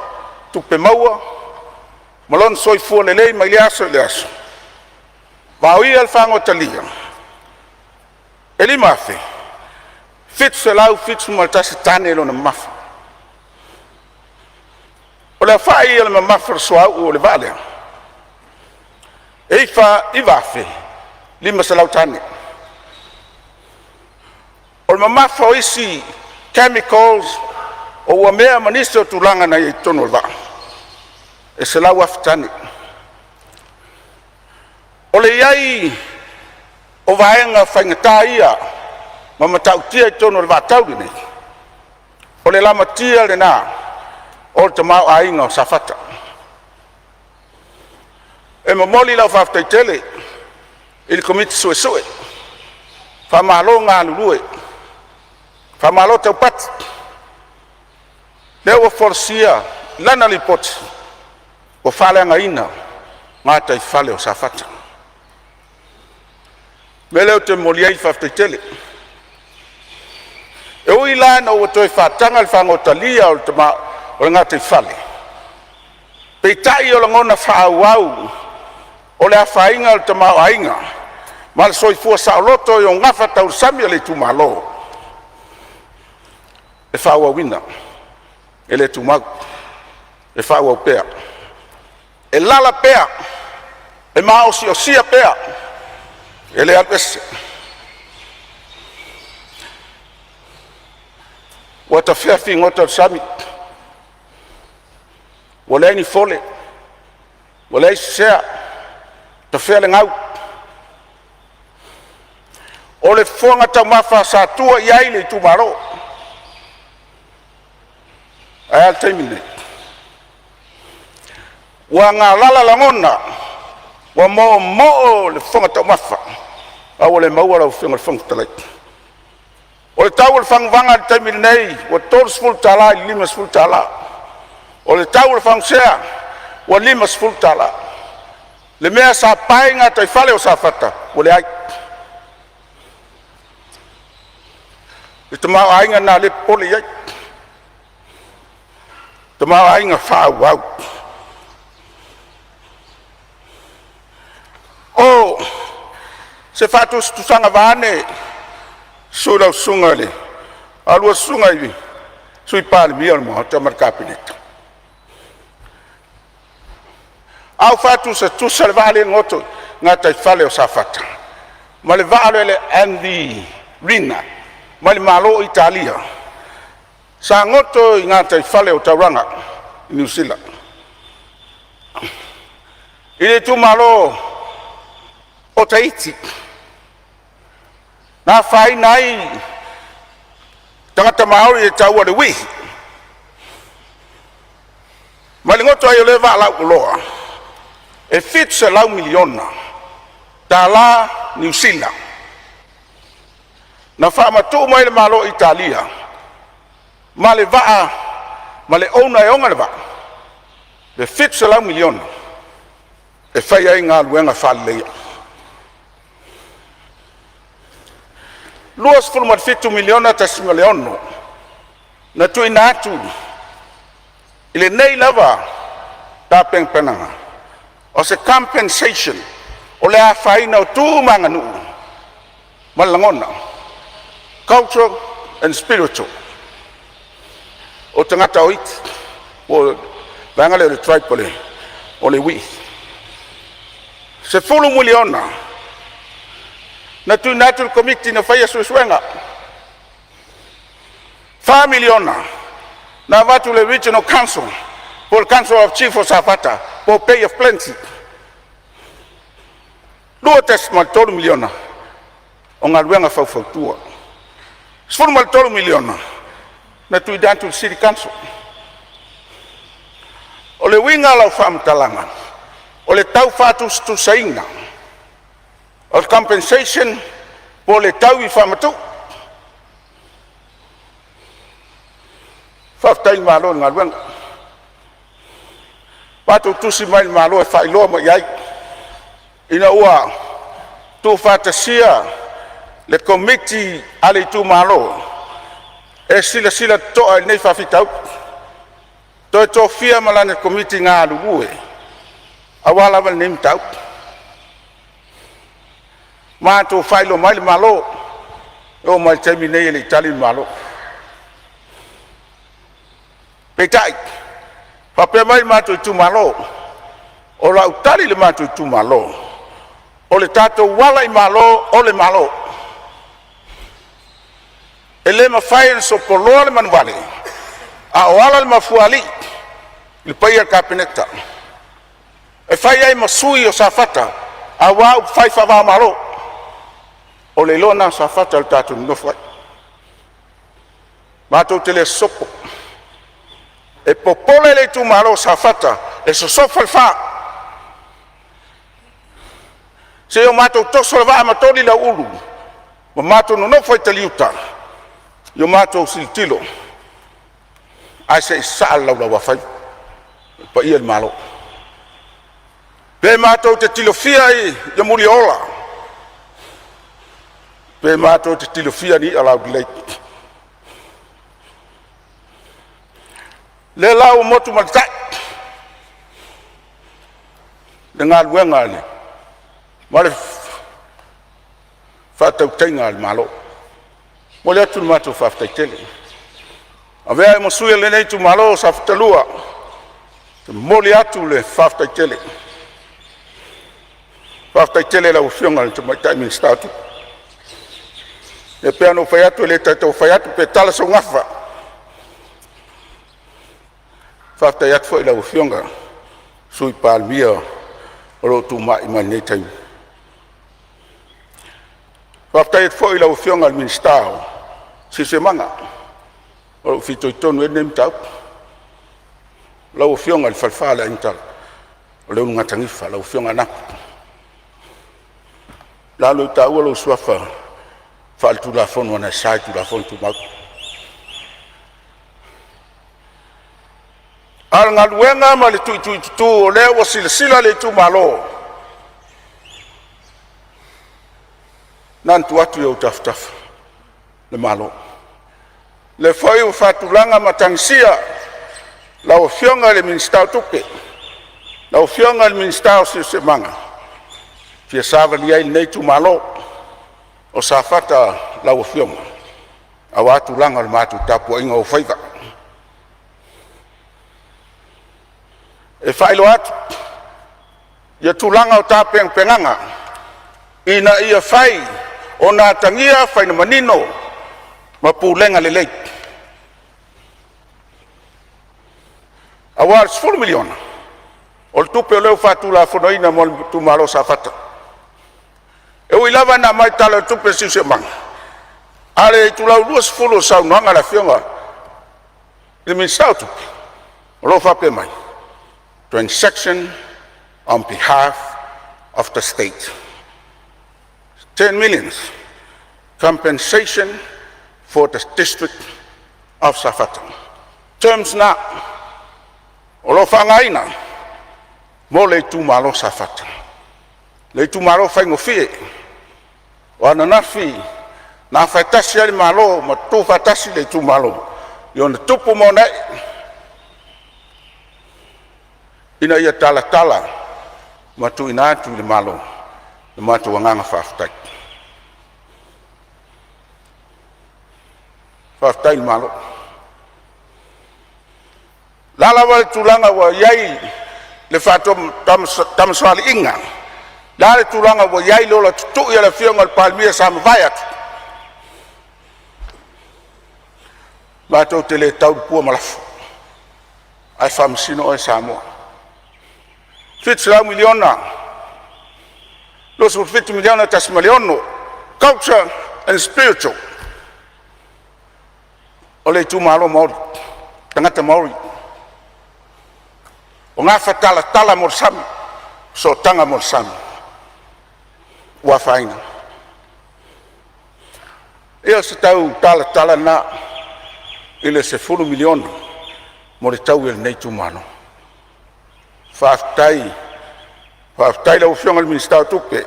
Tu pe maua. Malon soi fua lelei mai le aso le aso. Vaui al fango talia. Eli mafe. Fitsu lau fitsu maltasi tane lo na mafa. O le fai al mafa soa o le vale. Eifa ivafe. Lima salau tane. O le mafa o isi chemicals o ua mea manisa o tulanga na i tono le va. E salau aftane. O le iai o vaenga whaingatā ia ma matautia I tono le vātauri nei. O le lama tia le nā o le tamau ainga o safata. E mamoli lau whaftaitele I le komiti sue. Whamalo ngā lulue. Whamalo tau pati. Leo wa forsia lana li poti. O whaleanga ina ngā tai whale o safata. Me leo te moliai whaftaitele. E ui lana o toi whatanga le whangotalia o le tama o le ngā tai whale. Peitai o le ngona whaauau o le awhainga o le tama o ainga. Ma le soifua saoloto I o ngafa tau sami le tumalo. E whaauawina. E le tumagu. E whaauau pea. E lala pea. E maosi o sia pea. E le alpese. Wa ta whiawhi ngota sami. Wa le ni fole. Wa le sea. Ta whia le ngau. O le fonga tau mawha sa tua iai le tumaro. Ai al taimine. Wa ngā lala langona. Wa mo le fonga tau mawha. Au le maua lau whenga le fonga talai. O le tau le whangvanga le taimine nei. Wa tōru sfulu tala I 5 sfulu tala. O le tau le whangsea. Wa 5 sfulu tala. Le mea sa painga tai whale o sa whata. O le ai. I te mau ainga nā le pole iai. Te mau ainga whaau au. O, se whātus tusanga vāne, sūrau sunga le. Alua sunga iwi, sui Palemene o moa, te amar kabineta. Au whātus e tusa le vāle ngoto, ngā tai whale o sa whata. Ma le vāle le Andy Rina. Ma le malo Italia. Sa ngoto I ngā tai whale o Tauranga, I New Zealand. I le tu malo o Tahiti. Nā whai nai tangata Maori e taua le wihi. Ma le ngoto ai o le wālau uloa. E fit se lau miliona. Tā la New Zealand. Na whaamatu mai le malo Italia. Ma le waa, ma le ona e onga le waa. Le fit se lau miliona. E whai ai ngā luenga whaleia. Luas fulmat fitu miliona tasima le ono. Na tui nātu. Ile nei lava tā pengpenanga. O se compensation. O le a whaina o tū manganu. Malangona. Cultural and spiritual. O tangata o iti. O vangale o le tripole. O le wi. Se fulu miliona. Na tu natul komiti na whaia sueswenga. 5 miliona. Na watu le regional council. Po le council of chief o Safata. Po pay of plenty. Lua tesma 3 miliona. O ngā ruenga whauwhautua. Sfuru mal 3 miliona. Na tu idantu city council. O le winga lau whamtalanga. O le tau whātus tu sainga. O compensation po le tau I whamatu. Whaftai malo ngā ruenga. Patu tusi mai malo e whailoa ma iai. Ina ua tu whatasia le komiti ale tu malo. E sila toa nei whawhitau. Toi tō whia malane komiti ngā lulue. Awala wal nem tau. Ma tō whailo mai le malo. O mai taimi nei le Itali malo. Peitai. Whapea mai mātou tu malo. O la utali le mātou tu malo. O le tātou wala I malo, o le malo. E le mawhai na so poloa le manuale. A o ala le mafuali. Le paia kabineta. E whai ai masui o Safata. a wau fai fa malo o le lona sa fata le tatu no fai matou te le sopo e popole le tu malo sa fata e so sofa fa se o matou toso le va matoli la ulu ma matou no foi te liuta yo matou siltilo ai se sal la wa fai pa ia malo pe matou te tilofia i ya muliola pe matou te tilofia ni ala glei le lau motu matai dengan luenga ni mare fata utenga malo mole atu matou fafta tele ave mo suia le nei tu malo safta lua mole atu le fafta tele fafta tele la ufionga tu matai min statu e pe no faiatu le tato faiatu pe tala so ngafa fafta yat foi la ufionga sui palmia ro tu mai mane tai fafta yat foi la ufionga min stau si semanga o fito tonu enem tau la ufionga al falfala intal le unga tangifa la ufionga na la lo tau lo swafa fal tu la fon wana sai tu la fon tu mak al ngal wenga ma le tu le o silsila le tu malo nan tu atu yo taftaf le malo le foi o fatulanga matangsia la o fionga le minstau tupe la o fionga le minstau se manga fia sava liai nei tu malo o sa fata la o fionga a watu langa le matu tapu inga o faiva e failo atu ia tulanga o tapeng penganga ina ia fai o na tangia fai na manino ma pulenga le lei awal 10 miliona o tupe o leo fatula fonoina mo tu malo sa fata e o ilava na mai tala tupe si se manga ale tu la luas fulu sa no nga la fionga le min sa tupe lo fa pe mai transaction on behalf of the state 10 millions compensation for the district of Safata terms na olo fangaina mo le tu malo Safata le tu malo fa ngofie wana nafi na fatasi ali malo ma tu fatasi le tu malo yon tupu mo na ina ia tala ma tu ina tu le malo ma tu nganga faftai malo lala wal tulanga wa yai le fatom tam swali inga lala tulanga wa yai lola tu ya la fionga palmia sam vayat ma to tele tau pu malaf ai fam sino e Samoa $50 miliona los $50 miliona tas miliono culture and spiritual ole tu malo Maori tangata Maori o nga fatala mo sam so tanga mo sam wa faina e se tau tala na ile se $10 miliona mo le tau el nei tu malo faftai la ufionga le ministau tupe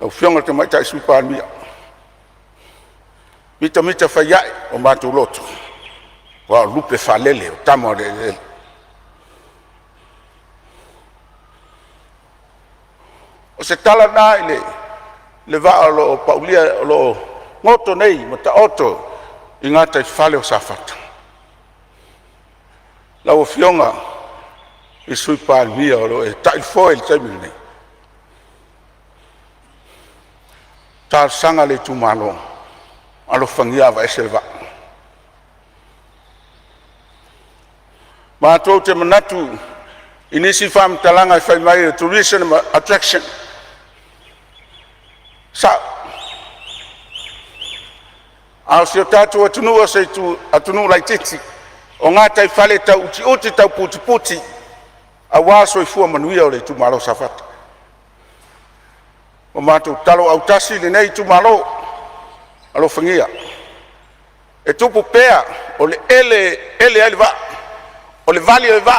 la ufionga te mai tai sui palmia mita faiai o matu loto wa lupe falele o tamo de o se tala na ile le va lo paulia lo ngoto nei mata oto ingata fale o safata la ufionga i sui palmia o lo e tai foil temine tal sanga le tu malo alo fangia va eselva ma to te manatu inisi fam talanga fai mai tourism attraction sa au se tatu atunu se tu atunu lai titi o ngā tai whale tau uti tau puti a wāso i fua manuia o le tu malo safata o mātou talo au tasi le nei tu malo alo whangia e tupu pēa o le ele ali va o le vali o va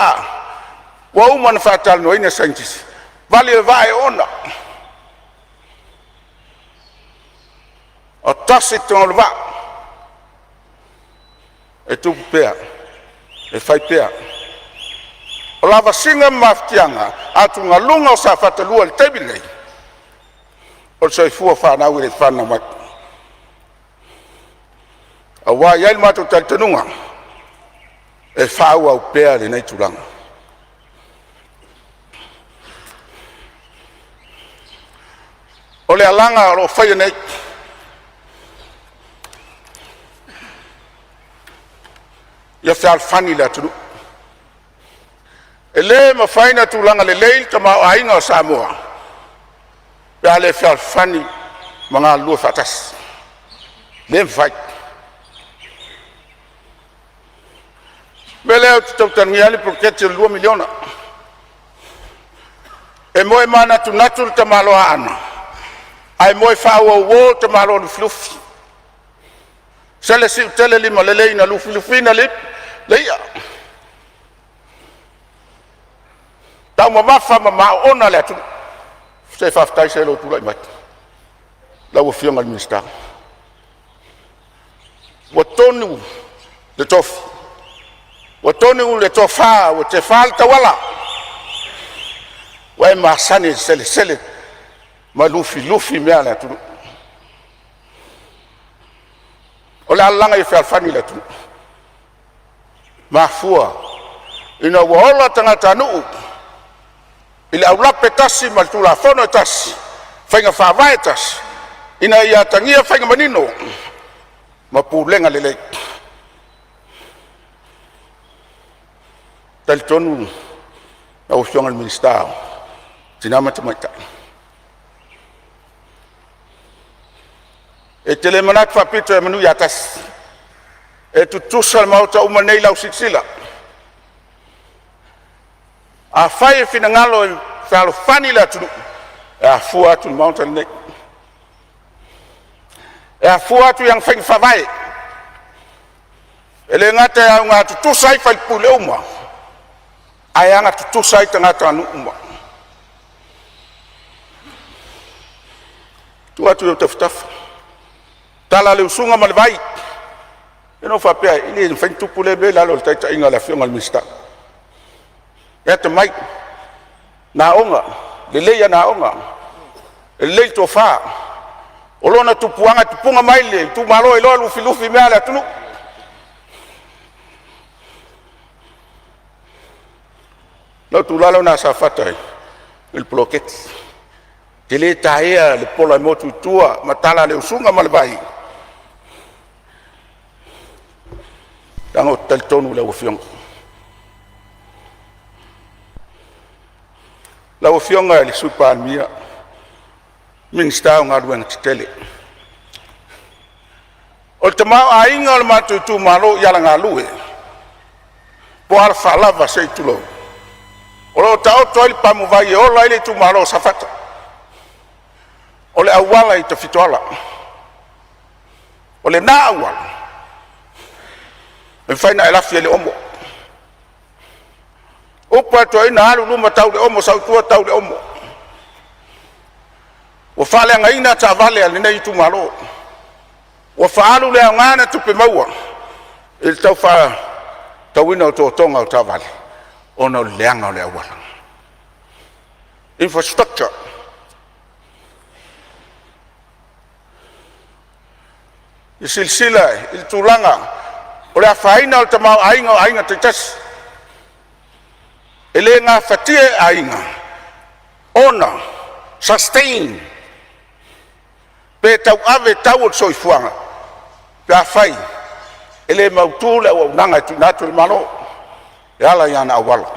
wa umana whātalo no ina saintisi vali o va e ona o tasi tō le va e tupu pēa e whai pēa o lava singa maftianga atu ngā lunga o sa whatalua le tebilei o se fua whanau i le whana mai a wā iai mātou talitanunga e whau au pēa le nei tulanga o le alanga o lo whaia nei ia whial whani le atunu e le ma whaina tulanga le leil ta mao ainga o Samoa pea le whial whani ma ngā lua whatas le mwhai me leo te tautangi ali prokete 2 miliona e moe mana tu natul ta maloa ana ai moe whaua uo ta malo ni flufi sele si utele lima lelei na lufina lip leia tau mamafa ona le atu se whaftai se lo tula i mai lau whionga le minister watonu le tofi watonu le tofa o te whal tawala wai masani sele ma lufi mea le atu o le alanga i whalwhani le atu mafua ina wahola tangata nuu i le aulape tasi ma le tula fono tasi whainga whawai tasi ina ia tangia whainga manino ma pūlenga lelei tali tonu na uwhionga le minister tinama te maita e tele manat whapito e manu i atasi e tutusa le mauta uma nei lau sitsila a whai e whina ngalo e whalo whani le atunu e a fua atu le mauta le nei e a fua atu yang whainga whawai e le ngata e au ngā tutusa i whai pule uma ai anga tutusa i tangata anu uma tu atu e tafutafa tala le usunga ma le vai e no whapea ili e whain tupu le be lalo le taita inga le whionga le minister e te mai na onga le leia na onga e lei to wha o lona tupuanga tupunga mai le tu malo e loa lufi mea le atunu no tu lalo na sa whatai il ploketi te le taea le pola motu tua matala le usunga ma le vai tango talitonu le uwhionga la uwhionga le supa mia minister ngā ruenga te tele o te mau a inga o le matu tu malo iala ngā lue po ala whalava se tulo o lo tau toi le pamu vai e ola ile tu malo safata o le awala i te fitoala o le nā awala e whaina e lafi e le omo upa to ina halu luma tau le omo sau tua tau le omo o whale anga ina ta vale a lina i tu malo o whaalu le angana tupe maua il tau wha tau ina o tō tonga o ta vale o no leanga o le awala infrastructure i silsila i tulanga o le whaina o te mau ainga te tasi e le ngā whatie ainga ona sustain pe tau ave tau o soifuanga pe a whai e le mautu le au nanga tu natu le malo e ala iana awala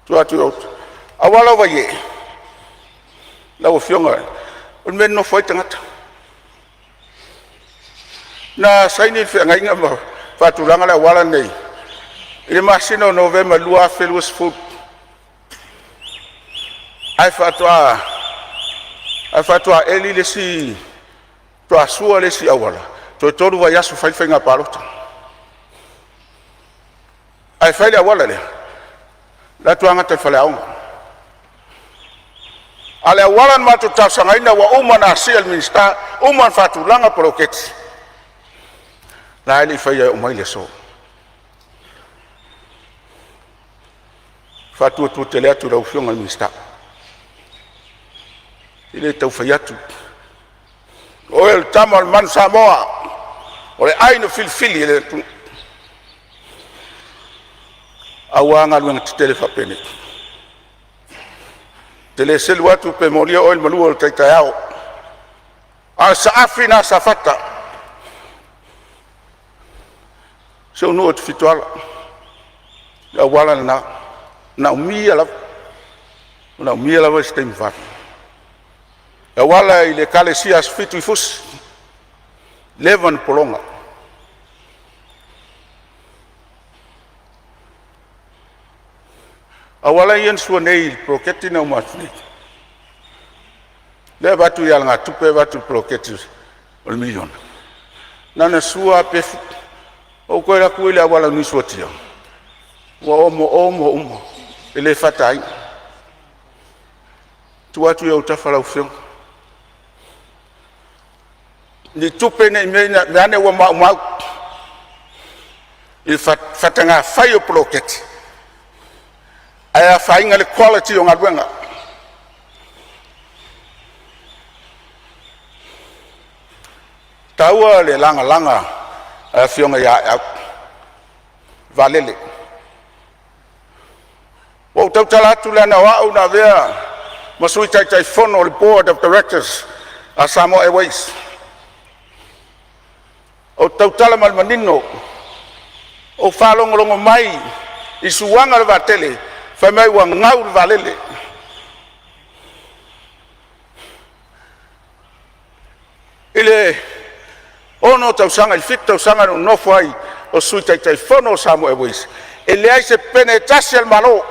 tu atu awala wa ye lau fionga o men no foi tangata na saini fe ngai ngam fa tu langa la wala nei ile masino november lua felus food ai fatwa eli le si to asua le si awala to toru wa yasu fai fai ngapalota ai fai la wala le la tuanga te fale au ale walan ma to tasanga ina wa umana sial minsta uman fatu langa proketi la ili fai ya umai le so fatu tu tele tu la ufionga minsta ile tau fai atu o el tamal man Samoa o le aino filfili le tu awanga luang tele fa pene tele sel watu pe molia oil malu o taitao a saafina safata so no fituala ya wala na umia la wa stem fa ya wala ile kale sias fitu ifus levan polonga awala yen suanei proketi na umatni le batu ya nga tupe batu proketi ol million nana sua pe o ko la kuile awala ni suatia wa omo ele fatai tu watu ya utafala ufio ni tupe ne mene wa ma il fatanga fayo proketi aya fainga le quality o ngadwenga taua le langa fionga ya valele o tautala tulana wa una vea masui tai fono le board of directors a Samoa Airways o tautala malmanino o falongo mai isuanga le vatele fa mai wa ngau valele ile ono tausanga il fit tausanga no foi o sui tai fono Samoa Airways ele ai se penetasial malo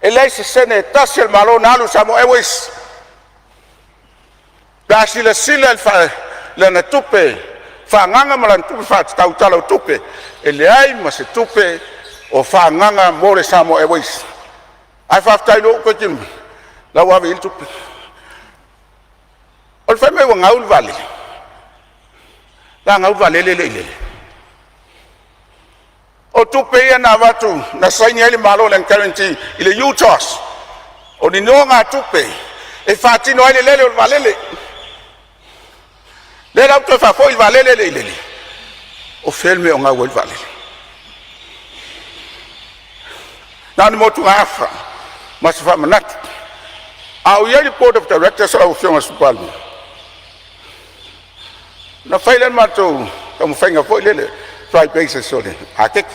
ele ai se penetasial malo nalu Samoa Airways da sila fa lana tupe fa nganga malan tupe fa tautala tupe ele ai ma se tupe o fa nganga more Samoa Airways ai fa taino ko tim la wa vil tupe o fa me wa ngaul vale la ngaul vale le o tupe ya na watu na saini ele malo len guarantee ile utos o ni no nga tupe e fa tino ele le valele le la to fa fo il valele le o filme on a wel valele nan mo tu afa mas fa manat au ye board of directors au fiona supalme na failen mato como fenga fo le try basis so de atek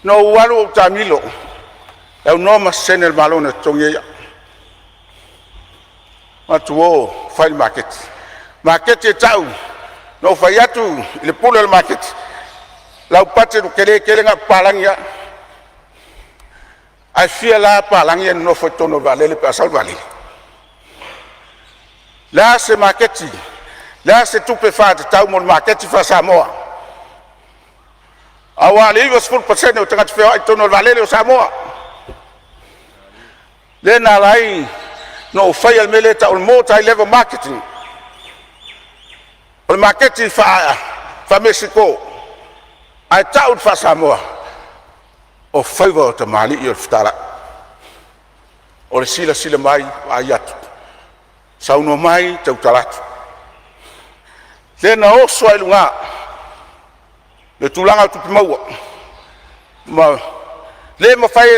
no walu tamilo eu no mas senel malone tonye matuo file market e tau no fayatu le pulo el market la upate do kele nga palangya ai fia la palangya no foto no vale le pasal vale la se market la se tupe fat tau mon market fa Samoa awali was full percent o tangat fia to no vale le Samoa le na lai no fayal meleta ul multi level marketing o marketing fa Mexico ai tau fa Samoa o favor to mali i ftara o sila mai ayat sauno mai tau talat tena o soilunga le tulanga tu maua ma le ma fai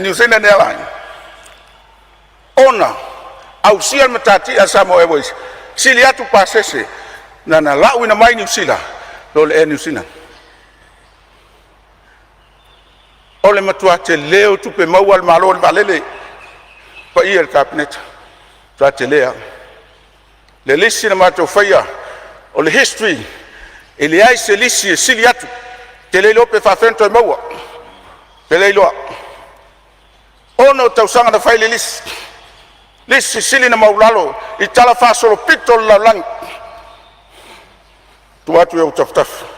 New Zealand airline ona au sial matati a Samoa Airways sili atu pasese na lau ina mai New Zealand lo le New Zealand o le matua te leo tupe maua le malo le valele pa ia le kabineta tua te lea le lisi na matou faia o le history e le ai se lisi e sili atu te le lope whawhento e maua pe le loa ono tausaga na fai le lisi sili na maulalo i tala whasolo pito le laulangi tu atu e o tafutafu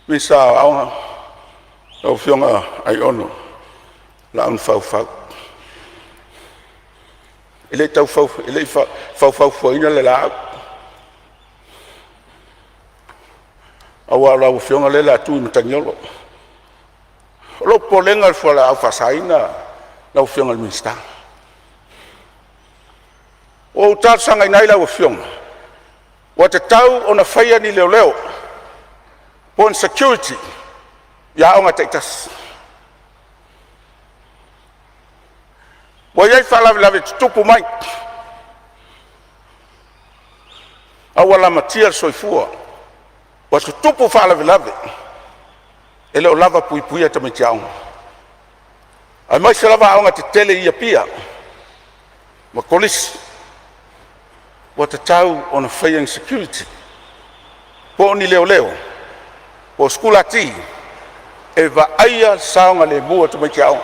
misa aonga au fionga ai ono la un fau ele tau fau ele fau foi na la awa la fionga le la tu mtanyolo lo polenga fo la fasaina la fionga minsta o tal sanga nai la fionga wa te tau ona faia ni leo pon security ya onga teitas wa yai fala la tupu mai awala matia soifua wa tupu fala lave ele o lava pui ta metiao ai mai se lava onga te tele ia pia ma kolis wa te tau on fairing security po ni leo o skula ti e va aia saunga le bua tu mekiao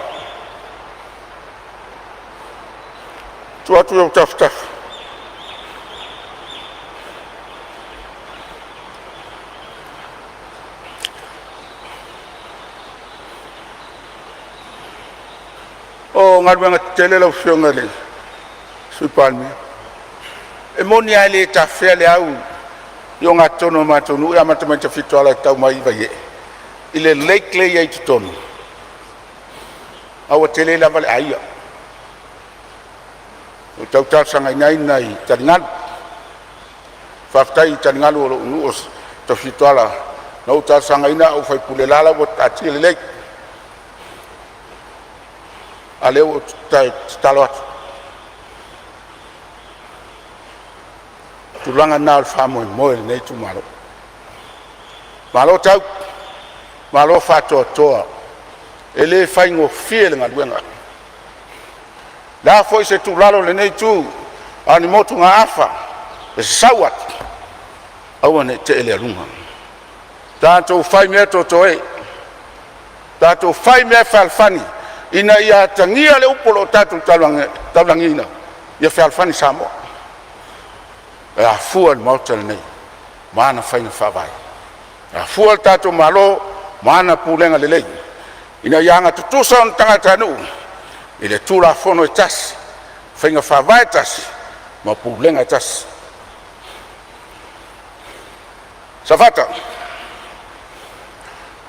tu atu e taf o ngarwenga tele la fionga le supalmi e moni ale ta fele au yo nga tono matonu ya matamata fitoala tau mai vaie ile lake le ye tono awa tele la vale aia o tau tau sanga nai taringal faftai taringal o nuos to fitoala no tau sanga ina o fai pulelala o ati le lake ale o tai talot tulanga na famo mo nei tu malo tau malo fato toa ele fai ngo fiel nga duenga la foi se tu lalo le nei tu ani motu nga afa e sawat awane te ele lunga tanto fai me to e tanto fai me falfani ina ia tangia le upolo tatu talangina ia falfani Samoa a fual motel nei mana faina favai a fual tatu malo mana pulenga lelei ina yanga tutusa on tangata nu ile tula fono tas faina favai tas ma pulenga tas safata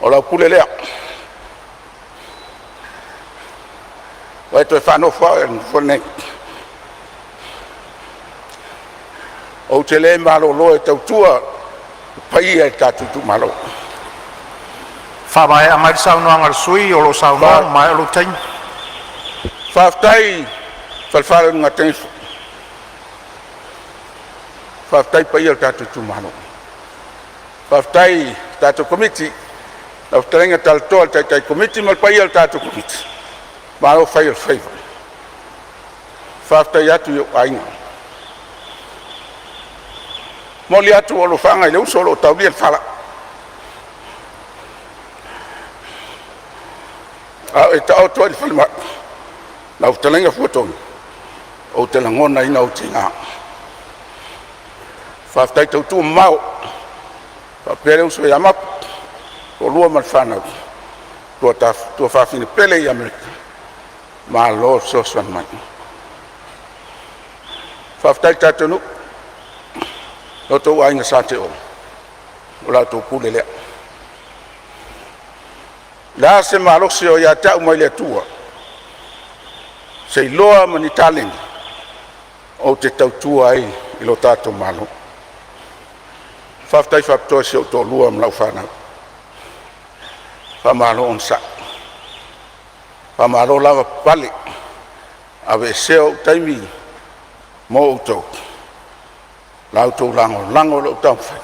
ola pulelea vai to fano fo nei o tele malo lo e tautua pai e tatu tu malo fa mai amar sau no angar sui o lo sau no mai lo teng faftai falfala ngaten faftai pai e tatu tu malo faftai tatu committee la tenga tal tol tai committee mal pai e tatu committee malo fai favor faftai atu yo ainga moli atu o lo fanga i le uso lo tau lia fala e tau toa i falima na o talenga fuatongi o telangona ina o tinga faftai tau tu mau fa pere uso i amap o lua malfana tua fafine pele i Amerika ma lo sosan mai faftai tatanu o to ainga sate o la to pulele la se malo se o ya ta mai le tua se loa mani talent o te tau tua ai i lo tato malo faftai fapto se o to lua mlau fana fa malo on sa fa malo lava pale, ave seo taimi mo to lau tō lango lo tau whai.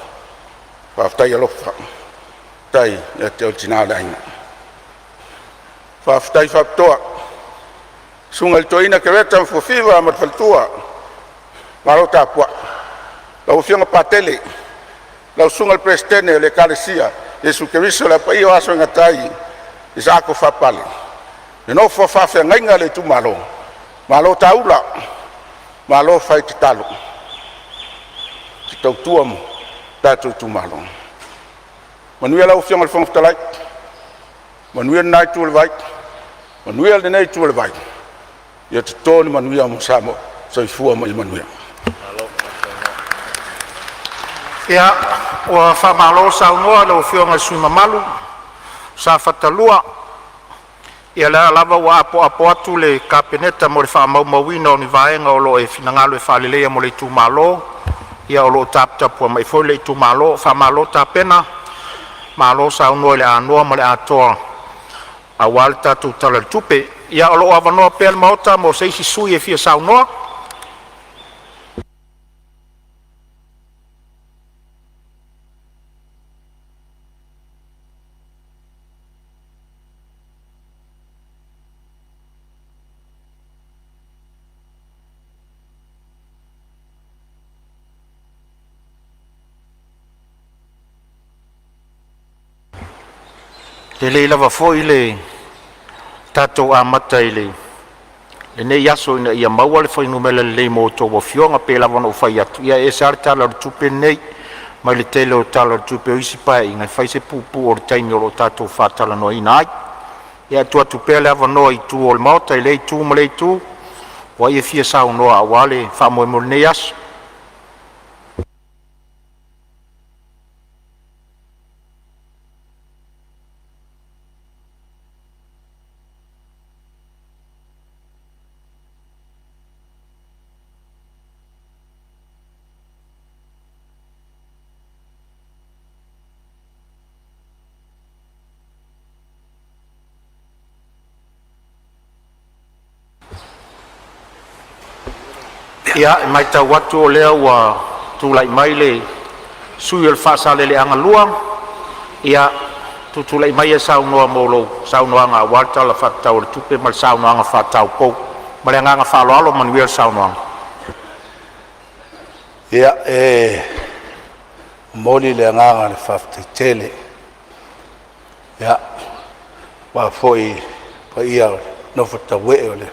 Whaftai alofa. Tai, e te o tina laina. Whaftai whaptoa. Sunga to ina ke reta mfufiwa matfaltua. Maro tapua. Lau fionga patele. Lau sunga prestene le kalesia. Yesu Keristo la pai o aso ngatai. Isa ako whapale. No fo fafe ngainga le tu malo. Malo taula. Malo fai te talo. Te tau tuamu. Tato tu malo. Manuia lau fionga le whangaftalai. Manuia nai tu le vai. Manuia le nei tu le vai. Ia te tōni manuia mo Samoa. Soifua mo i manuia. Ia, ua whamalo Samoa lau fionga suimamalu. Sa fatalua. Ia lea lava ua apo atu le kapeneta mo le whamaumawina o ni vaenga o lo e finangalo e whalelea mo le tu malo. Ia o lo taputapua mai foi le tu malo. Whamalo tapena. Malo Samoa le anoa mo le atoa. Awal tatu tala tupe. Ia o lo avanoa pēl maota mo seisi sui e fia Samoa. Le lava foi le tatou amata i le nei aso ina ia maua le fainumele lelei mo tou afioga pe lava ona ufai atu ia e sa le tala o le tupe nei mai le tele o tala o le tupe o isi paeʻiga i fai se pupu o le taimi o loo tatou fatalanoaina ai ia atu pea le avanoa i tu o le maota i le itu ma le itu ua ia fia saunoa auā le faamoemo lenei aso. Ia, mai tau watu o lea ua tūlai mai le sui o le whaasaleleanga lua. Ia, tūlai mai e saunoa mōlou, saunoanga a warta la whatau le tupe ma le saunoanga whatau kou. Ma le anganga whaaloalo manuia le saunoanga. Ia, moli le anganga le whaftaitele. Ia, wa foi pa ia no whatawe o le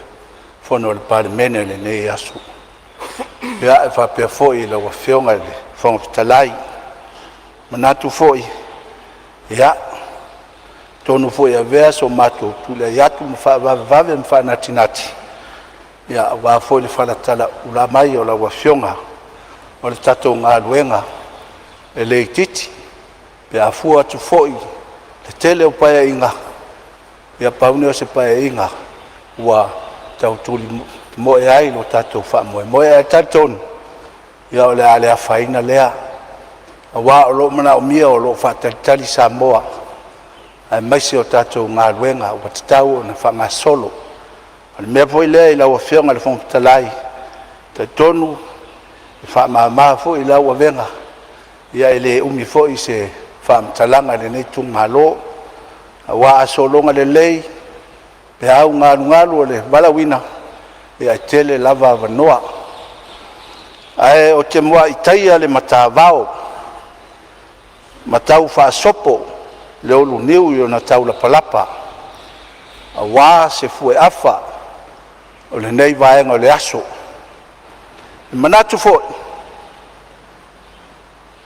whono le Palemene le nei asu. Ia e whapea foi la wafionga le whangaftalai. Manatu foi. Ia, tonu foi a vea so mato tula iatu mwhawave mwhanatinati. Ia, wa foi le whanatala ulamai o la wafionga o le tatou ngā luenga e le titi. Pea fua atu foi le tele o paia inga. Ia paune o se paia inga ua tau tuli mo e ai lo tatou whaamoe. Mo e ai tatou ia o le ale a whaina lea. A wā o lo mana o mia o lo whaatalitali Samoa. Ai maisi o tatou ngā luenga ua tatau o na whanga solo. Ale mea poi lea i lau a whionga le whangtalai. Tai tonu e whaamama fo i lau a venga. Ia e le umi fo i se whaamtalanga le nei tung malo. A wā a solonga le lei. Pe au ngalu o le walawina. Ia tele lava vanoa. Ae o te mua i taia le matavao. Matau whaasopo le olu niu i o na tau la palapa. A wā se fue afa o le nei vaenga o le aso. I manatu fo.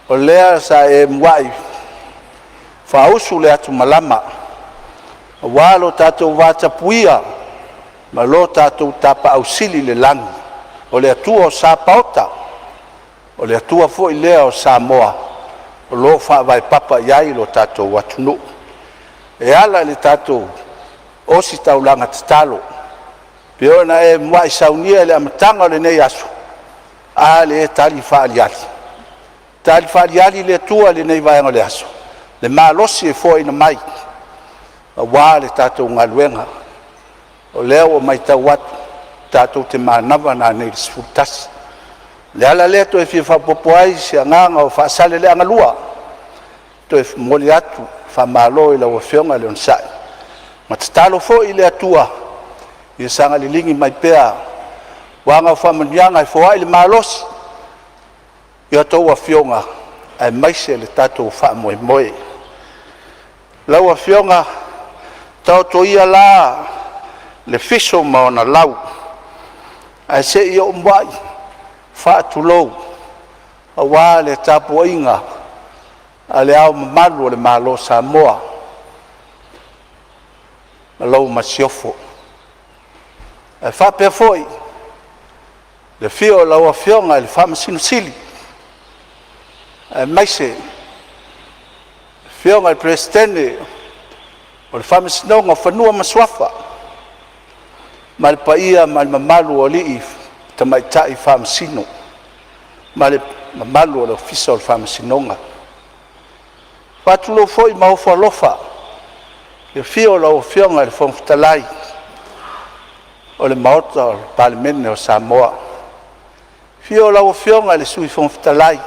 O lea sa e mwai. Whausu le atu malama. A wā lo tatou vata puia. Ma lo tatou tapa ausili le langi. O le atua o sa paota. O le atua fo i lea o Samoa. O lo whaavai papa iai lo tatou watunu. E ala le tatou osi taulanga tatalo. Pio na e mwai saunia le amatanga o le nei asu. A le e tali whaaliali. Tali whaaliali le atua le nei vaenga le asu. Le malosi e fo ina mai. A wā le tatou ngaluenga. O leo o mai tau watu. Tatou te manava na nei sfutasi. le ala le to e fi fa popo ai se nganga o fa sale le angalua to e moli atu fa malo i la o fionga le on sai ma talo fo i le atua i sanga li lingi mai pea wanga fa manyanga fo ai le malos ia to wa fionga ai mai se le tato fa moe moe la wa fionga tau to ia la le fiso ma ona lau ai se ia umbai fa tu lo awa le tapo inga ale au malu le malo Samoa malo masiofo e fa pe foi le fio la wa fionga le fa masino sili e mai se fionga il presidente o le fa masino nga fanua maswafa mal paia mal mamalu o li tamai tai fa masino mal mamalu o le official fa masinonga patulo foi mau falofa le fio la o fionga le fontalai o le maota o Palemene o Samoa fio la o fionga le sui fontalai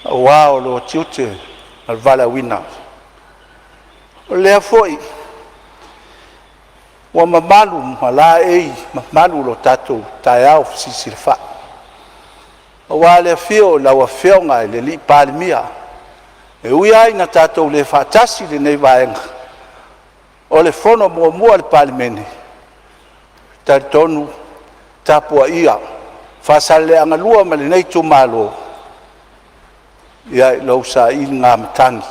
wow lo tiute al vala wina o le foi wa mamalu mala ei mamalu lo tato taiao sisilfa wa le fio la o fionga le li Palemia e ui ai na tātou le whātasi le nei waenga. O le whono mua le Palemene. Tari tonu tāpua ia. Whasale anga lua ma le nei tū mālo. Ia i lau sa i ngā matangi.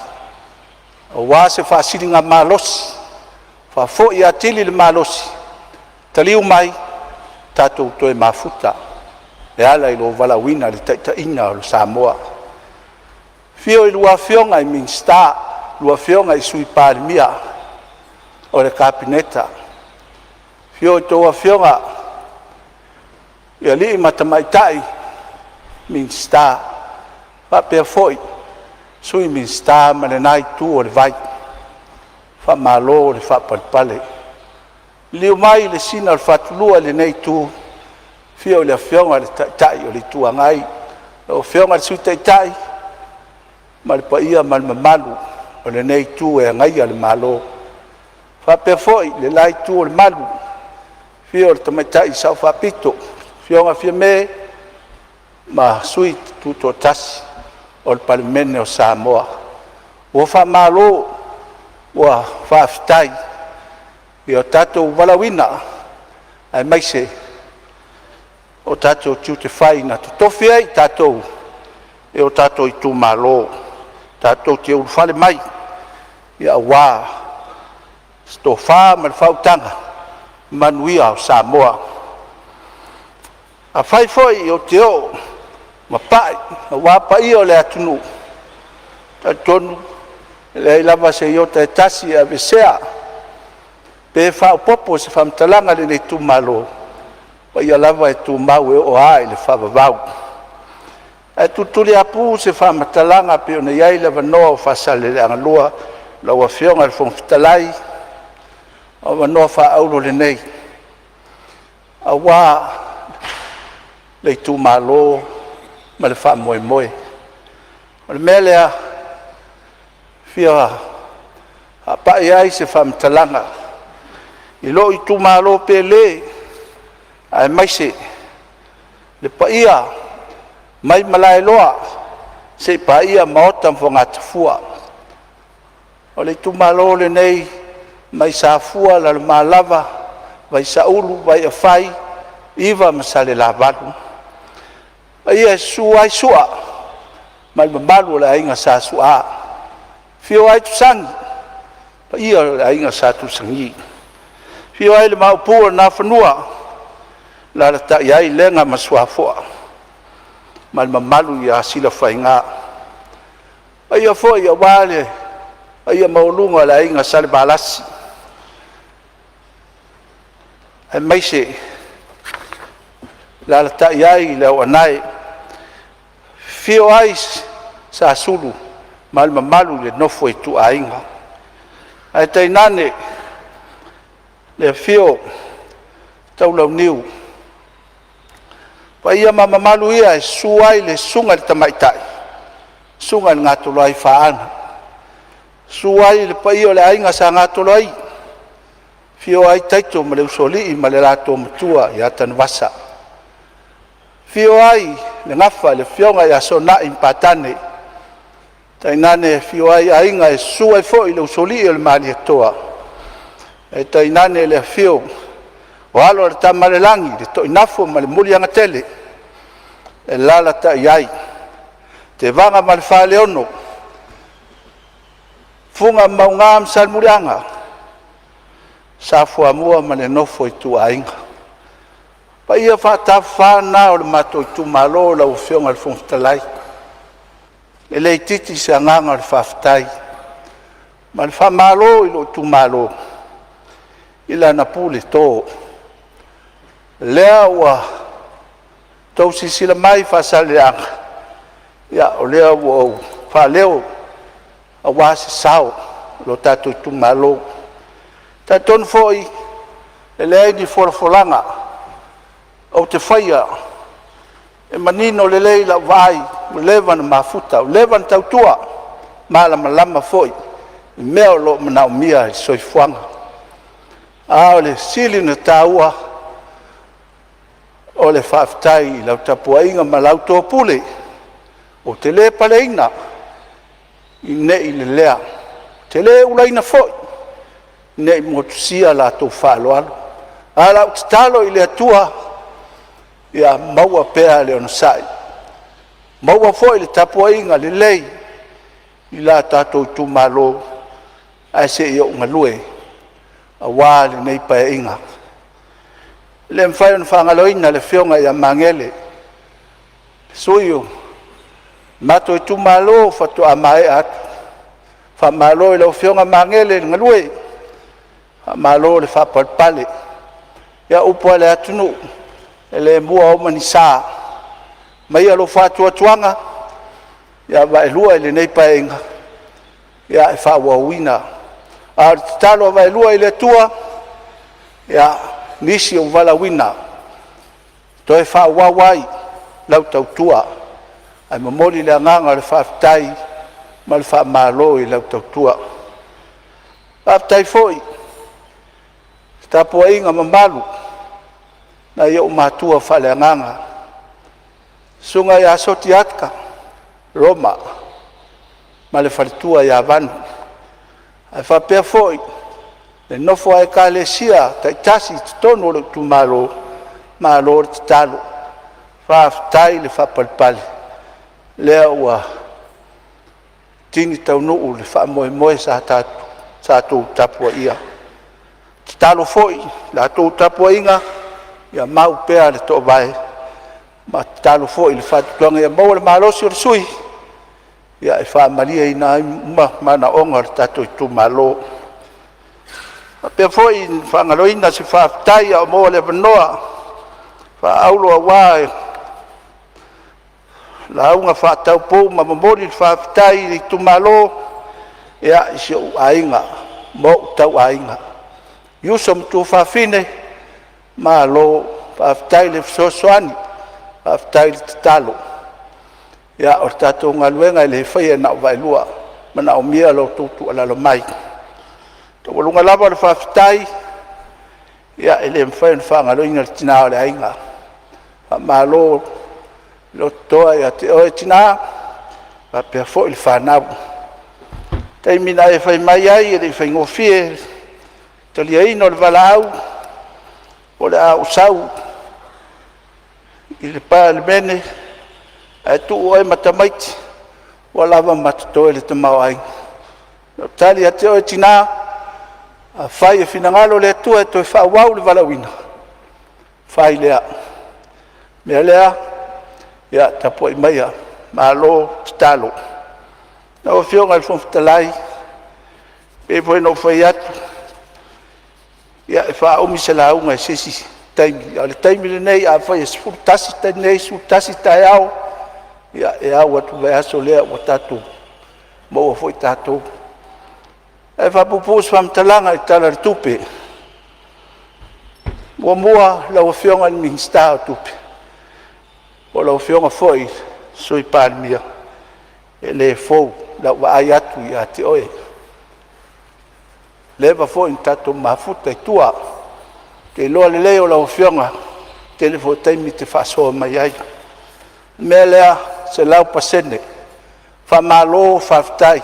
O wā se whasiri ngā mālosi. Whafo i atili le mālosi. Taliu mai tātou toe mafuta. E ala i lo walawina le taita ina o le Samoa. Fio i lua fionga i minsta, lua fionga i sui Palemia o le kapineta. Fio i toa fionga i ali i matamaitai minsta. Papea foi, sui minsta ma le nai tu o le vai. Fa malo o le fa palpale. Liu mai le sina o le fatulua le nei tu. Fio i le fionga le tai o le tuangai. O fionga le sui tai. Mal paia mal mamalu o le nei tu e ngai al malo fa pe foi le lai tu o malu fio le tamatai sa fa pito fio nga fio me ma sui tu to tas o le Palemene o Samoa o fa malo o fa ftai o tato walawina ai mai se o tato tu te fai na to fia tato e o tato i tu malo tatou te urufale mai ia wā stofa ma le fautanga manuia o Samoa a fai foi o te o ma pai ma wā pai o le atunu tonu le lava se i o te tasi a vesea pe whao popo se whamtalanga le nei tu malo wa ia lava e tu mau e o ai le whavavau e tutuli apu se whamatalanga pe o nei ai le wanoa o whasale le angalua la ua fionga le whongfitalai o wanoa whaaulo le nei a wā le tu malo ma le wha moe moe o le mea lea fia a pai ai se whamatalanga i lo i tu malo pe le ai maise le paia mai malai loa se paia maota mfonga tafua o le tu malo le nei mai sa fua la malava vai sa ulu vai a fai iva masale la valu ai su ai sua mai malu la inga sa sua fio ai tu sang ia la inga sa tu sangi fio ai le maupu na fanua la ta ia lenga masua fua mal mamalu ia sila fainga ai fo ia wale ai maulunga la inga sal balasi ai mai se la ta ia le onai fio ai sa sulu mal mamalu le no foi tu ainga ai tainane le fio tau lau niu Pa ia mamamalu ia e suai le sunga le tamaitai. Sunga le ngatolo ai whaana. Suai le pa ia le ainga sa ngatolo ai. Fio ai taito ma le usoli ma le lato matua i atan wasa. Fio ai le ngafa le fionga ia sona impatane. Tainane fio ai ainga e suai fo i le usoli i le mali atoa. E tainane le fio o alo le tamalelangi le to inafo ma le muli anga tele e lala ta iai te vanga ma le whaleono funga maunga msal murianga sa fua mua ma le nofo i tu ainga pa ia whana o le mato i tu malo la ufionga le fungtalai e le titi se anganga le whaftai ma le whamalo i lo tu malo ila na pule to lea ua tau sisila mai whasaleanga ia o lea ua whaleo a wasi sao lo tato tu malo taton foi e lea ni forfolanga o te whaia e manino le leila vai o levan mafuta o levan tautua malama lama foi i mea o lo manao mia i soifuanga o le sili na taua o le whaftai i lau tapuainga ma lau tō pule o te le paleina i ne i le lea te le ulaina foi ne i motusia la tō whaaloalo a lau te talo i le atua ia maua pēa le ono sai maua foi le tapuainga le lei i la tātou tu malo a se i o ngalue a wale nei pae inga le mfai on whangaloina le whionga ia mangele suyo mato i tu malo fatu a mai atu wha malo i lau whionga mangele ngalue wha malo le whapalpale ia upua le atunu e le mua o mani saa mai alo whatua tuanga ia wa e lua i le nei pae inga ia e whawawina a talo vai lua i le tua ia nisi o vala wina to e fa wawai lau tau tua ai mamoli le nganga le faftai mal fa malo i lau tau tua faftai foi sta poinga mamalu na yo matua fa le nganga sunga ya sotiatka Roma male faltua ya van ai fa pe foi le nofo ai kalesia tai tasi tono le tu malo talo fa tai le fa palpal le wa tini tau no le fa moe sa tu tapua ia talo foi la tu tapua inga ia mau pe le to vai ma talo foi le fa tonga ia mo le malo sui ia fa malia ina mana onga tatu tu malo pe foi whangaloina si whaftai o mo le vanoa wha aulo wa la unga whatau pou ma mamori whaftai i tu malo ea isi o ainga mo tau ainga yusom tu whafine ma lo whaftai le sosoani whaftai le talo ea o tato ngaluenga le whaia na wailua mana o mia lo tutu ala lo mai o lunga lava le whaftai ia ele mwhaen whangaloina le tina o le ainga ma lo lo toa ia te oe tina pa pia fo il whanau taimina e whai mai ai e le whai ngofie talia ino le walau o le au sau i le Palemene e tu oe matamaiti o lava matatoe le tamau ainga tali a te oe tina a fai e finangalo le tua e toi whawau le walawina fai lea mea lea ia tapo i maia ma lo talo na o fionga le fonfutalai e poe no fai atu ia e wha omi se launga e sesi taimi ale taimi le nei a fai e sfurtasi ta nei sfurtasi ta au ia e au atu vai aso lea o tatu mo o foi tatu e whapupus whamtalanga i tala tupe. Mua la o whionga ni mingsta o tupe. o lau whionga foi sui Palemene e le fou lau waai atu I a te oe leva foi tatou mafuta I tua ke loa le leo lau whionga te le fo taimi te whaasoa mai ai mea lea se lau pasene whamalo whaftai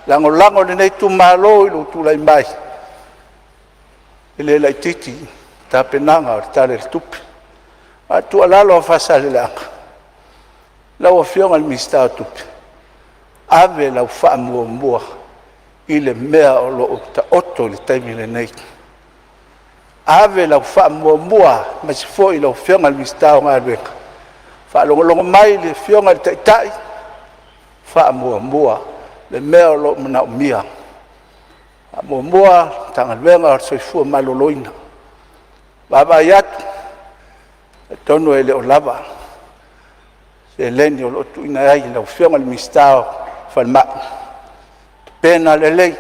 lango le nei tu malo I lo tu lai mai le lai titi ta penanga o tale tupi a tu alalo whasale langa lau a whionga le mista tupi ave lau whaamua mua I le mea o lo ta oto le taimi le nei ave lau whaamua mua ma si fo I lau whionga le mista o ngā ruenga whaalongolongo mai le whionga le taitai whaamua mua le mea o lo mana o mia mua tanga luenga o soifua maloloina baba yatu tono ele o lava se leni o lo tuina ai la whionga le mistao falma pena le lei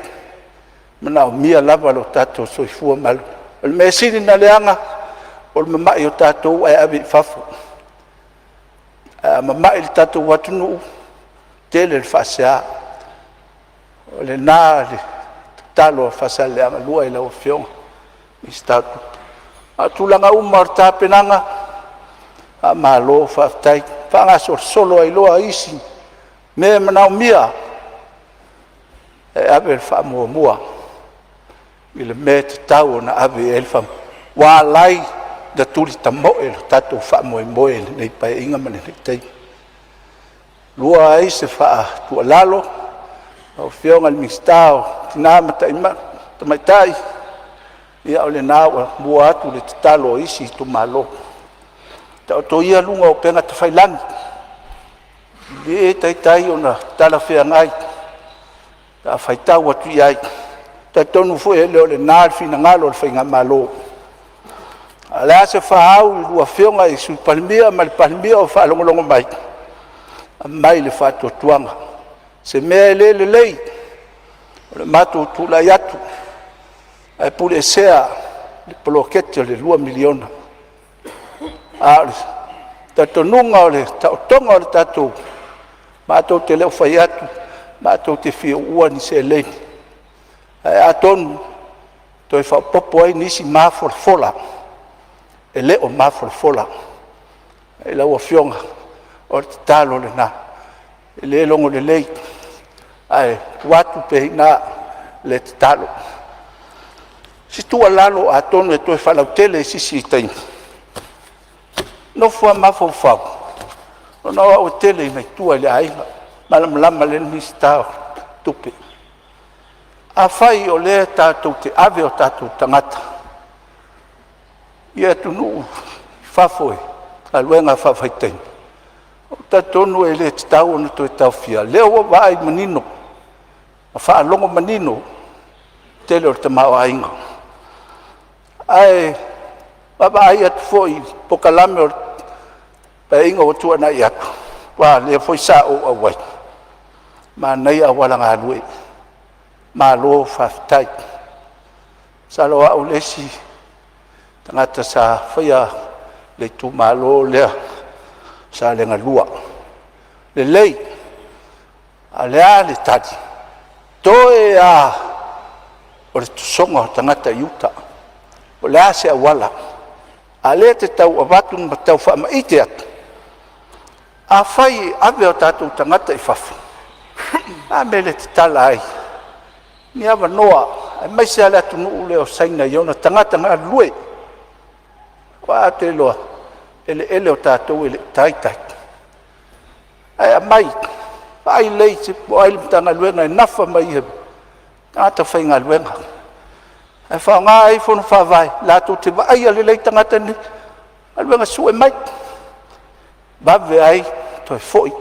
mana o mia lava lo tato soifua malo o le mesini na leanga o le mamai o tato ai abi fafu mamai le tato watunu tele le fasea o le na le talo fasale anga lua I lau whionga mistatu a tulanga umar ta penanga a malo whaftai whanga solo ai loa isi me manau mia e abe whamua mua I le me te tau na abe elfam wā lai da tuli ta moe lo tatou whamua moe nei pai inga mane nei tei lua ai se wha tua lalo o whionga le mistao tina mata ima tamaitai ia o le nāua mua atu le talo isi tu malo ta o to ia lunga o penga te whailangi le e taitai o na tala whea ngai ta whaitau atu iai ta tonu fo e leo le nāl fina ngalo le whainga malo a le ase whahau I lua whionga I sui Palemene ma le Palemene o whaalongolongo mai a mai le whātua tuanga se mea le lei o le matou tulai atu ai pule sea le polokete o le 2 miliona a le tatonunga o le taotonga o le tatou matou te leo whai atu matou te whio ua ni se lei ai a tonu toi whapopo ai nisi mafolafola e leo mafolafola e lau a whionga o le talo le na e le longo le lei ai watu pe na le talo si tu alalo a tonu e toi whalautele si tai no fua mafofau no o tele mai tua le ainga malamlama le mistao tupe a fai o le tatou te ave o tatou tangata ia tunu fafoe a luenga fafaitai o tatonu e le tau ona toi tau fia leo o vai manino a whaalongo manino tele o te mao ainga ai baba ai atu foi pokalame o pe inga o tua na iatu wa le foi sa o awai ma nei a wala ngā lue ma lo faftai sa lo au lesi tangata sa whaia le tu ma lo lea sa le ngalua le lei a lea le tadi toe a o le tusonga tangata iuta o le ase a wala a le te tau avatu ma tau whaama ite atu a whai ave o tātou tangata I whafu a mele te tala ai ni awa noa ai mai se ale atu nuu leo saina iona tangata ngā lue wa te loa ele o tātou ele taitai ai a mai ai lei se po ai mtanga luenga nafa mai he tangata whai ngā luenga ai whaonga ai whono whawai lātou te wa ai ale lei tangata ni a luenga sue mai bawe ai toi foi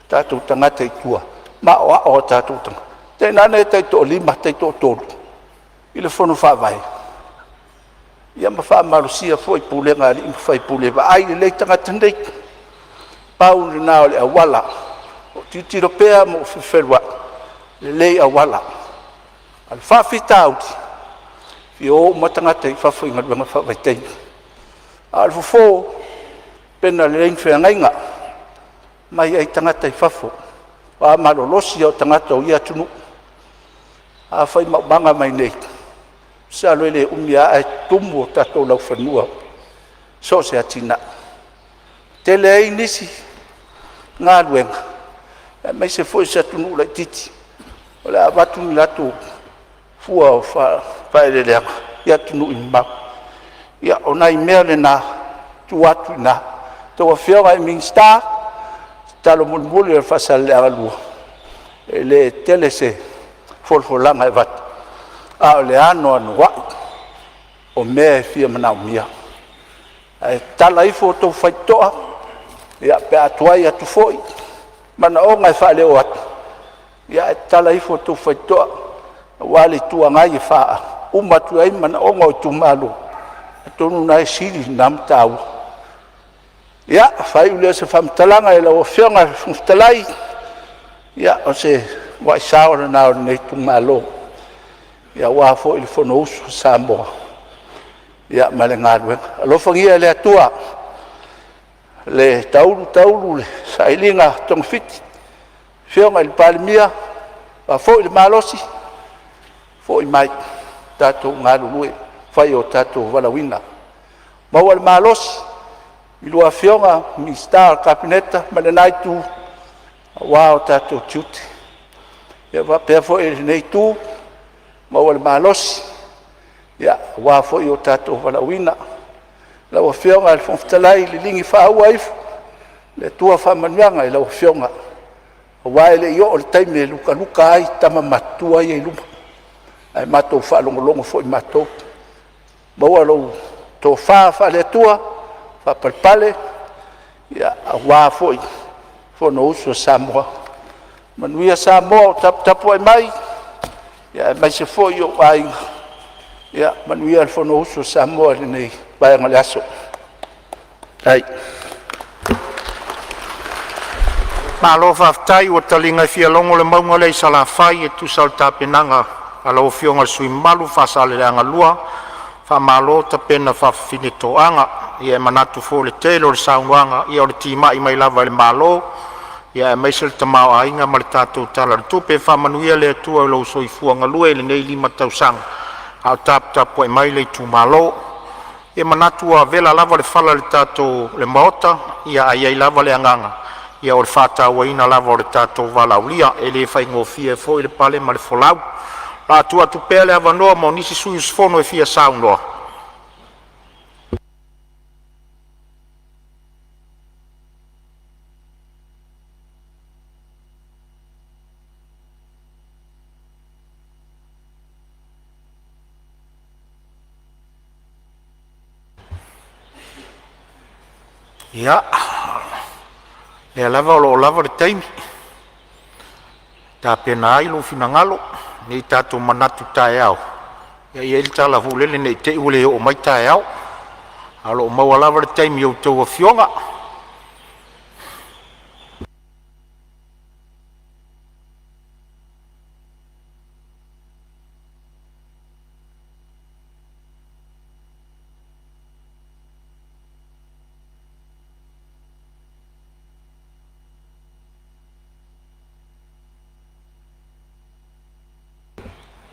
tātou tangata I tua ma o tātou tangata te nane te to lima te to tolu I le whono whawai ia ma wha marusia foi pule ngā li whai pule wa ai le tangata nei pau le nao le awala o titiro pea mo whiwherua le lei awala al whawhitauti fi o matangata I whawhi ngā luenga whawai teimi al fufo pena le lein whengainga mai ai tangata I fafo. A malolosi o tangata o ia tunu. A whai maubanga mai nei. Sa loe le umia ai tumu o tatou lau whanua. So se atina. Te le ai nisi. Ngā luenga. Mai se fo se tunu lai titi. O le avatu ni latu. Fua o whaere leanga. Ia tunu I mau. Ia o nai mea le nā. Tu atu I nā. Tau whionga I Mingstar. Talo mulmuli le whasale le agalua. E le tele se folfolanga E vatu. A o le ano anu wai. O mea fia manau mia. E tala ifo tau whaitoa. Ia pe atuai atu foi. Mana o ngai wha leo atu. Ia e tala ifo tau whaitoa. Wale tua ngai wha. Umatu ai mana o ngoi tu malu. Tonu nai siri nam tau. Ia whai ulea se whamtalanga e lau whionga whamtalai. Ia o se wai saora nao nei tu malo. Ia wafo ili fono usu Samoa. Ia male ngaruenga. Alofangia le atua. Le taulu le sailinga tongfiti. Whionga ili Palemene. Wafo ili malosi. Fo I mai. Tato ngarurue. Whai o tato walawina. Maua ili malosi. Ilua whionga Mingstar kabineta. Male naitu. Wao tato tiute. Ia wapea fo ili nei tu. Maua le malosi. Ia wafo I o tato walawina. La whionga le whamtalai le lingi whaua ifu. Le tua whamanuanga I la whionga. Wae le io o le taime luka ai tama matua I luma. Ai matou whaalongolongo fo I matou. Maua lau tō wha le tua. Whapalpale. Ia wafo I. Fono usu Samoa. Manuia Samoa o tapu ai mai. Ia mai se fo I o ai. Ia manuia le fono usu Samoa le nei vaenga le aso. Ai. Malo whaftai o talinga fia longo le maunga le sala fai e tu sal tapenanga. Alo whionga le sui malu whasale le anga lua. Wha malo tapena whawhinito anga. Ia manatu fo le telo le saunuanga. Ia o le tima I mai lava le malo. Ia e maisel tamau a inga ma le tātou tala. Tupe whamanuia le atua o lau soifua lue le nei 5 tausanga. Au tapu e mai le tu malo. Ia manatu a vela lava le whala le tātou le maota. Ia ai lava le anganga. Ia o le whātau ina lava o le tātou walaulia. E le whaingofia fo I le pale ma le folau. La tua tu pele avanoa mo nisi sui usfono e fia saunoa. Ia, le lava o lava le taimi. Ta pena ai lo finangalo, nei tatou manatu tae au. Ia ili tala hulele nei te ule o mai tae au. Alo maua lava le taimi o tau a whionga.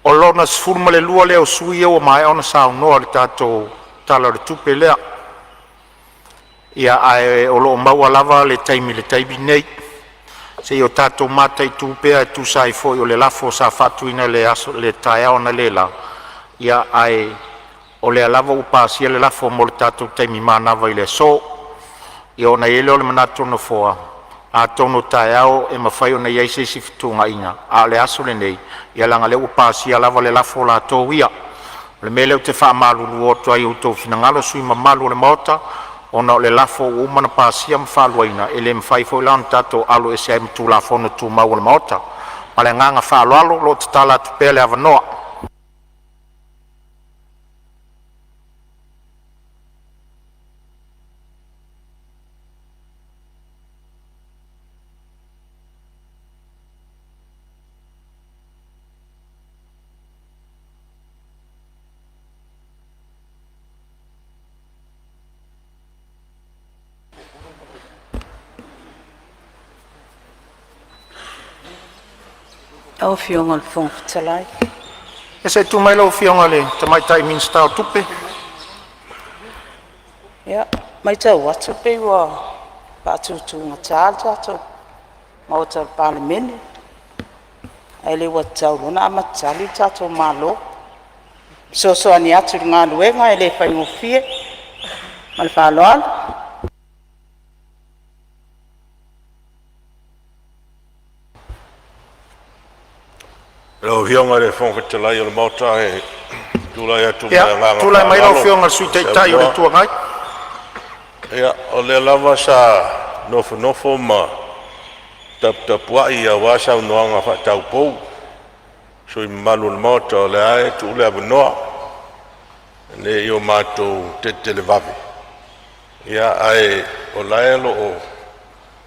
O lona sfurma le lua leo sui o mai ona sao noa le tatou tala le tupe lea. Ia ai o lo maua lava le taimi nei. Se o tatou mata I tupea e tu sai foi o le lafo sa fatuina le aso le tae ona le la. Ia ai o le lava upasia le lafo mo le tatou taimi manava I le so. Ia ona ele o le manatu no foa. A tono tae au e mawhai o na iei se fitunga inga. A le aso le nei. Ia langa le upasi a lava le lafo la tō ia. Le mele o te wha malulu o tua I o tō finangalo sui ma malu le maota. Ona o le lafo o umana pasia mwhaluaina. E le mwhai fo ilan tato alo e se ai mtu la fono tu mau le maota. Ma le nganga whalualo lo te tala tu pele avanoa. Au fionga le fong fitalai. E se tu mai lau fionga le, te mai tai minsta o tupe. Ya, mai tau atu pe wa patutu ngatal tato. Mau tau Palemene. Ai le wa tau lona amatali tato malo. So ani atu ngā luenga e le whaingofie. Mal whaloal. Lau hionga le whongwhitalai o le mauta e tūlai atu mai ngā ngā tūlai mai lau fionga sui te tai o le tua ngai. Ia, o le lava sa nofo ma tapuai a wasa unoanga whatau pou. Sui malu le mauta o le ae tu le abanoa. Ne i o mātou te le vavi. Ia ae o laelo o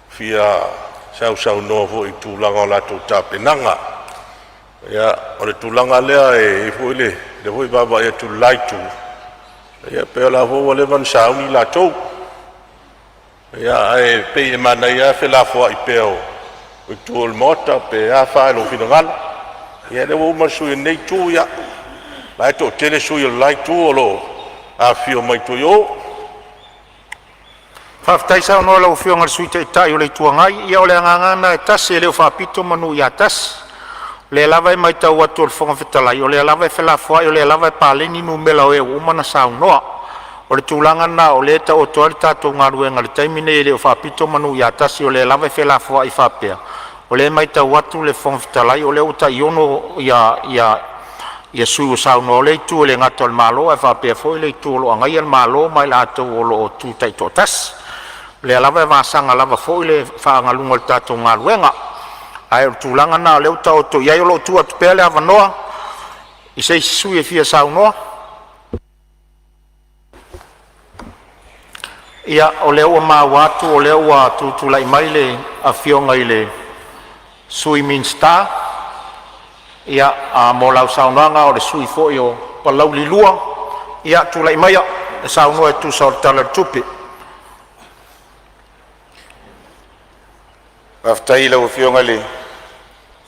fia sau novo i tūlanga o latou tāpenanga. Ia, o le tūlanga lea e fo le hoi baba ia tu laitu. Ia, peo la fo le van sauni latou. Ia, ae pei e mana ia fe la fo i peo. O i tū o le mota pe a whae lo finangala. Ia, le wo masu i nei tū ia. Lai tō tele sui o laitu o lo a fio mai tu yo. Whaftai sao noa lau fionga sui te tai o le tua ngai. Ia o le angangana e tasi e leo whapito manu i a tasi. Le lava e mai tau atu o le whonga whitalai. O le lava e whelafuai, o le lava e pāleni nu mela o e umana sao noa. O le tūlanga na o le ta o toari tātou ngā ruenga le taimine e leo whapito manu i a tasi. O le lava e whelafuai whapea. O le mai tau atu le whonga whitalai. O le uta iono ia sui o sao no le tu le ngata o le malo e whapea foi le tu o lo angai al malo mai la atu o lo tu tai to tas. Le lava e vasanga lava foi le whaangalunga le tātou ngā ruenga. Ai o tūlanga na o leo tau to iai o lo tu atu pēle a wanoa i se sui e fia sao noa. Ia o leo a maa watu o leo a tūtulai mai le a fionga i le sui minsta. Ia a mo lau sao noanga o le sui foi o palau li lua. Ia tūlai mai a sao noa e tu sao tala tupi. Aftai lau fionga le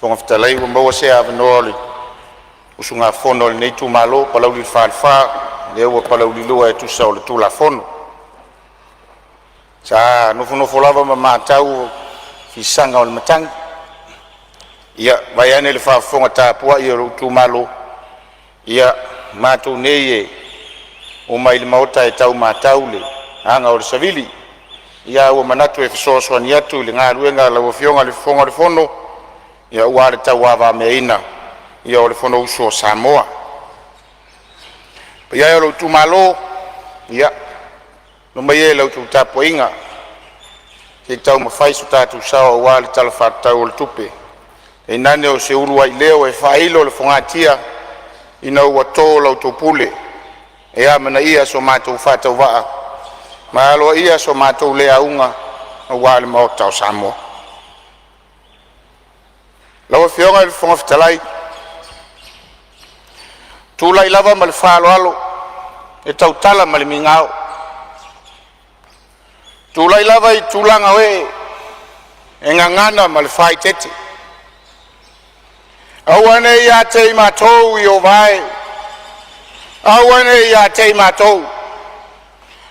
fonga fitalai o maua se avanoa le usunga fono le nei tu malo palau li whaalwha le ua palau li lua e tu sao le tu la fono. Sa nofo lava ma mātau fisanga o le matangi. Ia vai ane le whaafonga tāpua i o tu malo. Ia mātou nei e o mai le maota e tau mātau le anga o le savili. Ia ua manatu e whasoasoani atu le ngā ruenga lau fionga le fonga le fono. Ia ua le tau awa mea ina. Ia o le fono uso o Samoa. Pa ia o tu malo. Ia no mai e lau tu tāpua inga. Ke tau mawhai su tātou sawa ua le tala whātau o le tupe. E nane o se urua i leo e whailo le whangatia ina ua tō lau tō pule. E amana ia so mātou whātau waa. Ma aloa ia so mātou lea unga o wale maota o Samoa. Lau e whionga i le whonga whitalai. Tūlai lava ma le whaalo alo. E tau tala ma le mingao. Tūlai lava i tūlanga we. E ngangana ma le whai tete. Awane ia te matou i o vai. Awane ia te matou.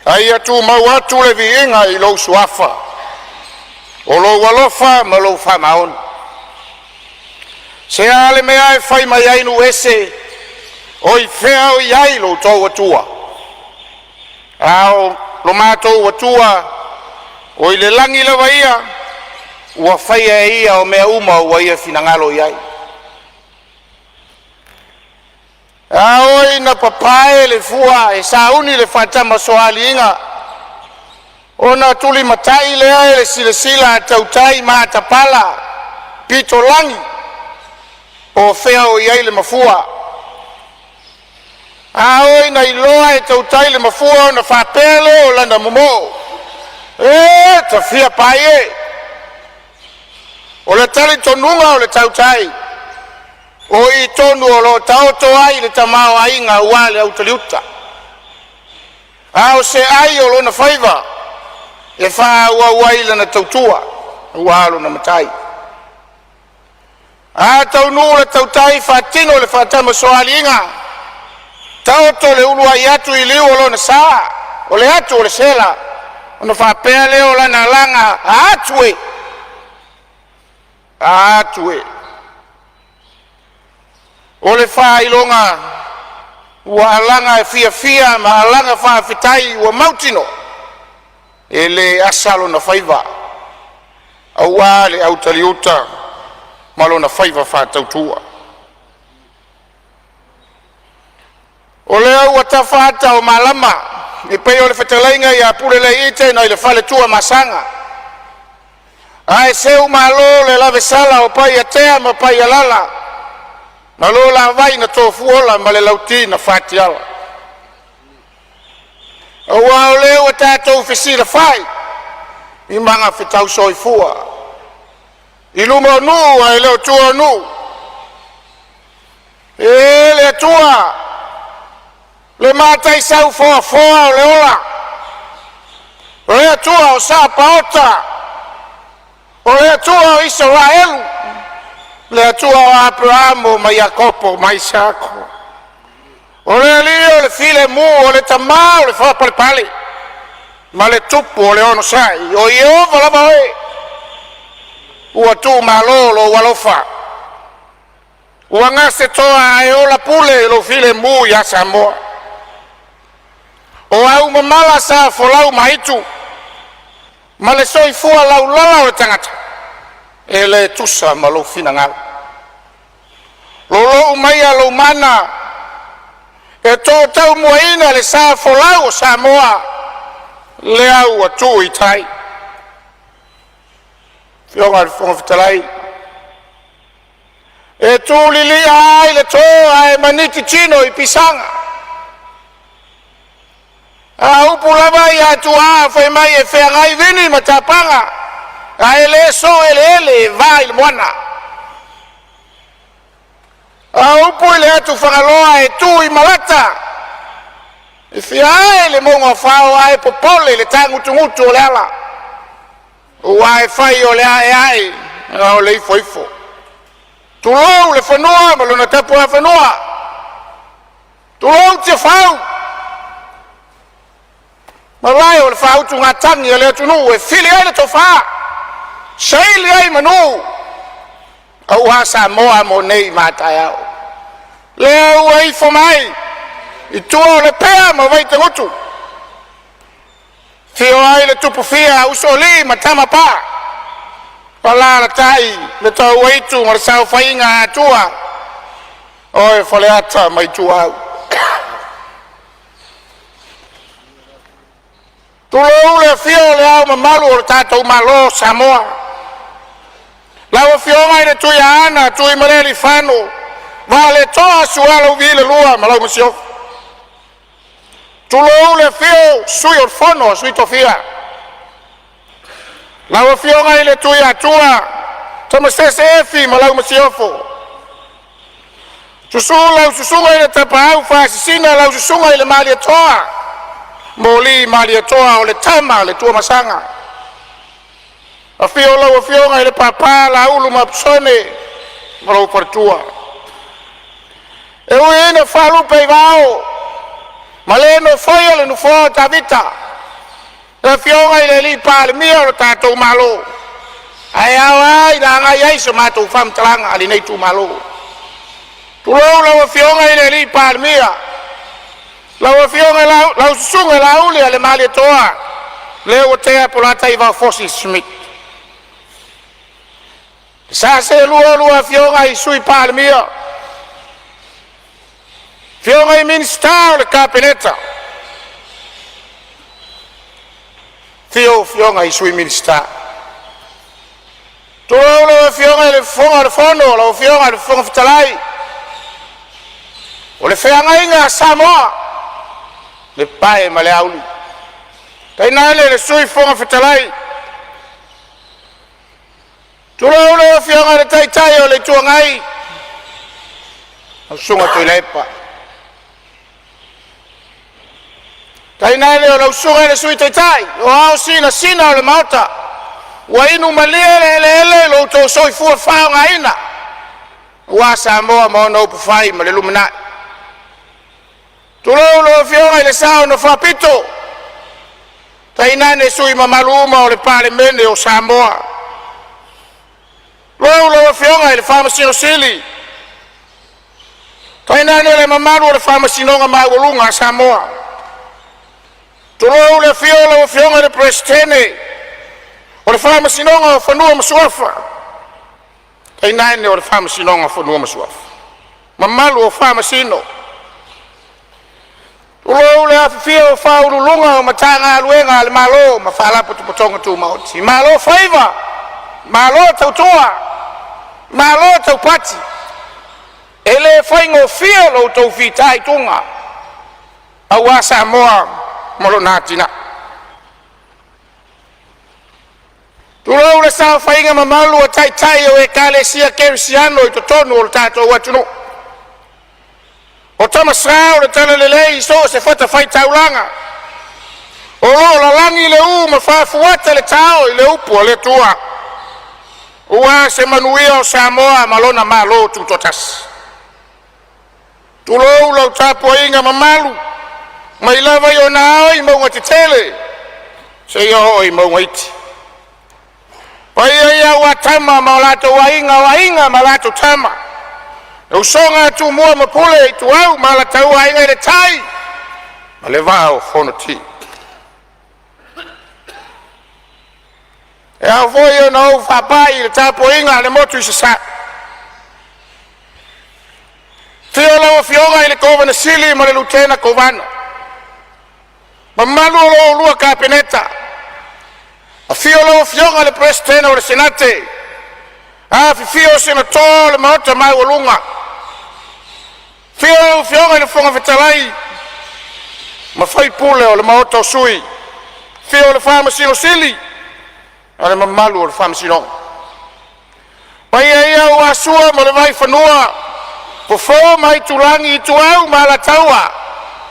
Ai atu mau atu le viinga i lou suafa. O lou walofa ma lou whamaon. Se ale mea e whai mai ainu ese. O i whea o iai lou tau atua. Ao lo mātou atua. O i le langi lawa ia. Ua whai e ia o mea uma ua ia finangalo iai. Aoi na papae le fua e sauni le fatama soali inga. Ona tuli matai le ae le sila tautai maata pala. Pito langi. O fea o iai le mafua. Aoi na iloa e tautai le mafua na whapele o landa momo. E ta fia pae. O le tali tonunga o le tautai. O i tonu o lo tauto ai le tamao ainga uale au taliuta. Ao se ai o lo na whaiva. E wha ua uaila na tautua. Ualo na matai. a tau nu le tau tai fatino le fatama soalinga tau to le ulu ai atu I liu o lona sa o le atu o le sela ona whapea leo lana langa atue o le whailonga ua alanga e fia ma alanga whawhitai ua mautino e le asalo na whaiva aua le autaliuta malo na whaiva whatautua o le au atawhata o malama e pei o le whetalainga I a pule le ite na I le whale tua masanga ai seu malo le lave sala o pai a tea ma pai a lala na lo la vai na tofuola ma le lauti na whatiala aua o leo a tātou whisira whai I manga whetau soifua I luma nu ai leo tua nu e le tua le matai sau foa o le ola o le atua o sa paota o le atua o Israelu le atua o Abrahamo ma Iakopo ma Isako o le alio le file mu o le tamā o le whapalepale ma le tupu o le ono sai o Iova lava oe ua tu malo lo walofa ua ngase toa e ola pule lo file mu ya Samoa o au mamala sa folau maitu ma le soifua laulala o le tangata e le tusa ma lo finangala lo umaia lo mana e to tau muaina le sa folau o Samoa le au atu I tai fionga le fonga fitalai e tu lili ai le toa e maniti chino I pisanga a upu lava I atua fai mai e whengai vini ma tapanga a ele so ele vai le moana a upu ele atu whangaloa e tu I malata e whiae le monga whao ai popole le tangutungutu o le ala o ai whai o le ai o le ifo tulou le whanua ma luna tapu a whanua tulou te whau ma lai o le whautu ngā tangi o le atunu e whili ai le to wha seili ai manu au ha Samoa mo nei mātai au le au ai whamai I tua o le pēa ma vai te ngutu whio ai le tupu whia usoli ma tama pā wala la tai le tau waitu ma le sau whainga atua oe whale ata mai tua au tulou le whio le au ma malu o le tātou malo Samoa lau whio mai le tui ana tui mareli whanu wa le toa suala uvi le lua ma lau masiofu tulou le whio sui o fono sui tofia lau whio ngai le tui atua tama sese efi ma lau masiofo lau susunga i le tapau whaasisina lau susunga i le mali atoa moli mali atoa o le tama le tua masanga a whio lau whio ngai le papa la ulu mapsone ma lau partua e ui ina whalupe I vao ma le no foia le nufo tavita e fionga I le li Palemene o le tātou malo ai awai na ngai ai so mātou whamtalanga ali nei tu malo tulou lau fionga I le li Palemene lau fionga lau susunga lau le ale mali toa le o tea polata I va fosi smith sa se lua fionga I sui Palemene fionga I minsta o le kapeleta fionga I sui minsta tulou lau fionga I le fonga le fono lau fionga le fonga fitalai o le wheangainga Samoa le pae ma le auli taina le sui fonga fitalai tulou lau fionga le taitai o le tuangai au sunga tu lepa taina le o lau sunga le sui taitai o au sina o le mauta wa inu malia ele lo to soi fu fa nga ina ua Samoa ma ona upu fai ma le lumana tulo lo fionga le sao no fapito tainane sui ma maluma o le Palemene o Samoa lo fionga le famasino sili tainane le mamalu o le famasinonga maulunga Samoa tulo le fionga le presidente o le famasinonga o fanua masuafa tainane o le famasinonga o fanua masuafa mamalu o famasino ulo le afio faululunga o matanga luenga le malo ma fala potonga tu mauti malo faiva malo tautoa malo taupati ele faingo fio lo tau fitai tunga awa Samoa molonatina tulo le sa fainga mamalu o tai o e kale sia kersiano i totonu o tato watuno o tama sao le tala lelei so se fata fai taulanga o la langi le ma fa fuata le tao i le upu le tua ua se manuia o Samoa malona malo tutotas tulo lau tapo inga mamalu mai lava i o nao i maunga titele se i o i maunga iti pai ia ua tama maulato wainga malato tama o songa tu mua mapule tu au mala tau ai ngai tai male vao fonoti e a voio no fa pai le tapo inga le motu sa fiola o fionga ile kovana sili male lutena kovana mamalu lo lua kapineta a fiola o fionga le presidente o le senate a fio senatore le mota mai walunga fionga le fonga fetalai ma fai pule o le mota sui fio le famasino sili ale mamalu o le famasino pai ia o asua ma le vai fanua po fo mai tulangi tu au ma la taua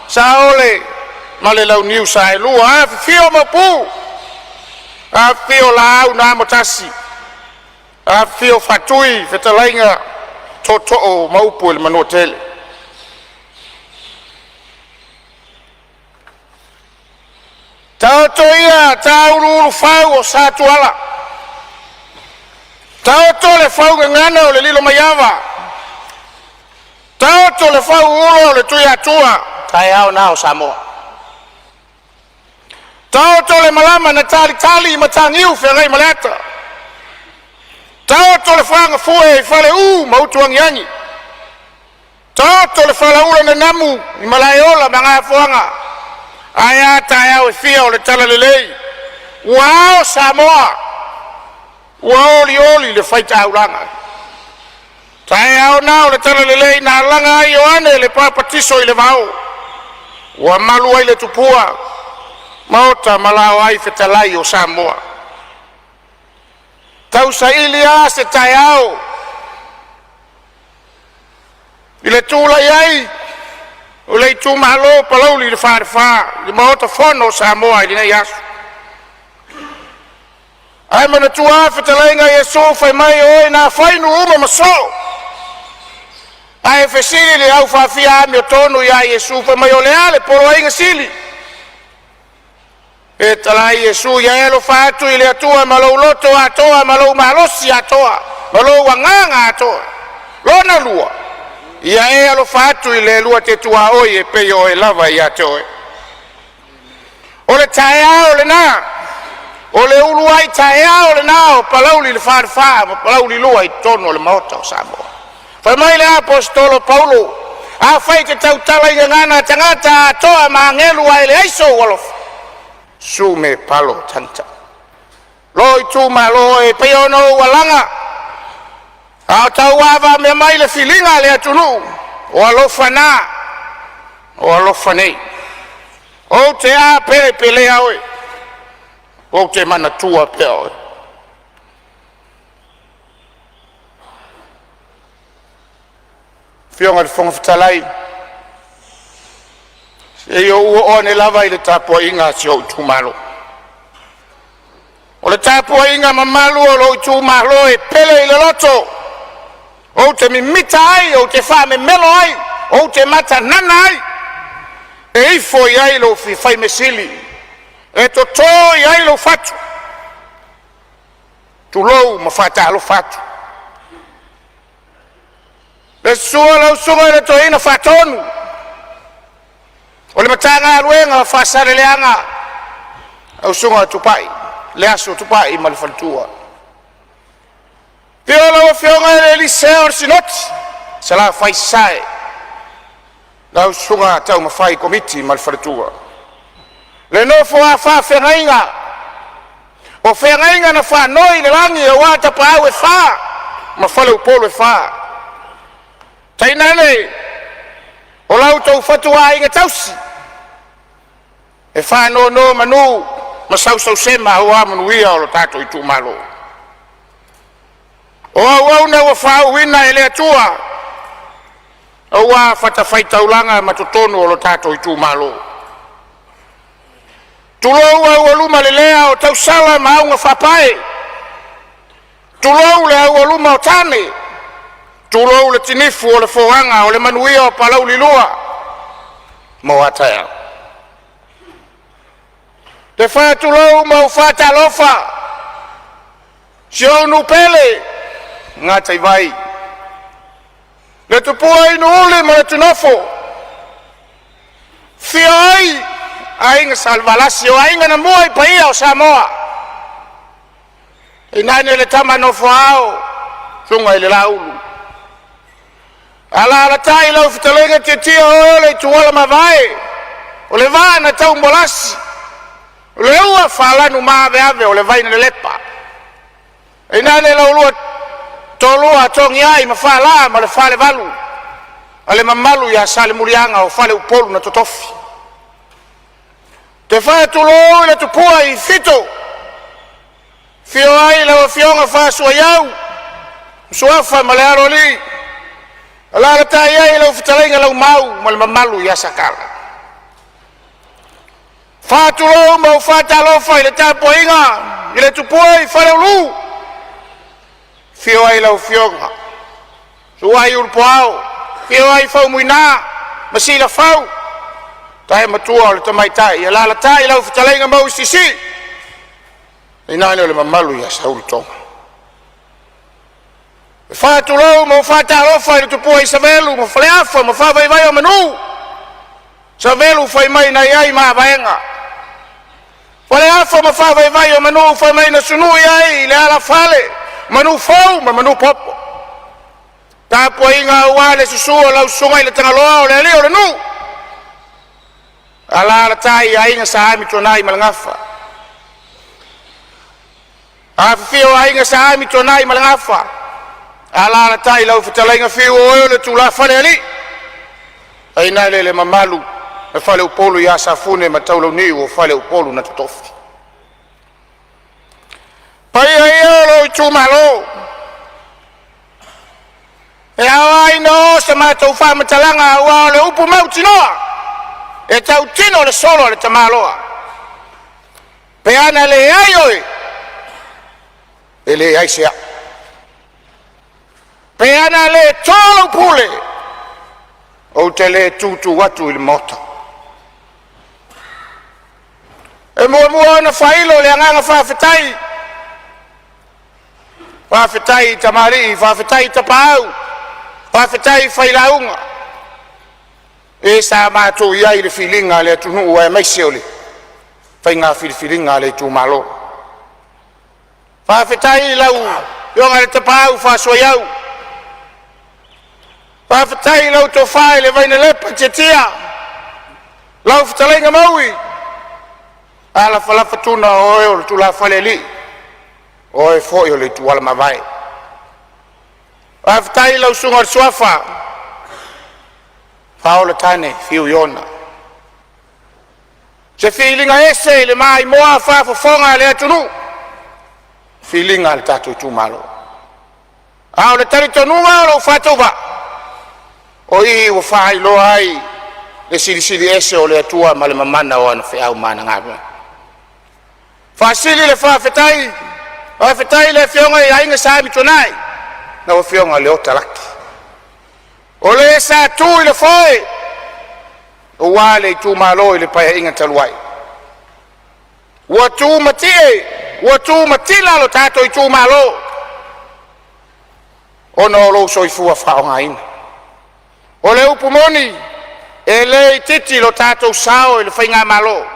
sa ole ma le lau niu sa e lua a fio ma pu a fio la au na motasi a fio fatui fetalainga toto o maupu le manotele tau to ia tau lulu fau o satuala tau to le fau ngana o le lilo mayava tau to le fau ulo le tuia tua tai au na o Samoa tau to le malama na tali matangiu ferei malata tau to le fanga fue fale mautuangi angi tau to le fala ula na namu i malaiola manga fuanga aya taya o fia o le tala lelei wow Samoa wow oli le faita aulanga taya o na o le tala lelei na langa ai o ane le papatiso i le vau wa malu ai le tupua mauta malao ai fetalai o Samoa tau sa ilia se tayao ile tula yai o le tu malo palau li fa le mota fono Samoa ile yasu ai mana tua fetalenga yeso fai mai o na fai no uma maso ai fesili le au fa fia mi tonu ya yesu fai mai o le ale por ai ngasili e tala yesu ya elo fatu ile atua malo loto atoa malo malosi atoa malo wanganga atoa lona lua ia e alo fatu ile lua te tua oi e pe o e lava ia toe o le taea o le na o le ulu ai taea o le na o palauli le farfa ma palauli lua i tono le maota o Samoa fa mai le apostolo Paulo a fai te tautala i ngana tangata atoa ma ngelu ai le aiso wolof sume palo tanta loi tu malo e pe ono walanga a tau ava me mai le filinga le atunu o alofana o alofane o te a pele aoi o te mana tua pe aoi fionga le fonga fitalai se yo o ne lava i le tapo inga si o tu malo o le tapo inga mamalu o lo tu malo e pele i le loto o te mimita ai, o te wha me melo ai, o te mata nana ai. E ifo i ai lo fai mesili, e to i ai lo fatu. Tu lou ma fata lo fatu. Le sua lau sunga le to ina fatonu. O le matanga aluenga fasare leanga. Au sunga tupai, le aso tupai ma le faltua. Pio lau fionga le liseo sinoti, se la fai sae. Lau sunga tau ma fai komiti ma le faltua. Le nofo a fa whengainga. O whengainga na wha noi le langi e wata pa au e wha. Ma whale upolo e wha. Tainane, o lau tau fatua inga tausi. E wha no manu, ma sau sema o amanuia o lo tato i tu malo. O au na wa wha uina e lea tua. O wa fata fai taulanga matutonu o lo tato i tu malo. Tulou au aluma le lea o tau sala ma au nga whapae. Tulou le au aluma o tane. Tulou le tinifu o le whoanga o le manuia o palau lilua. Mo atea. Te wha tulou ma u whata lofa. Sio nu pele. Ngā tai vai. Le tupua inu ule ma le tunofo. Fia ai. Ainga salvalasi o ainga na mua i paia o Samoa. I nane le tama no foao. Sunga i le laulu. Ala ala tai lau fitalenga te tia o le tuola mawai. O le vaa na tau mbolasi. O le ua whalanu maawe ave o le vaina le lepa. I nane lau lua tolua tongi ai ma whala ma le whale valu. Ale mamalu ya sale murianga o whale upolu na totofi. Te whae tulo le tupua i fito. Fio ai lau fionga wha sua iau. Suafa ma le aroli. Ala tai ai lau fitalenga lau mau ma le mamalu ya sakala. Wha tulo ma u wha talofa i le tapo inga. I le tupua i whale ulu. Fio ai lau fionga. Sua i urpoao. Fio ai whau muina. Masila whau. Tai matua o le tamaitai, e la tai lau fitalenga mau sisi. E nane o le mamalu ia sauri tonga. E whatu lau ma whata rofa i le tupua i Savelu, ma whaleafa, ma whawaiwai o manu. Savelu whai mai na iai maa vaenga. Whaleafa ma whawaiwai o manu, whai mai na sunu iai, le ala whale. Manu fau, ma manu popo. Tāpua inga uale susua lau sunga i le tangaloa o le ali o le nu. Ala tai ainga saami tonai malangafa. Afio ainga saami tonai malangafa. Ala tai lau fitalenga fio o le tula fale ali. Aina le mamalu e fale upolu ya safune mataulo ni o fale upolu na totofi. Pai ai lo tu malo. E ai no se mata ufa matalanga wa le upu mautinoa. E tau tino le solo le tamaloa. Pe ana le ai oi. E le ai sea. Pe ana le tolo pule. O te le tutu watu il mota. E mua na failo le anganga whawhetai. Whawhetai tamari, whawhetai tapau. Whawhetai whailaunga. E sa mātou iai le whilinga le tunu ua e maise ole. Whai ngā whilinga le tū malo. Whawhetai lau, ionga le tapau whasua iau. Whawhetai lau tō whae le vaina lepa te tia. Lau whitalenga maui. Ala whalafa tuna o eo le tula whale li. O e fōi o le tuala mawai. Whawhetai lau sunga le suafa. Paola tane fiu yona. Se feelinga ese le mai moa fa fonga le tunu. Feelinga le tatu tu malo. Au le tari tonu malo fa toba. O i o fa i lo ai le sili ese o le tua male mamana o na fe au mana ngabe. Fa sili le fa fetai. Fa fetai le fionga i ainga sa mi tonai. Na o fionga le otalaki. O le sa tu i le foi. O wale tu malo i le paia inga taluai. Ua tu matie, ua tu matila lo tato i tu malo. O no lo soifua whaonga ina. O le upumoni, e le titi lo tato sao i le whainga malo.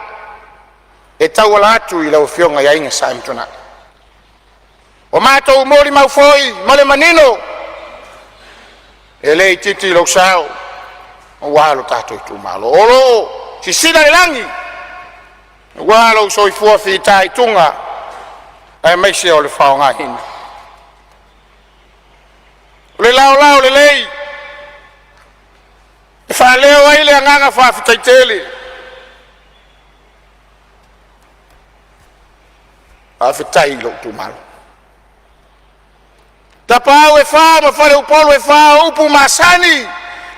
E tau ala atu i lau fionga ia inga sa imtona. O mātou mori mau foi, male manino. E le titi lo sao, o walo tato i tu malo. O lo, si sida i langi. Walo soifua fita i tunga, e meise o le whaonga ina. Le lao le lei. E wha leo ai le anganga whawhitaitele. Whawhitai lo tu malo. Tapau e wha ma whare upolu e wha upu masani.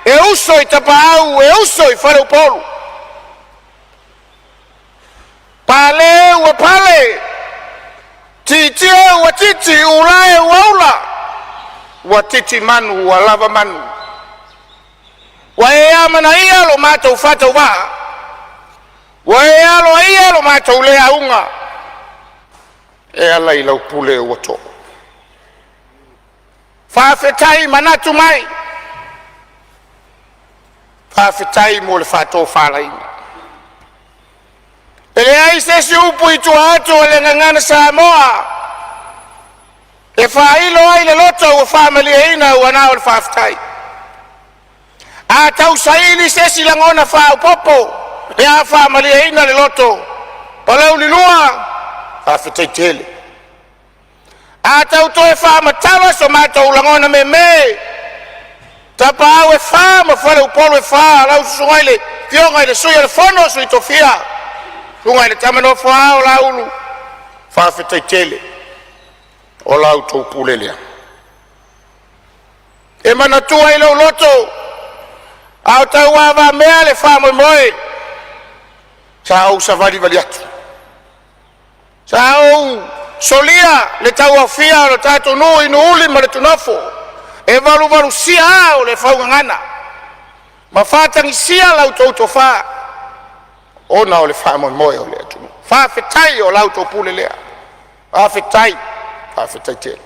E uso i tapau, e uso i whare upolu. Pale ua pale. Titi ua titi, ulae ua ula. Ua titi manu, ua lava manu. Wa e amana ia lo mātou whata wā. Wa e alo ia lo mātou lea unga. E ala i lau pule ua tō. Whawhetai manatu mai. Whawhetai mo le whato whalaina. E le ai sesi upu i tua atu le ngangana Samoa. E whailo ai le loto ua whamalia ina ua nao le whawhetai. A tau saili sesi langona whao popo. E a whamalia ina le loto. Palau ni lua. Whawhetai tele. A tau toe whamatawa so mātou langona me. Tapa au e whama whare upolo e wha. Lau susungai le fiongai le suia le fono sui tofia. Sungai le tamano wha o laulu. Whawhetai tele. O lau tau pulelea. E manatua i lau loto. Au tau wawa mea le wha moe. Sa au sa vali atu. Sa au solia le tau au fia o le tato nui no uli ma le tunafo. E valu sia au le whaungangana. Ma whatangi sia lau tau to wha. Ona o le wha moe o le atu. Wha whetai o lau tau pulelea. Wha whetai. Whawhetai tele.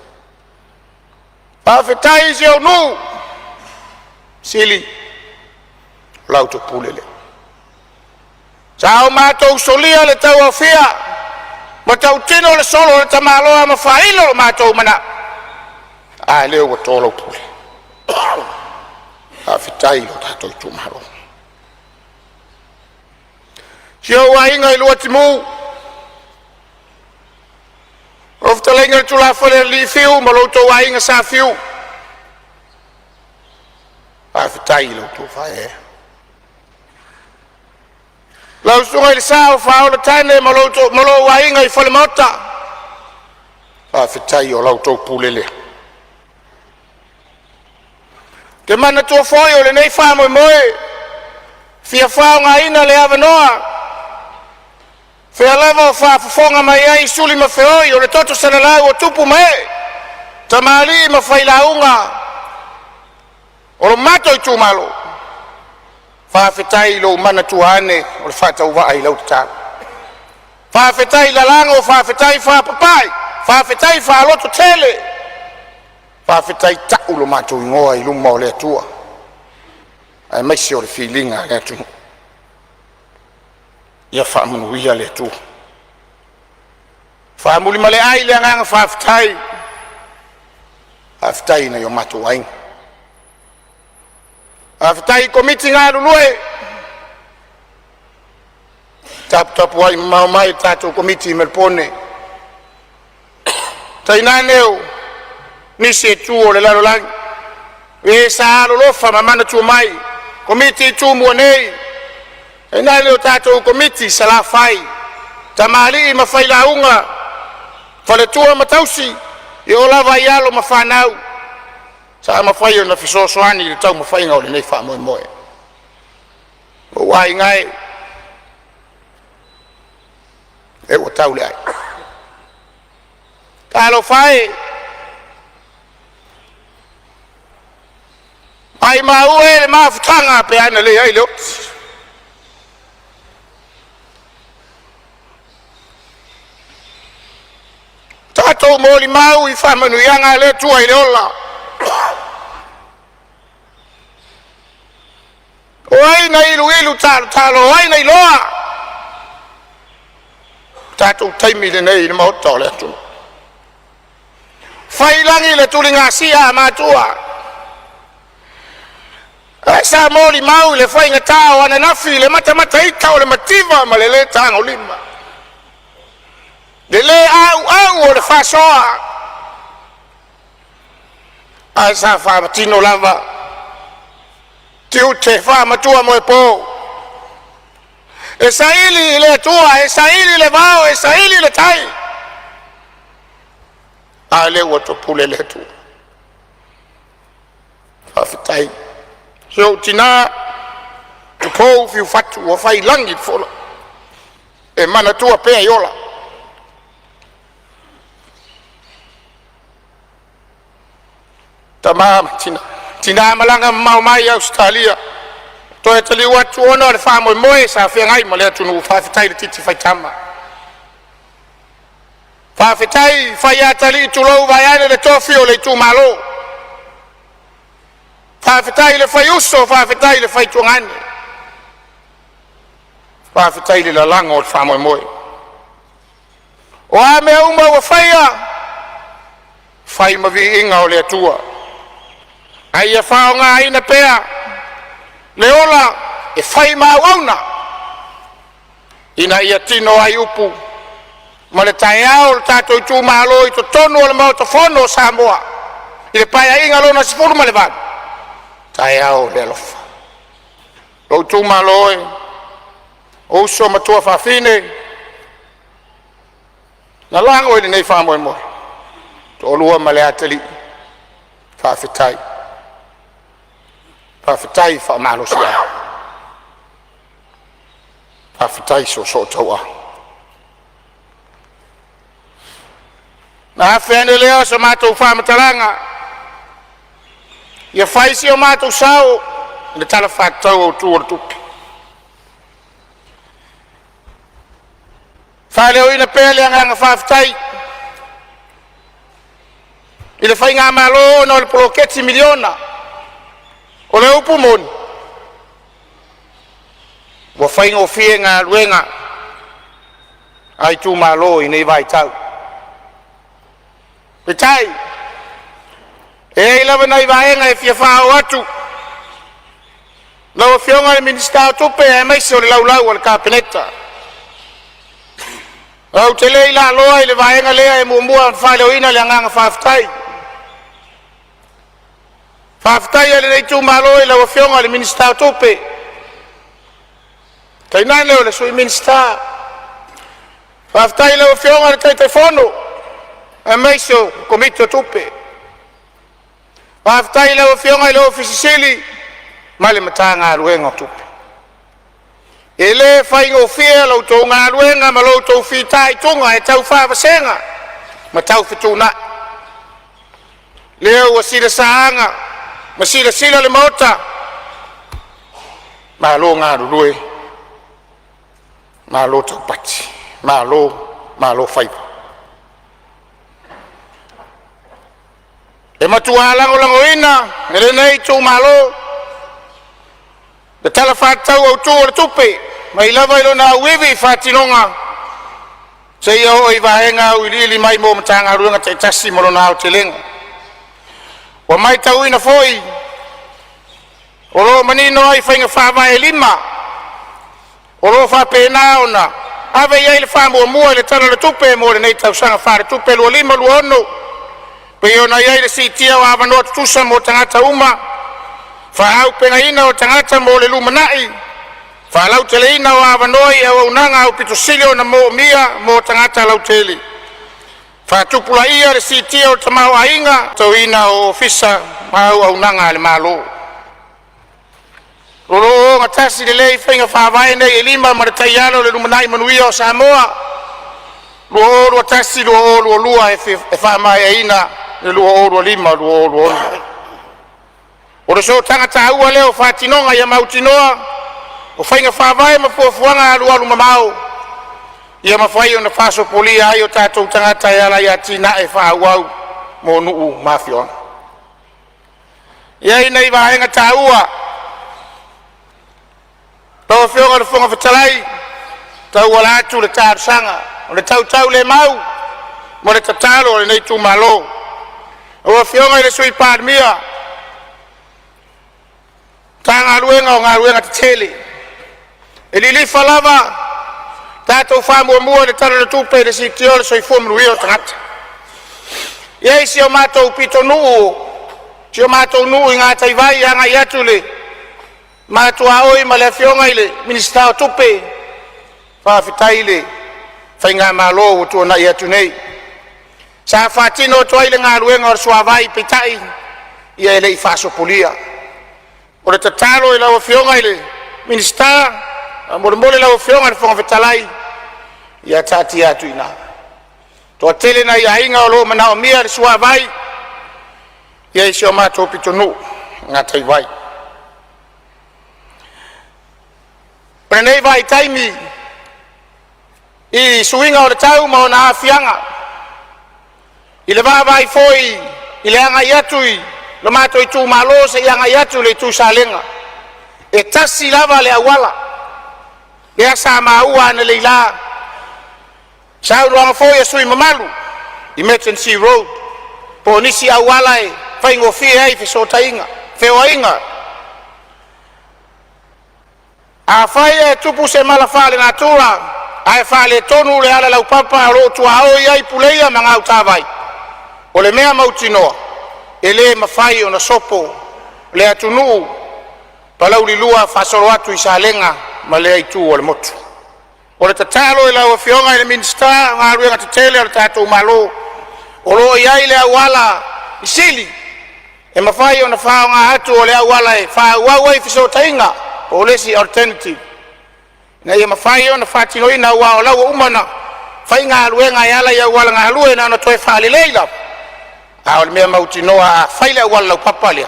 Whawhetai si au nu. Sili. Lau to pulele. Sao mātou solia le tau au fia. Ma tau tino le solo le tamaloa ma whailo le mātou mana. A leo wa tolo pule. Whawhetai lo tātou tu malo. Si au wa inga i lua timu. Of te lenga tu la whare li fiu, ma loutou wa inga sa fiu. Whawhetai loutou whae. Lau sunga ili sao whaola tane, ma loutou wa inga i whale mota. Whawhetai o loutou pulele. Te mana tua foi o le nei wha moe. Fia whao ngā ina le avanoa. Fea lava o whaafafonga mai ai suli ma whioi o le toto sanalau o tupu mai. Tamali ma whailaunga. O lo mato i tūmalo. Whaafetai lo mana tuane o le whaatau waa i lau tau. Whaafetai lalango, whaafetai whaapapai. Whaafetai whaaloto tele. Whaafetai tau lo mato i ngoa i luma o le atua. Ai maisi o le whilinga le atu. Ia whaamanuia le tu. Whaamuli male ai le anganga whaafetai. Whaafetai na yo mato wain. Whaafetai komiti ngā lulue. Tapu wai mau mai tātou komiti melpone. Taina neo. Nisi e tu o le lalo langi. E sa alo lofa mamana tu mai. Komiti tu mua nei. E nai leo tātou komiti sa la fai. Tamali ma fai la unga. Fale tua matausi. E o lava i alo ma whanau. Sa ma fai o na fisosoani le tau ma fai ngau le nei wha moe moe. O wai ngai. E o tau le ai. Talo fai. Fai maue le mafutanga pe ana le ai lo. Tato moli mau I fa manu yanga le tua I le ola. Oi na ilu talo oi na iloa. Tato taimi le nei le maoto le tu. Fai langi le tulinga sia matua. Sa moli mau le fai ngatao ana nafi le mata ita o le mativa ma le tango lima. De le au o le fa soa. Ai sa fa matino lava. Tiu te fa matua mo e po. E sa ili le tua, e sa ili le vao, e sa ili le tai. A le wato pule le tu. Fa fitai. So tina tu po fiu fatu o fai langi fola. E mana tua pe yola. Tamam tina malanga mau mai Australia. To e tali watu ona le fa mo sa fe ngai mo le tunu fa fitai titi fa tama. Fa fitai fa ya tali tu lo va ya le tofio le tu malo. Fa fitai le fa uso fa fitai le fa tuangani. Fa fitai le lango o fa mo. O a me uma wa fa ma vi inga o le tua. Ai e fa nga ina pea. Le ola e fai mawauna. Ina ia tino ai upu. Ma le tai au le tato I tu malo I to tonu o le mau to fono Samoa. I le pai inga lona sifuru ma le vadu. Tai au le alofa. Lo tu malo e. O so matua fa fine. Na lango I le nei fa mo. To lua ma le atali. Fa fitai. Fa fitai fa malo sia. Fa fitai so taua. Na fene leo sa matou fa matalanga. Ia fai si o matou sao. Le tala fa tau o tu o tupi. Fa leo ina pele anga fa fitai. Ile fai ngā malo no le poloketi miliona. O le upu mon. Wa fai ngō fie ngā luenga. Ai tu malo I nei vai tau. E tai. E ilawa nei vaenga e fia whao atu. Lawa fionga le minister tupe e maise o le laulau o le kapeneta. Au te le ila loa I le vaenga lea e muamua whaile o ina le anganga whaftai. Whaftai e le nei tu malo I lawa fionga le minister tupe. Kai nai leo le sui minister. Whaftai lawa fionga le tai fono. E maise o komito tupe. Whaftai lawa fionga I le ofisi sili. Male matanga aluenga tupe. Ele fai ngō fia lau tō ngā aluenga ma lau tō whitai tunga e tau whaawasenga. Ma tau whituna. Leo wa sila saanga. Ma sila le maota. Ma lo ngā rurue. Ma lo tau pati. Ma lo whaipa. E matua lango ina. Ele nei tō malo. Le tala whātau au tū o le tupe. Mai lava ilo nā uiwi whātinonga. Se ia o I vahenga au ili mai mō matanga ruanga te tasi moro nā o te lenga. Wa mai tau ina foi. O lo manino ai whainga whāwai e lima. O lo whāpēnā ona. Awe iai le whāmua mua le tala le tupe mō le nei tau sanga whāre tupe lua lima lua ono. Pe ona iai le sitia o awanoa tutusa mō tangata uma. Whaau penga ina o tangata mō le lumanai. Whalau tele ina o awanoi au unanga au pitosilio na mō mia mō tangata lau tele. Whaatupula ia le sitia o tamau a inga. Tau ina o ofisa mau au unanga le malo. Rolo o ngatasi le lei whainga whaawai nei e lima marataiano le lumanai manuia o Samoa. Lua o lua tasi lua o lua lua e whaamai e ina le lua o lua lima lua o lua ona. O le so tangata ua leo whatinonga ia mautinoa, o whainga whawai ma puafuanga alu mamau. Ia mawhai o na whaso polia ai o tātou tangata ia la ia tina e whawau mo nuu mafionga. Ia ina i wahenga tā ua, tau whionga le whonga whatalai, tau wala atu le tārsanga, o le tau le mau, mo le tatalo le nei tū malo. O whionga i le sui pārmia, tā ngā ruenga te tele. E li whalava, tātou whamua le tala le tūpe le si tio le soi fōmru i o tangata. Ia isi o mātou pito nuu, si o mātou nuu i ngā taiwai anga i atu le, mātou aoi ma le whionga i le minista o tupe, whawhitai le, whai ngā mālo o tuana i atu nei. Sa whatino toai le ngā ruenga o suawai pitai, ia e le i whaso polia. O le tatalo i lau whionga i le minista, mole lau whionga le whangawhetalai, ia tati atu ina. Toa tele na ia inga o lo mana o mia le suawai, ia isi o mātou pitonu, ngā taiwai. Prenei vai taimi, i suinga o le tau ma o na awhianga, i le vāvai foi, i le anga i atui, le mātou i tū malo se i anga i atu le tū salenga. E tasi lava le awala, le asa maua na leila, sa uruanga foi a sui mamalu, emergency road, po nisi awala e, whaingo fia ei fisota inga, whioa inga. A whai e tupu se mala whale ngā tūra, a e whale tonu le ala lau papa a lo tua au iai puleia ma ngau tāwai. O le mea mautinoa, e le mawhai o na sopo, le atunu, palau li lua whasoro atu i sa lenga, ma le aitu o le motu. O le tatalo e lau a whionga i le minsta, ngā ruenga te tele o le tātou malo, o lo iai le awala i sili, e mawhai o na whao ngā atu o le awala e whao ai fisota inga, o lesi alternative. Na ia mawhai o na whatino ina ua o lau umana, whai ngā ruenga i ala i awala ngā lue na toe whale leila. A o le mea mauti noa a whaile awala lau papalea,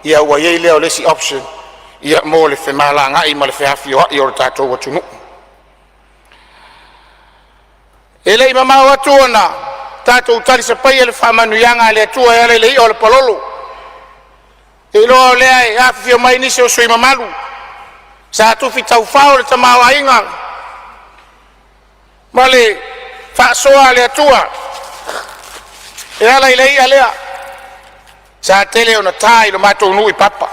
ia ua iei leo lesi option, ia mo le whemala ngai ma le whehafi o hai o le tātou watunu. E lei mamau atu ona, tātou tari sa pai le whamanuianga le atua e ale le i o le palolo. E loa o lea e awhio mai nisi o sui mamalu, sa atufi tau whao le tamau ainga, ma le whaasoa le atua, e ala i lei alea, sa tele o na tā i lo mātou nui papa.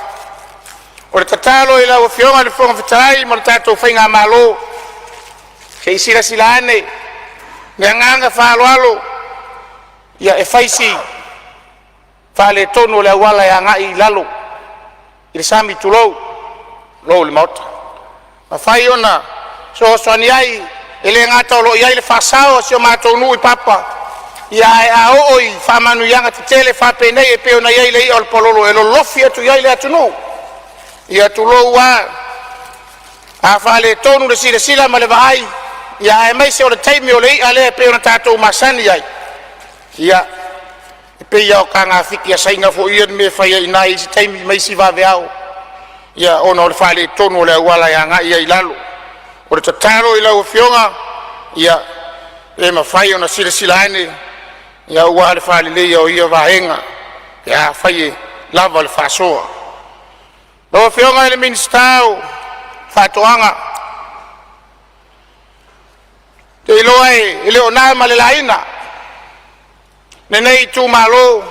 O le tatalo i lau a whionga le whonga whitarai, ma le tātou whainga malo, ke i sila ane, me anganga whaaloalo, ia e whaisi, whaale tonu le awala e angai lalo, i le sami tulou, lou le maota. Ma whai ona, so soani ai, e le ngata o lo iai le whasao, si o mātou nui papa, ia e a ooi whamanu ianga te tele whapenei e peo na iai le i o le pololo, e lo lofi atu iai le atu no. Ia tu lou a whale tonu le sila ma le vahai, ia e meise o le teimi o le i ale e peo na tātou masani iai. Ia, e pe ia o ka ngā whiki a sainga fo ian me whaia i nai isi teimi meisi vave au. Ia ona o le whale tonu o le awala ia ngā ia i lalo. O le tataro i lau whionga, ia e ma whai o na sila ane, ia ua le whale leia o ia vahenga, ia whai lava le whasoa. Lo whionga ele ministau, whatoanga. Te iloa e leo nā ma le laina. Nenei tū malo,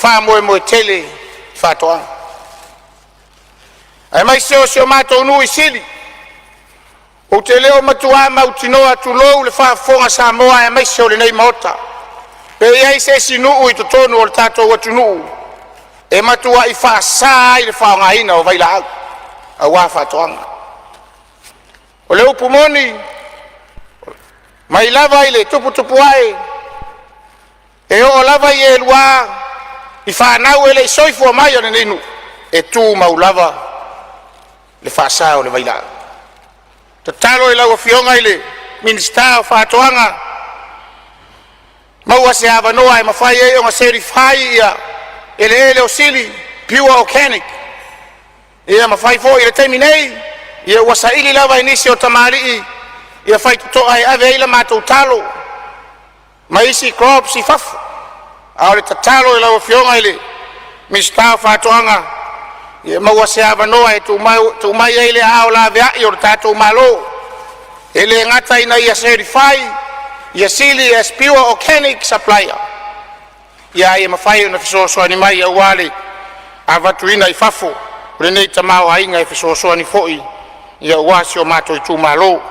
wha moe tele, whatoanga. Ai mai seo mātou nui sili. O te leo matua mautinoa tu lou le whaafonga Samoa e mai seo le nei maota. Pe iai se sinuu i totonu o le tātou atunuu. E matua i whaasā i le whaongaina o vaila au. A wā whatoanga. O le upu moni, mai lava i le tupu ai. E o lava i e lua, i whanau e le soifua mai o le nenu. E tū mau lava, le whaasā o le vaila au. Te talo i lau a whionga i le minista o whatoanga. Maua se awanoa e mawhai e o ngā seri whai ia. Ele o sili, pure organic. Ia mafai fo ile taimi nei ia wasaili lava inisi o tamali ia fai to ai ave ile matou talo maisi crops i fafu ale tatalo ile o fionga ile mista fatoanga ia mawase avanoa e tu mai ile ao la vea i o tatou malo ele ngata ina ia certify ia sili as pure organic supplier ia mafai na fisoso ni mai ia wale avatuina i fafu Rene tamau ainga e fisoso ni foi ia wasi o mato i tu malo.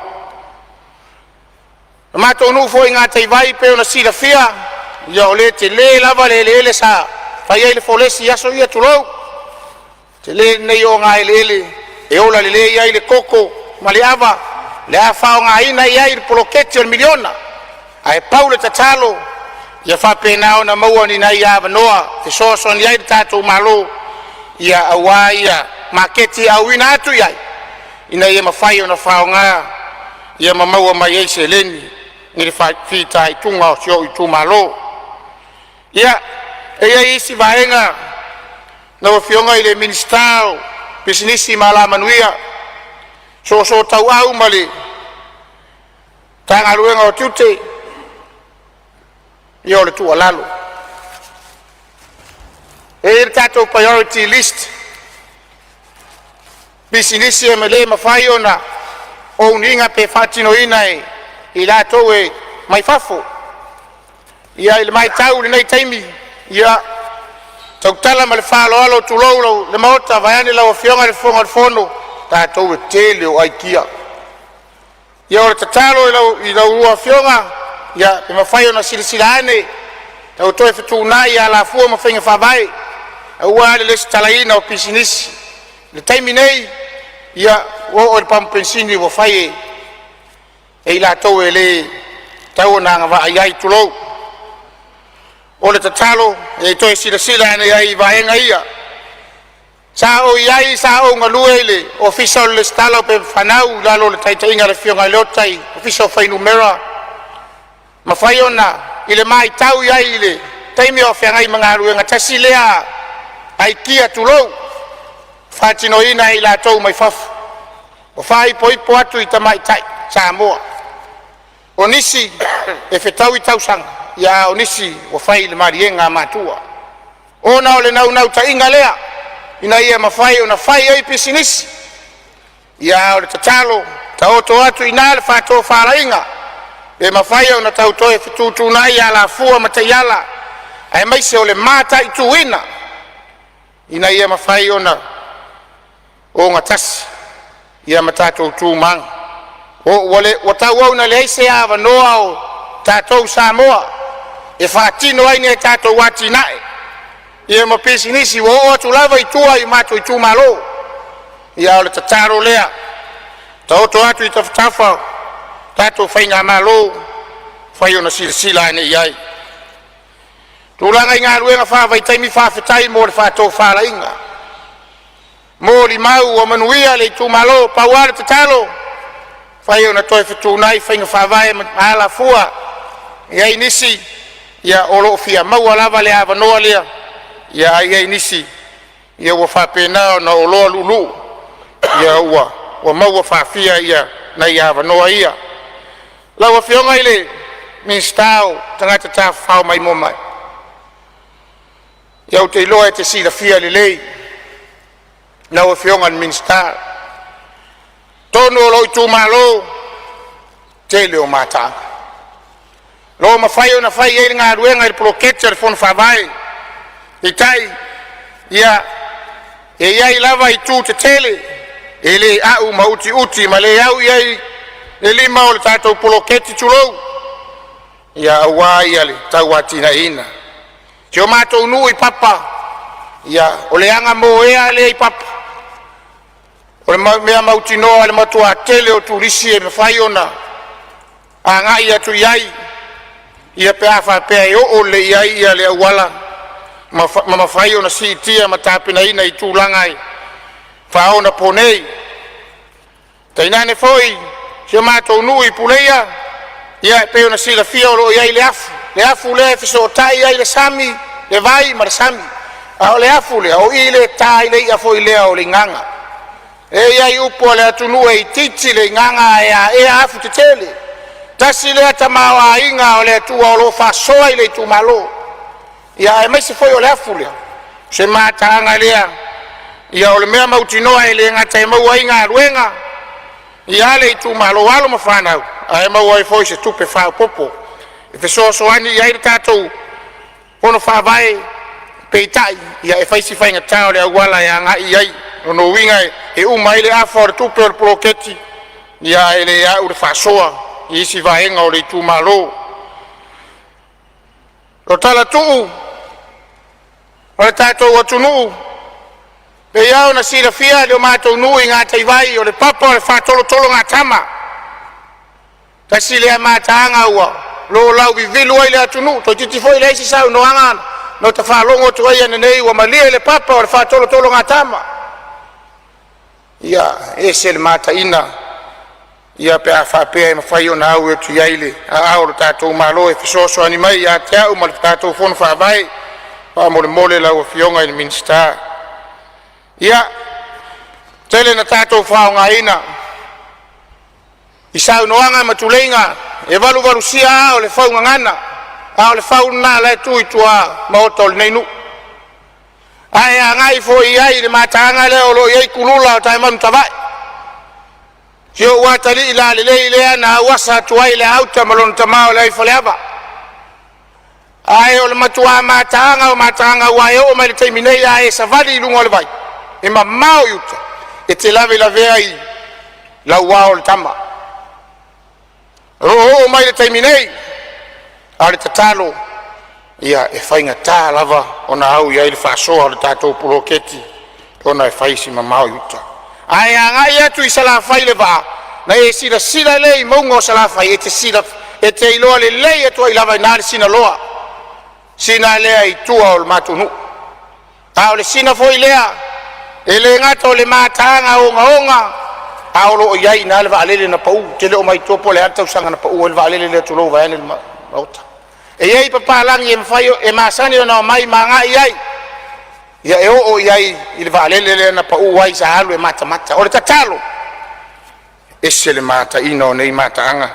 Mato nu foi nga te vai pe ona sila fia ia ole te le lava le sa fai ele folesi aso ia tulo te le nei o nga ele e ola le ia ile koko mali ava le afa nga ina ia il poloketi on miliona ai paule tatalo ia fa pena ona mau ni na ia noa fisoso ni ia tatu malo ia awaia maketi awina atu ia ina ia mafai ona faonga ia mamau mai ai seleni ni fa fita itunga sio itumalo ia isi vaenga no fionga ile minister business mala manuia so tau au mali tanga luenga o tute ia le tu alalo tato priority list business mele mafai ona o uninga pe fatino inai ila towe mai fafo ia ile mai tau le nei taimi ia tautala mal falo alo tulolo le mota vaiani la ofionga le fono ta towe tele o aikia ia o tatalo ila ua fionga ia pe mafai ona silsilane tau toe fitunai ala fu mafinga fabai ua le stalaina o business le taimi nei ia o pampensini wo fai e la towe le tau na nga ai tulo o le tatalo e to sila ne ai vaenga ia sa o iai sa o ngaluele official le stalo pe fanau lalo le taitainga le fionga lotai official fai numera ma fai ona ile mai tau iai ile taimi o fianga i mangaru nga tasilea ai kia tulo fatino ina ila tau mai fafu o fai po atu i tamai tai Samoa onisi e fetau i tau sang ia onisi o fai le marienga matua ona ole nau ta ingalea ina ia mafai ona fai ai business ia ole tatalo ta oto atu ina le fato farainga e mafai ona tau toe fitutu na ia la fua matayala ai mai se ole mata i tuina ina ia mafai ona o ngatas ia matato tu mang o wale watawa una leise ava noa tato Samoa e fatino ai ne tato wati nai ia ma pesinisi wo tu lava i tua i mato i tu malo ia ole tataro lea to atu i tafa tato fainga malo fai ona silsila ne iai tu langa inga luenga fa vai taimi fa fetai mo le fato fala inga mori mau o manuia le tu malo pawar tatalo fai ona toi fitunai fainga fa vai ala fua ia inisi ia olo fia mau lava le ava noa lea ia inisi ia wa fa pena na olo lulu ia wa mau fa fia ia na ia ava noa ia la wa fionga ile minstao tangata ta fa mai mo mai ia o te loa te sila fia le lei na o fionga minsta tono lo tu malo te le o mata lo ma fai ona fai e nga ruenga il proketcher fon favai itai ia ia lava i tu te tele ele au mauti male au ia le lima o tato proketi tulo ia wa ia le tawatina ina Tio mato nui papa ia ole anga mo ea le papa ole mea mautino ale matua tele o turisi e mefai ona anga ia tu iai ia peafa pea e o le iai ia le awala mafai ona si tia matapina ina i tūlangai fa ona ponei tainane foi tio mato nui puleia ia pe ona si la fia o iai le afu le fiso tai ai le sami le vai mar sami a le afu le o i le tai le ia foi lea o le nganga e ia upo le atunu e titi le nganga e afu te tele tasi le atamawa inga o le atua o lo fasoa i le tumalo ia e mai se foi o le afu le se matanga lea ia o le mea mautinoa e le ngata e maua inga ruenga ia le tumalo alo mawhanau a e maua e foi se tupe whao popo e fe soani ia i le tātou ono whawai peitai ia e faisi whainga tau le awala ia ngai iai ono winga e umai le afa o le tupe o le proketi ia e le au le whasoa i isi vaenga o le tumalo o tala tuu o le tātou atunu pe iau na sira fia le o mātou nui ngā taivai o le papa o le whātolo ngā tama tasi le a mātaanga ua lo lau vivilu ai le atunu to titi foi le isi sau no angana no te whalongo tu ai nei ua malia le papa o le whātolo ngā tama ia e se le mata ina ia pe a whapea e mawhai o na au e tu iaile a au le tātou malo e fisoso ani mai a te au ma le tātou fono whawai pa mole lau a fionga i le minsta ia tele na tātou whao ngā ina i sau noanga matuleinga e valu sia o le whau ngangana a o le whau na le tui tua maoto le neinu ai a ngai fo i ai le matanga le o lo iei kulula o tai manu tawai sio watali ila le ana wasa tuai le auta malon tamao le fo le ava ai o le matua matanga wa e o mai le taiminei ai savali lungo le vai e mamao yuta e te lave ai la wao le tama o mai le taiminei ale tatalo ia e fainga tā lava ona au ia i le whasoa le tātou puloketi ona e faisi mamao yuta ai angai atu i sala fai le vaa na e sila lei maunga o sala fai e te iloa le lei e tua i lava i nare sina loa sina lea i tua o le matunu a o le sina foi lea e le ngata o le matanga onga a o lo iai na le vaalele na pau te le o mai topo le ata usanga na pau o le vaalele le tulo vaene le mauta e iai papalangi e mawhaio e masani o na mai manga iai ia e o iai i le vaalele le na pau wai sa alu e mata o le tatalo e se le mata ina o nei mata anga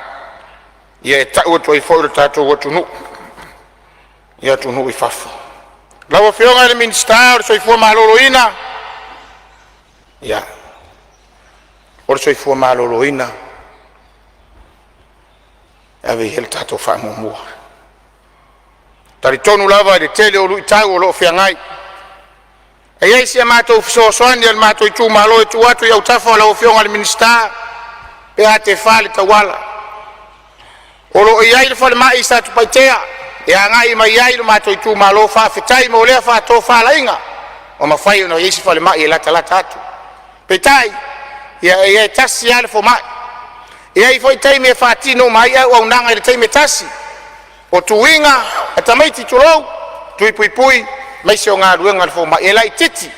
ia e tau atu ai fo le tatou atunu ia tunu i fafu lawa fionga le minsta o le soifua malolo ina ia o le soifua malolo ina ave hele tatou whaamumua tari tonu lava le tele o lui tau o loo whiangai e iei sia mātou fisoasoani al mātou i tū malo e tū atu i au tafa o lau fionga le minsta pe a te whale tawala o loo iai le whale mai sa tupaitea e angai mai iai le mātou i tū malo whawhetai ma o lea whātou whalainga o mawhai o na iesi whale mai e lata atu petai ia e tasi ale fo mai ia i foi taimi e whātino mai au au nanga i le taimi e tasi o tuinga e tamaiti tulou tui pui mai se o ngā ruenga le fo mai e lai titi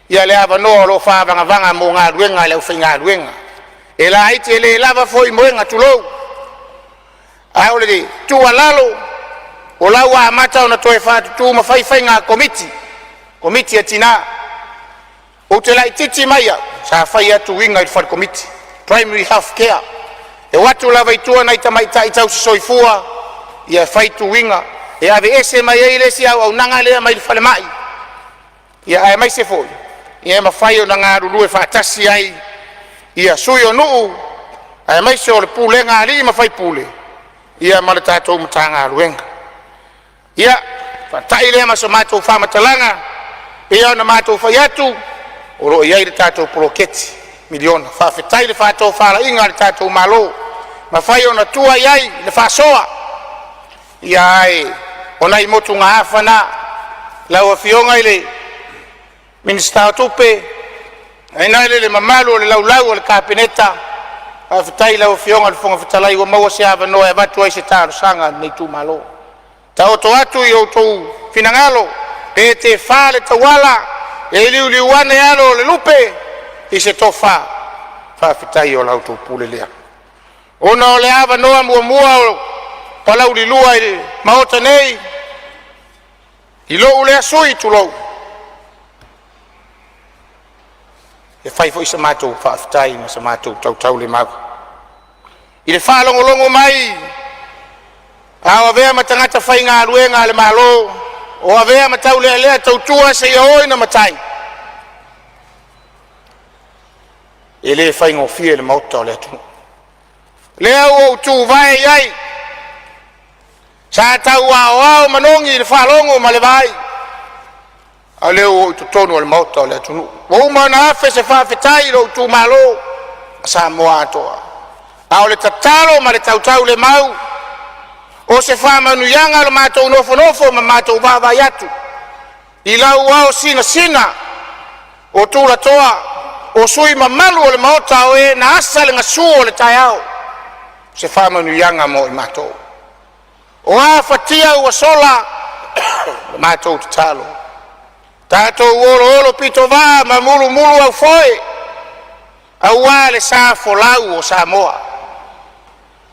ia le ava noa lo whāvanga mo ngā ruenga le ufai ngā ruenga e lai te le lava foi moenga tulou a ole de tua lalo o lau a mata o na toe whātutu ma whai ngā komiti e tina o te lai titi mai a sa whai atu winga i whare komiti primary health care e watu lava i tua na i tamaita i tau se soifua ia whai tu winga e ave ese mai e lesi au nanga lea mai i whale mai ia ai mai se foi ia e mawhai o na ngā ruru e whātasi ai ia sui o nuu ai mai se o le pule ngā li ma whai pule ia ma le tātou mata ngā ruenga ia whatai lea ma so mātou whamatalanga ia na mātou whai atu o ro iai le tātou proketi miliona whawhetai le whātou whala inga le tātou malo ma whai o na tua iai le whasoa ia ai o nai motu ngā hawhana lau a fionga i le minista o tupe ai nai le mamalu o le laulau o le kapeneta whawhetai lau a fionga le whonga whetalai o maua se hawa noa e watu ai se tāro sanga nei tū malo ta oto atu i o tōu finangalo e te whale tawala e liu ane alo le lupe i se tofa whawhetai o lau tō pule lea ona o le hawa noa mua o palau li lua i maota nei i lo ule asui tu lou e fai foi sa matou whaafetai ma sa matou tau le mau i le whaalongolongo mai a wavea ma tangata whai ngā ruenga le malo o wavea ma tau lea tautua se ia oi na matai e le whai ngofia le mauta o le atu lea o tu vai iai sa tau ao manongi le whaalongo ma le vai a leo o tu tonu le mauta o le atu o mana afe se whaafetai lo tu malo Samoa atoa a o le tatalo ma le tautau le mau o se whamanuianga lo mātou nofo ma mātou vāvai atu i lau au sina o tūla toa o sui mamalu o le maota o e na asa le ngasu o le tai au se whamanuianga mo i mātou o a whatia ua sola le mātou tatalo tātou olo pito vā ma mulu au foe au a le sa folau o Samoa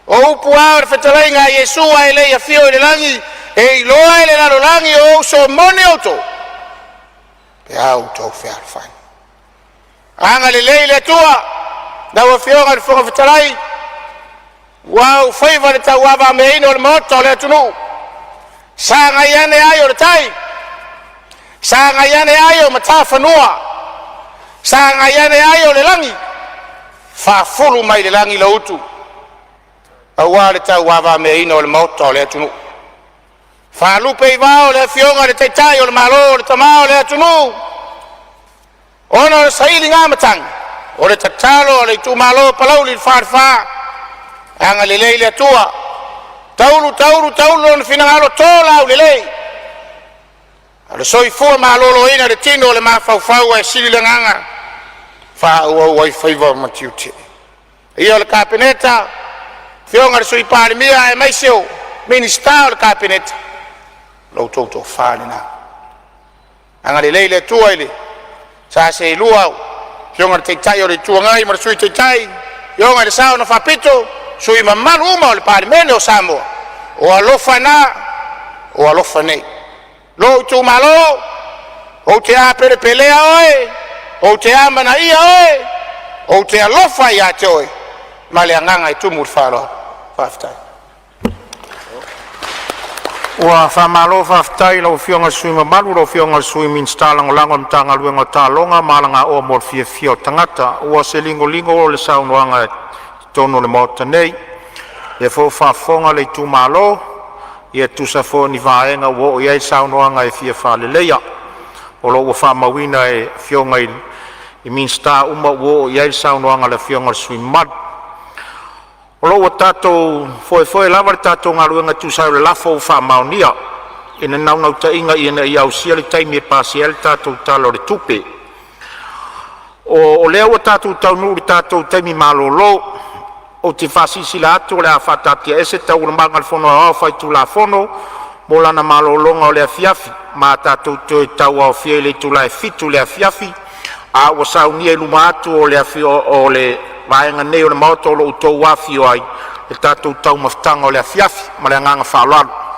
o upu au le whetalainga a Yesua e leia fio i le langi e iloa e le lalo langi o so mone auto pe au tau whea le whain anga le lei le tua na ua fionga le whonga whetalai wau whaiva le tau awa me ino le maota o le atunu sa ngai ane ai o le tai sa ngai ane ai o mata whanua sa ngai ane ai o le langi whafuru mai le langi lautu aua le tau awa me ino le maota o le atunu whalupe i wao le fionga le teitai o le malo o le tamao o le atunu ona o le saili ngā matang o le tatalo o le tu malo palau li whaarwha anga le lei le atua taulu o le finangalo tōlau le lei a le soifua malolo ina le tino o le mawhauwhau e sili le nganga whaau ai whaiva matiute ia o le kapeneta fionga le sui Palemene e maiseo minista o le kapeneta lau tautou whāne nā anga le lei le atua ile sa se lua fionga le teitai o le tuangai ma le sui teitai fionga le sao na whapito sui mamalu uma o le Palemene o Samoa o alofa nā o alofa nei lo tu malo o te a pelea oe o te a mana ia oe o te alofa ia te oe ma le anganga i tumu le whāloa whaftai ua whamalo whaftai lau fionga sui mamalu lau fionga sui minsta langolango mtanga luenga tālonga malanga o mor fia tangata ua se lingo o le saunoanga tono le mota nei e fo whafonga le tu malo ia tusa fo ni vaenga wo ia saunoanga e fia whaleleia o lo ua whamawina e fionga i minsta uma wo ia saunoanga le fionga sui mad o lo ua tatou foe lava le tatou ngaruenga tusa le lafo whamaunia ina naunau ta inga ina i au sia le taimi e pasi el tatou talo le tupe o lea ua tatou taunu le tatou taimi malolo o te fasisi la atu le a whatatia ese tau le manga le fono a whai tu la fono mo lana malolonga o le a fiafi ma tatou te tau au fia le tu la e fitu le a fiafi a ua saunia luma atu o le a fio o le vaenga nei o le maoto o lo utou wafi o ai le tatou tau maftanga o le a fiafi ma le anganga whaalalu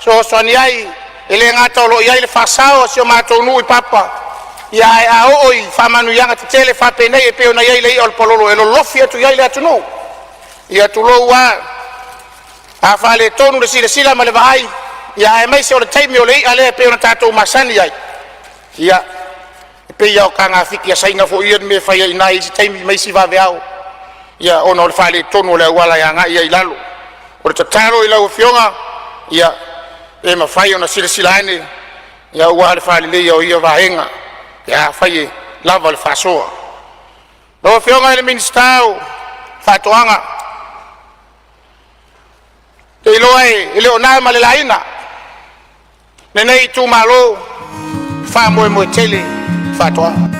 so ni ai ele ngata lo ia le fasao se matou nui papa ia a oi famanu yanga te tele fa pene e pe ona ia le ol pololo e lo lofia tu ia le atunu ia tu lo wa a fale tonu le sila ma le vai ia e mai se o le taimi o le ale pe ona tatou masani ai ia pe ia o kanga fiki ia sainga fo ia me fa ia nai se taimi mai si va veao ia ona le fale tonu le wala yanga ia ilalo o le tatalo ila o fionga ia e ma fai ona sila ane ia ua le whalele o ia vahenga ia fai lava le whasoa lo fionga ele ministau whatoanga e iloa ele o nai ma le laina nenei tu malo wha moe tele whatoanga